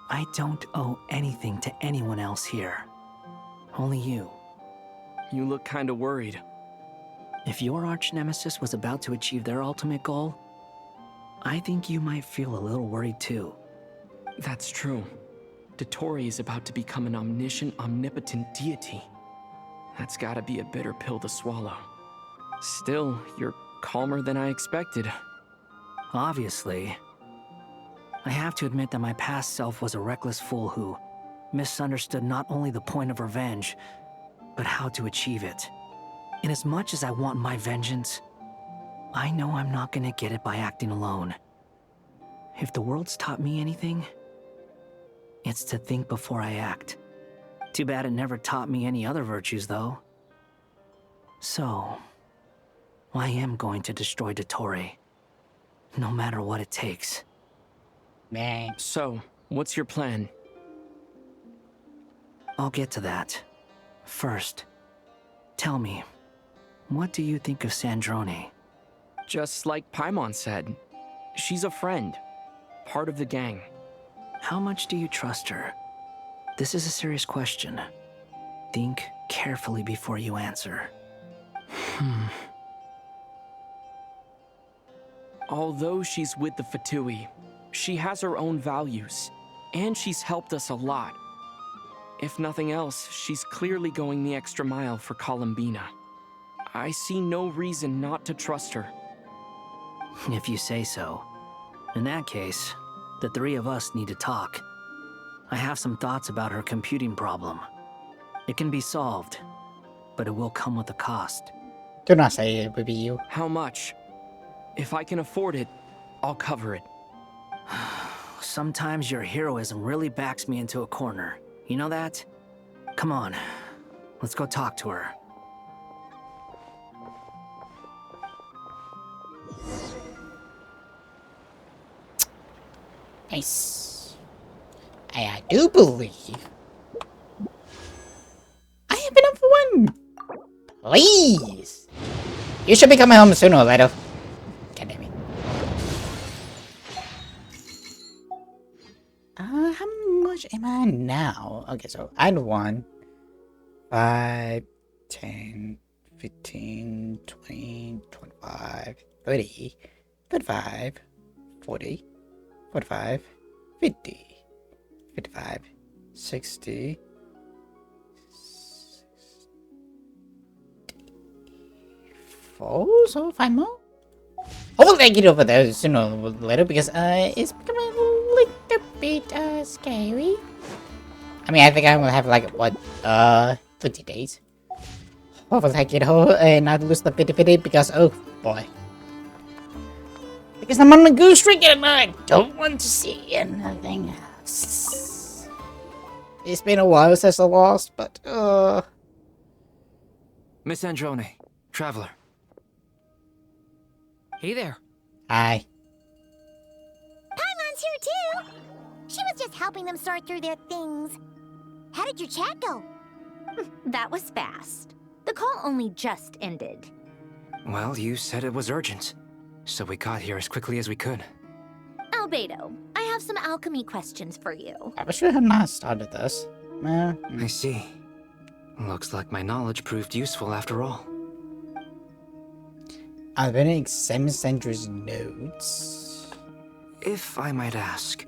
S7: I don't owe anything to anyone else here. Only you.
S13: You look kinda worried.
S7: If your arch-nemesis was about to achieve their ultimate goal, I think you might feel a little worried too.
S13: That's true. Dottore is about to become an omniscient, omnipotent deity. That's gotta be a bitter pill to swallow. Still, you're calmer than I expected.
S7: Obviously. I have to admit that my past self was a reckless fool who misunderstood not only the point of revenge, but how to achieve it. And as much as I want my vengeance, I know I'm not gonna get it by acting alone. If the world's taught me anything, it's to think before I act. Too bad it never taught me any other virtues, though. So, I am going to destroy Dottore, no matter what it takes.
S1: Man.
S13: So, what's your plan?
S7: I'll get to that. First, tell me, what do you think of Sandrone?
S13: Just like Paimon said, she's a friend, part of the gang.
S7: How much do you trust her? This is a serious question. Think carefully before you answer.
S13: Although she's with the Fatui, she has her own values, and she's helped us a lot. If nothing else, she's clearly going the extra mile for Columbina. I see no reason not to trust her.
S7: If you say so. In that case, the three of us need to talk. I have some thoughts about her computing problem. It can be solved, but it will come with a cost.
S1: Do not say it would be you.
S13: How much? If I can afford it, I'll cover it.
S7: Sometimes your heroism really backs me into a corner. You know that? Come on, let's go talk to her.
S1: Nice. I do believe I have been up for one. Please. You should be coming home sooner or later. God damn it. How much am I now? Okay, so I'd 1, 5, 10, 15, 20, 25, 30, 35, 40, 45, 50, 55, 60, 64, so 5 more? Hopefully I get over there sooner or later because it's becoming a little bit scary. I mean, I think I'm gonna have like, what, 20 days. Hopefully I get home and not lose the 50-50 because, oh boy. Because I'm on a goose streak and I don't want to see anything else. It's been a while since I lost, but,
S21: Miss Androne, Traveler.
S18: Hey there.
S1: Hi.
S10: Paimon's here too! She was just helping them sort through their things. How did your chat go?
S4: That was fast. The call only just ended.
S21: Well, you said it was urgent, so we got here as quickly as we could.
S4: Albedo, I have some alchemy questions for you.
S1: I wish we had not started this.
S21: I see. Looks like my knowledge proved useful after all.
S1: I've been examining Sandra's notes.
S21: If I might ask,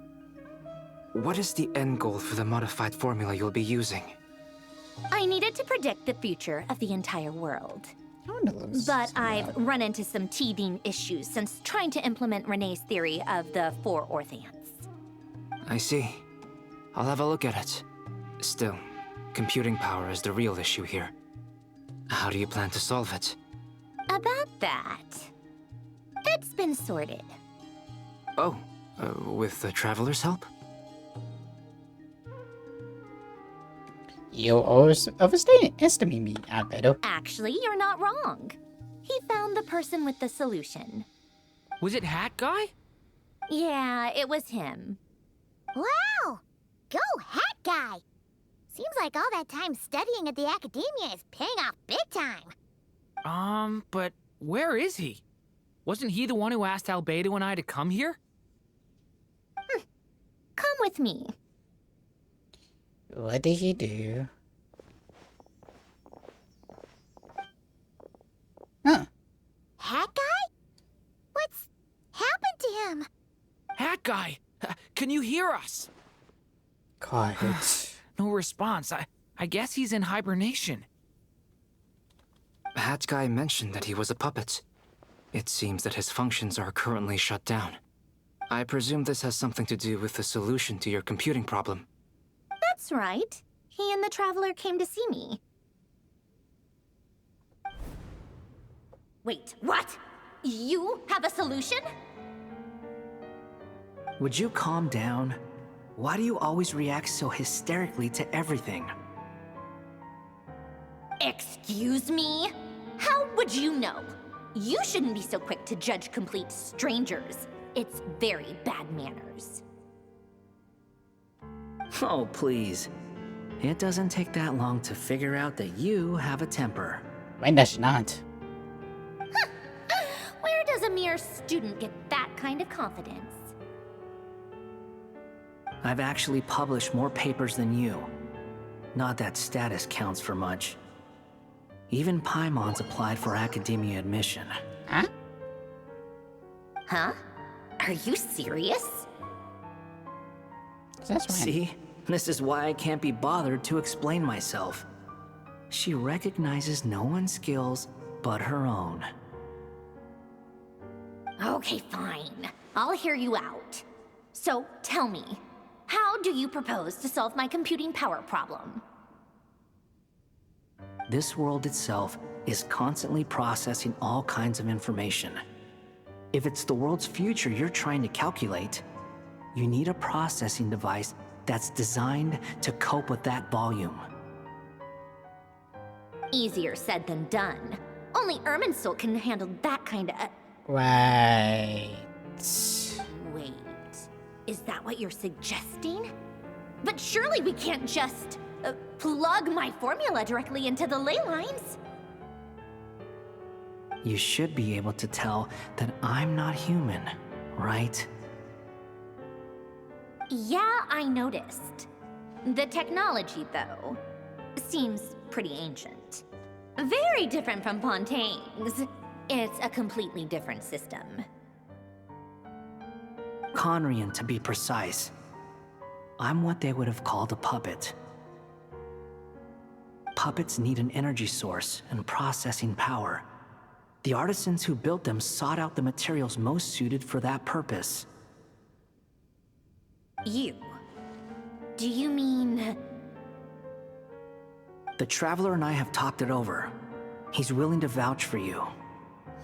S21: what is the end goal for the modified formula you'll be using?
S4: I needed to predict the future of the entire world. But I've run into some teething issues since trying to implement Renee's theory of the 4 Orthants.
S21: I see. I'll have a look at it. Still, computing power is the real issue here. How do you plan to solve it?
S4: About that, it's been sorted.
S21: Oh, with the Traveler's help?
S1: You always overestimate me, Albedo.
S4: Actually, you're not wrong. He found the person with the solution.
S18: Was it Hat Guy?
S4: Yeah, it was him.
S10: Wow! Go Hat Guy! Seems like all that time studying at the academia is paying off big time.
S18: But where is he? Wasn't he the one who asked Albedo and I to come here?
S4: Come with me.
S1: What did he do? Huh.
S10: Hat Guy? What's happened to him?
S18: Hat Guy! Can you hear us?
S1: Quiet.
S18: No response. I guess he's in hibernation.
S21: Hat Guy mentioned that he was a puppet. It seems that his functions are currently shut down. I presume this has something to do with the solution to your computing problem.
S4: That's right. He and the Traveler came to see me. Wait, what? You have a solution?
S7: Would you calm down? Why do you always react so hysterically to everything?
S4: Excuse me? How would you know? You shouldn't be so quick to judge complete strangers. It's very bad manners.
S7: Oh, please. It doesn't take that long to figure out that you have a temper.
S1: When does not?
S4: Where does a mere student get that kind of confidence?
S7: I've actually published more papers than you. Not that status counts for much. Even Paimon's applied for academia admission.
S1: Huh?
S4: Huh? Are you serious?
S1: That's right.
S7: See? This is why I can't be bothered to explain myself. She recognizes no one's skills but her own.
S4: Okay, fine. I'll hear you out. So, tell me, how do you propose to solve my computing power problem?
S7: This world itself is constantly processing all kinds of information. If it's the world's future you're trying to calculate, you need a processing device that's designed to cope with that volume.
S4: Easier said than done. Only Irminsul can handle that kind of...
S1: Right.
S4: Wait, is that what you're suggesting? But surely we can't just plug my formula directly into the ley lines.
S7: You should be able to tell that I'm not human, right?
S4: Yeah, I noticed. The technology, though, seems pretty ancient. Very different from Pontaine's. It's a completely different system.
S7: Conrian, to be precise. I'm what they would have called a puppet. Puppets need an energy source and processing power. The artisans who built them sought out the materials most suited for that purpose.
S4: You? Do you mean...
S7: The Traveler and I have talked it over. He's willing to vouch for you.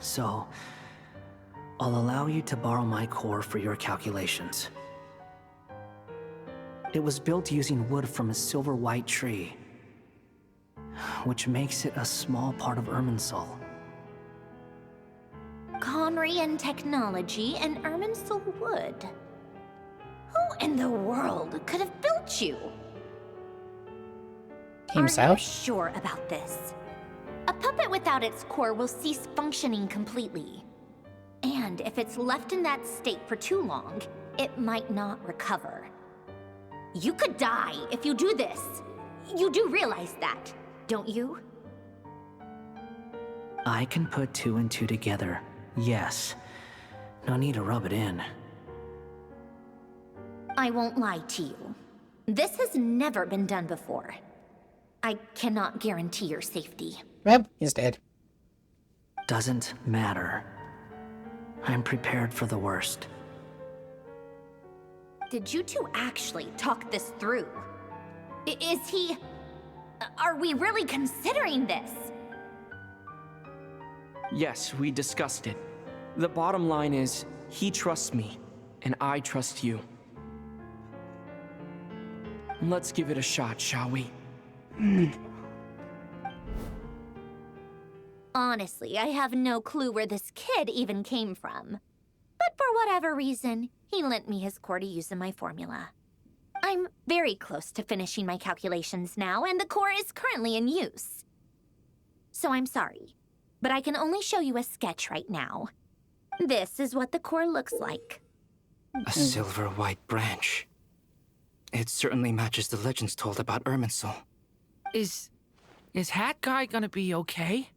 S7: So, I'll allow you to borrow my core for your calculations. It was built using wood from a silver white tree, which makes it a small part of Irminsul.
S4: Conrian technology and Irminsul wood. Who in the world could have built you?
S1: Himself?
S4: Are you sure about this? A puppet without its core will cease functioning completely. And if it's left in that state for too long, it might not recover. You could die if you do this. You do realize that, don't you?
S7: I can put two and two together, yes. No need to rub it in.
S4: I won't lie to you. This has never been done before. I cannot guarantee your safety.
S1: Well, he's dead.
S7: Doesn't matter. I'm prepared for the worst.
S4: Did you two actually talk this through? Is he... Are we really considering this?
S13: Yes, we discussed it. The bottom line is, he trusts me, and I trust you. Let's give it a shot, shall we?
S4: Honestly, I have no clue where this kid even came from. But for whatever reason, he lent me his core to use in my formula. I'm very close to finishing my calculations now, and the core is currently in use. So I'm sorry, but I can only show you a sketch right now. This is what the core looks like.
S21: A silver white branch. It certainly matches the legends told about Irminsul.
S18: Is Hat Guy gonna be okay?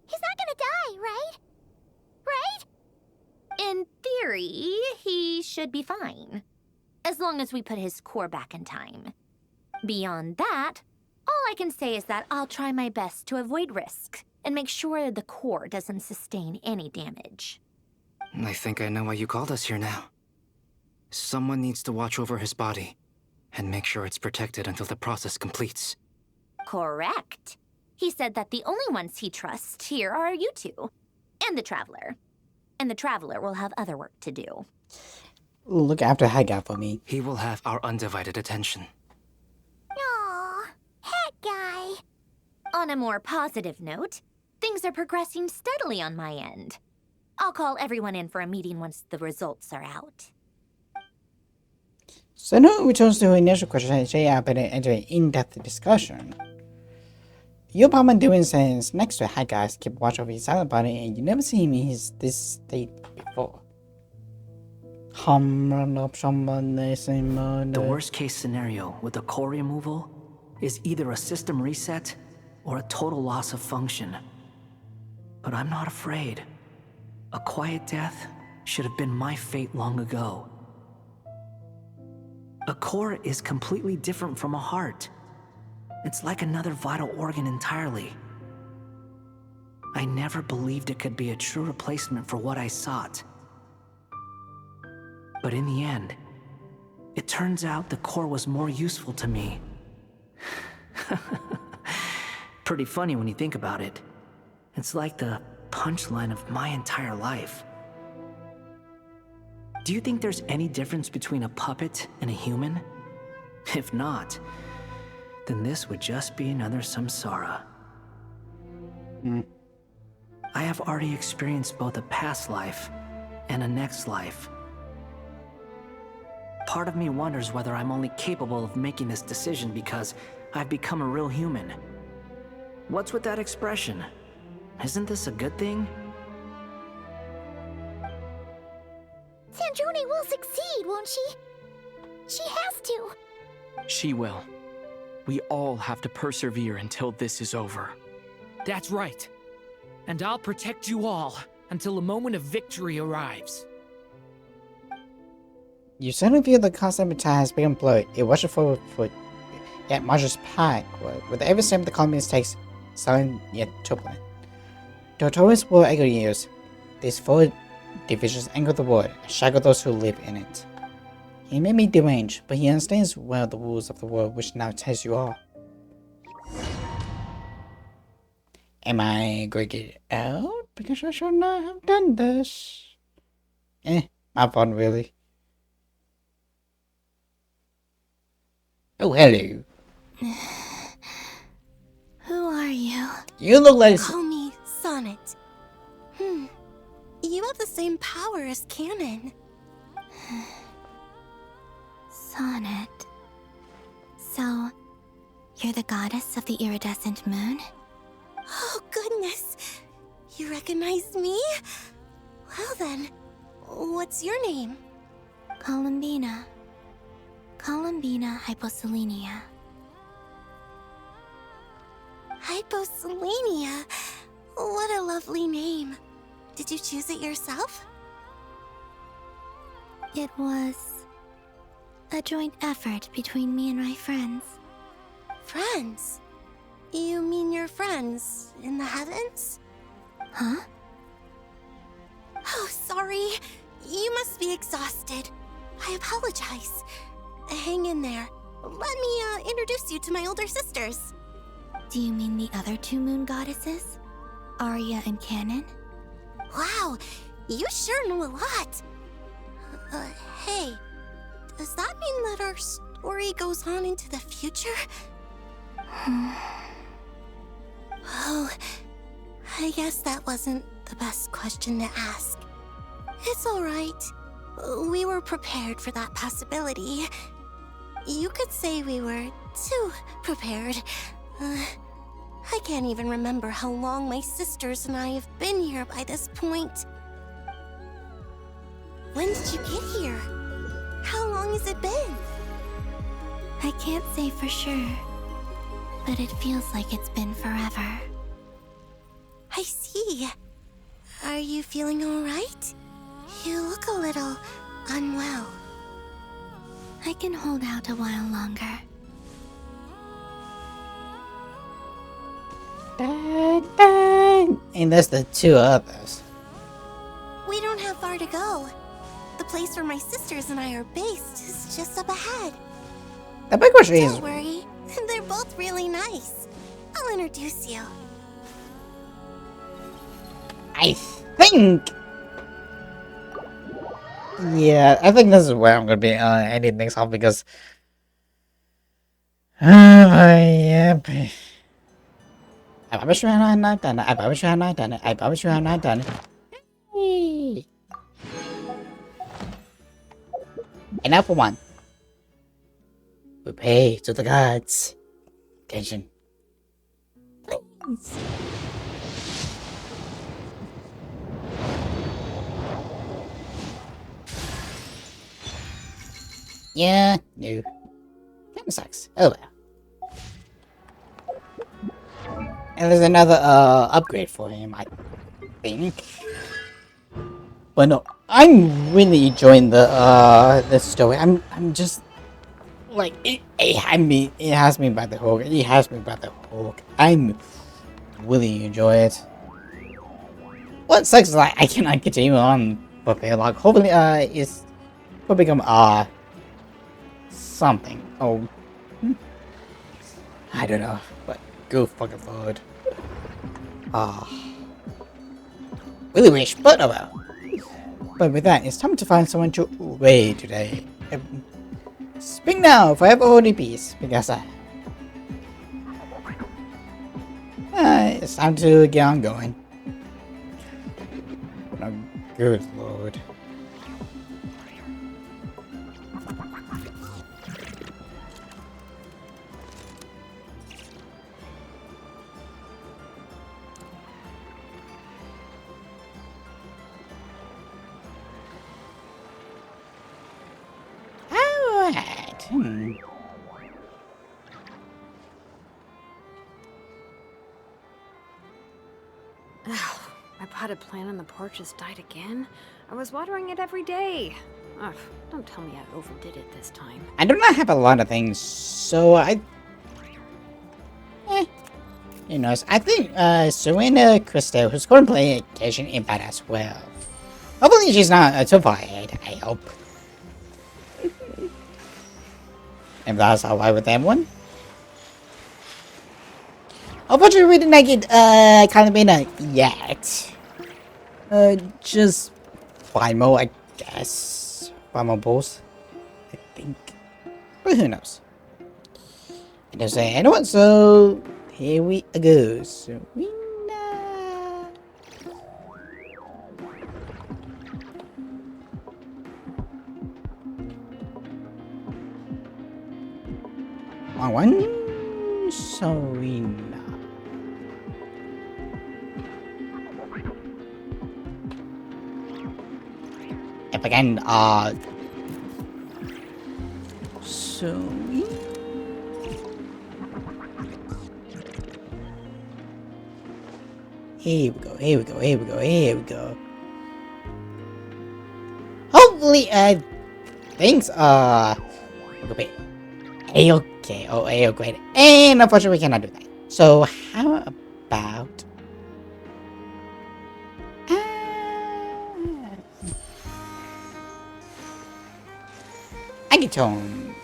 S10: He's not gonna die, right? Right?
S4: In theory, he should be fine. As long as we put his core back in time. Beyond that, all I can say is that I'll try my best to avoid risk and make sure the core doesn't sustain any damage.
S21: I think I know why you called us here now. Someone needs to watch over his body and make sure it's protected until the process completes.
S4: Correct. He said that the only ones he trusts here are you two, and the Traveler. And the Traveler will have other work to do.
S1: Look after Hagar for me.
S21: He will have our undivided attention.
S10: Aww, Hat Guy.
S4: On a more positive note, things are progressing steadily on my end. I'll call everyone in for a meeting once the results are out.
S1: So now it returns to her initial question and Jay enter an in-depth discussion. Your apartment doing stands next to Hat Guys keep watch over his silent body and you never see him in this state before.
S7: The worst case scenario with the core removal is either a system reset or a total loss of function. But I'm not afraid. A quiet death should have been my fate long ago. A core is completely different from a heart. It's like another vital organ entirely. I never believed it could be a true replacement for what I sought. But in the end, it turns out the core was more useful to me. Pretty funny when you think about it. It's like the punchline of my entire life. Do you think there's any difference between a puppet and a human? If not, then this would just be another samsara. I have already experienced both a past life and a next life. Part of me wonders whether I'm only capable of making this decision because I've become a real human. What's with that expression? Isn't this a good thing?
S10: Sandrone will succeed, won't she? She has to.
S13: She will. We all have to persevere until this is over.
S18: That's right. And I'll protect you all until a moment of victory arrives.
S1: You suddenly feel the constant battalion has been employed. It rushes forward yet marches backward. With every step the colony takes, silent yet turbulent. Dottore's war echo years. These four divisions anchor the world and shackle those who live in it. He may be deranged, but he understands well the rules of the world which now test you all. Am I going to get out? Because I should not have done this. My fun really. Oh, hello.
S20: Who are you?
S1: You look like...
S17: Call me Sonnet. You have the same power as Canon.
S20: Sonnet. So, you're the goddess of the iridescent moon?
S17: Oh, goodness. You recognize me? Well then, what's your name?
S20: Columbina. Columbina Hyposelenia.
S17: Hyposelenia? What a lovely name. Did you choose it yourself?
S20: It was a joint effort between me and my friends.
S17: Friends? You mean your friends in the heavens?
S20: Huh?
S17: Oh, sorry. You must be exhausted. I apologize. Hang in there. Let me introduce you to my older sisters.
S20: Do you mean the other two moon goddesses? Arya and Canon?
S17: Wow, you sure know a lot. Hey, does that mean that our story goes on into the future? Oh, I guess that wasn't the best question to ask. It's alright. We were prepared for that possibility. You could say we were too prepared. I can't even remember how long my sisters and I have been here by this point. When did you get here? How long has it been?
S20: I can't say for sure, but it feels like it's been forever.
S17: I see. Are you feeling alright? You look a little unwell.
S20: I can hold out a while longer.
S1: And that's the two others.
S17: We don't have far to go. The place where my sisters and I are based is just up ahead.
S1: The big question is...
S17: Don't worry, they're both really nice. I'll introduce you.
S1: I think... Yeah, I think this is where I'm gonna be ending things off because... I promise you I'm not done. I promise you I'm not done. I promise you I'm not done. Hey. And now for one. We pay to the gods. Attention. Please. Yeah, no. Kinda sucks. Oh well. And there's another upgrade for him, I think. But no, I'm really enjoying the story. I'm just like it has me by the hook. It has me by the hook. I'm really enjoy it. What sucks is like I cannot continue on for very long. Hopefully it's will become something. Oh, I don't know, but go fucking forward. Really wish, but oh well. But with that, it's time to find someone to raid today. Speak now, forever hold in peace, because it's time to get on going. Oh, good lord. Alright.
S11: My potted plant on the porch has died again. I was watering it every day. Ugh, don't tell me I overdid it this time.
S1: I do not have a lot of things, so you know, I think Serena Cristo, who's going to play Genshin Impact as well. Hopefully she's not too far ahead, I hope. If that's alright with everyone. Unfortunately, we didn't get kind of been yet. Just 5 more, I guess. 5 more balls, I think. But who knows? I don't say anyone, so here we go. Serena. One Serena. If again, Serena. Here we go, here we go, here we go, here we go. Hopefully, things are okay. A-okay, oh, A-okay. And unfortunately, we cannot do that. So, how about... Agitone.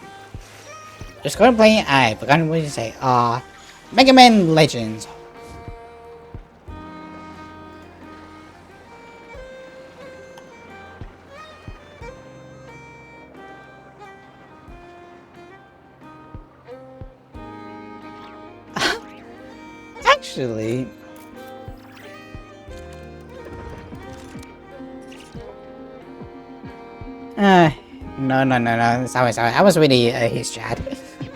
S1: Just going to play, I forgot what to say. Mega Man Legends. Actually, no. Sorry. I was really his chat,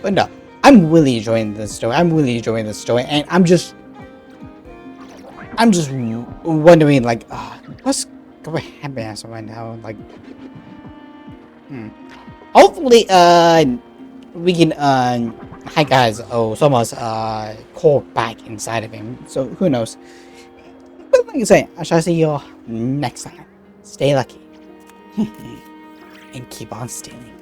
S1: but no, I'm really enjoying this story. And I'm just wondering, like, what's going to happen right now? Like, hopefully, we can hi guys, someone's caught back inside of him, so who knows. But like I say, I shall see you all next time. Stay lucky and keep on stealing.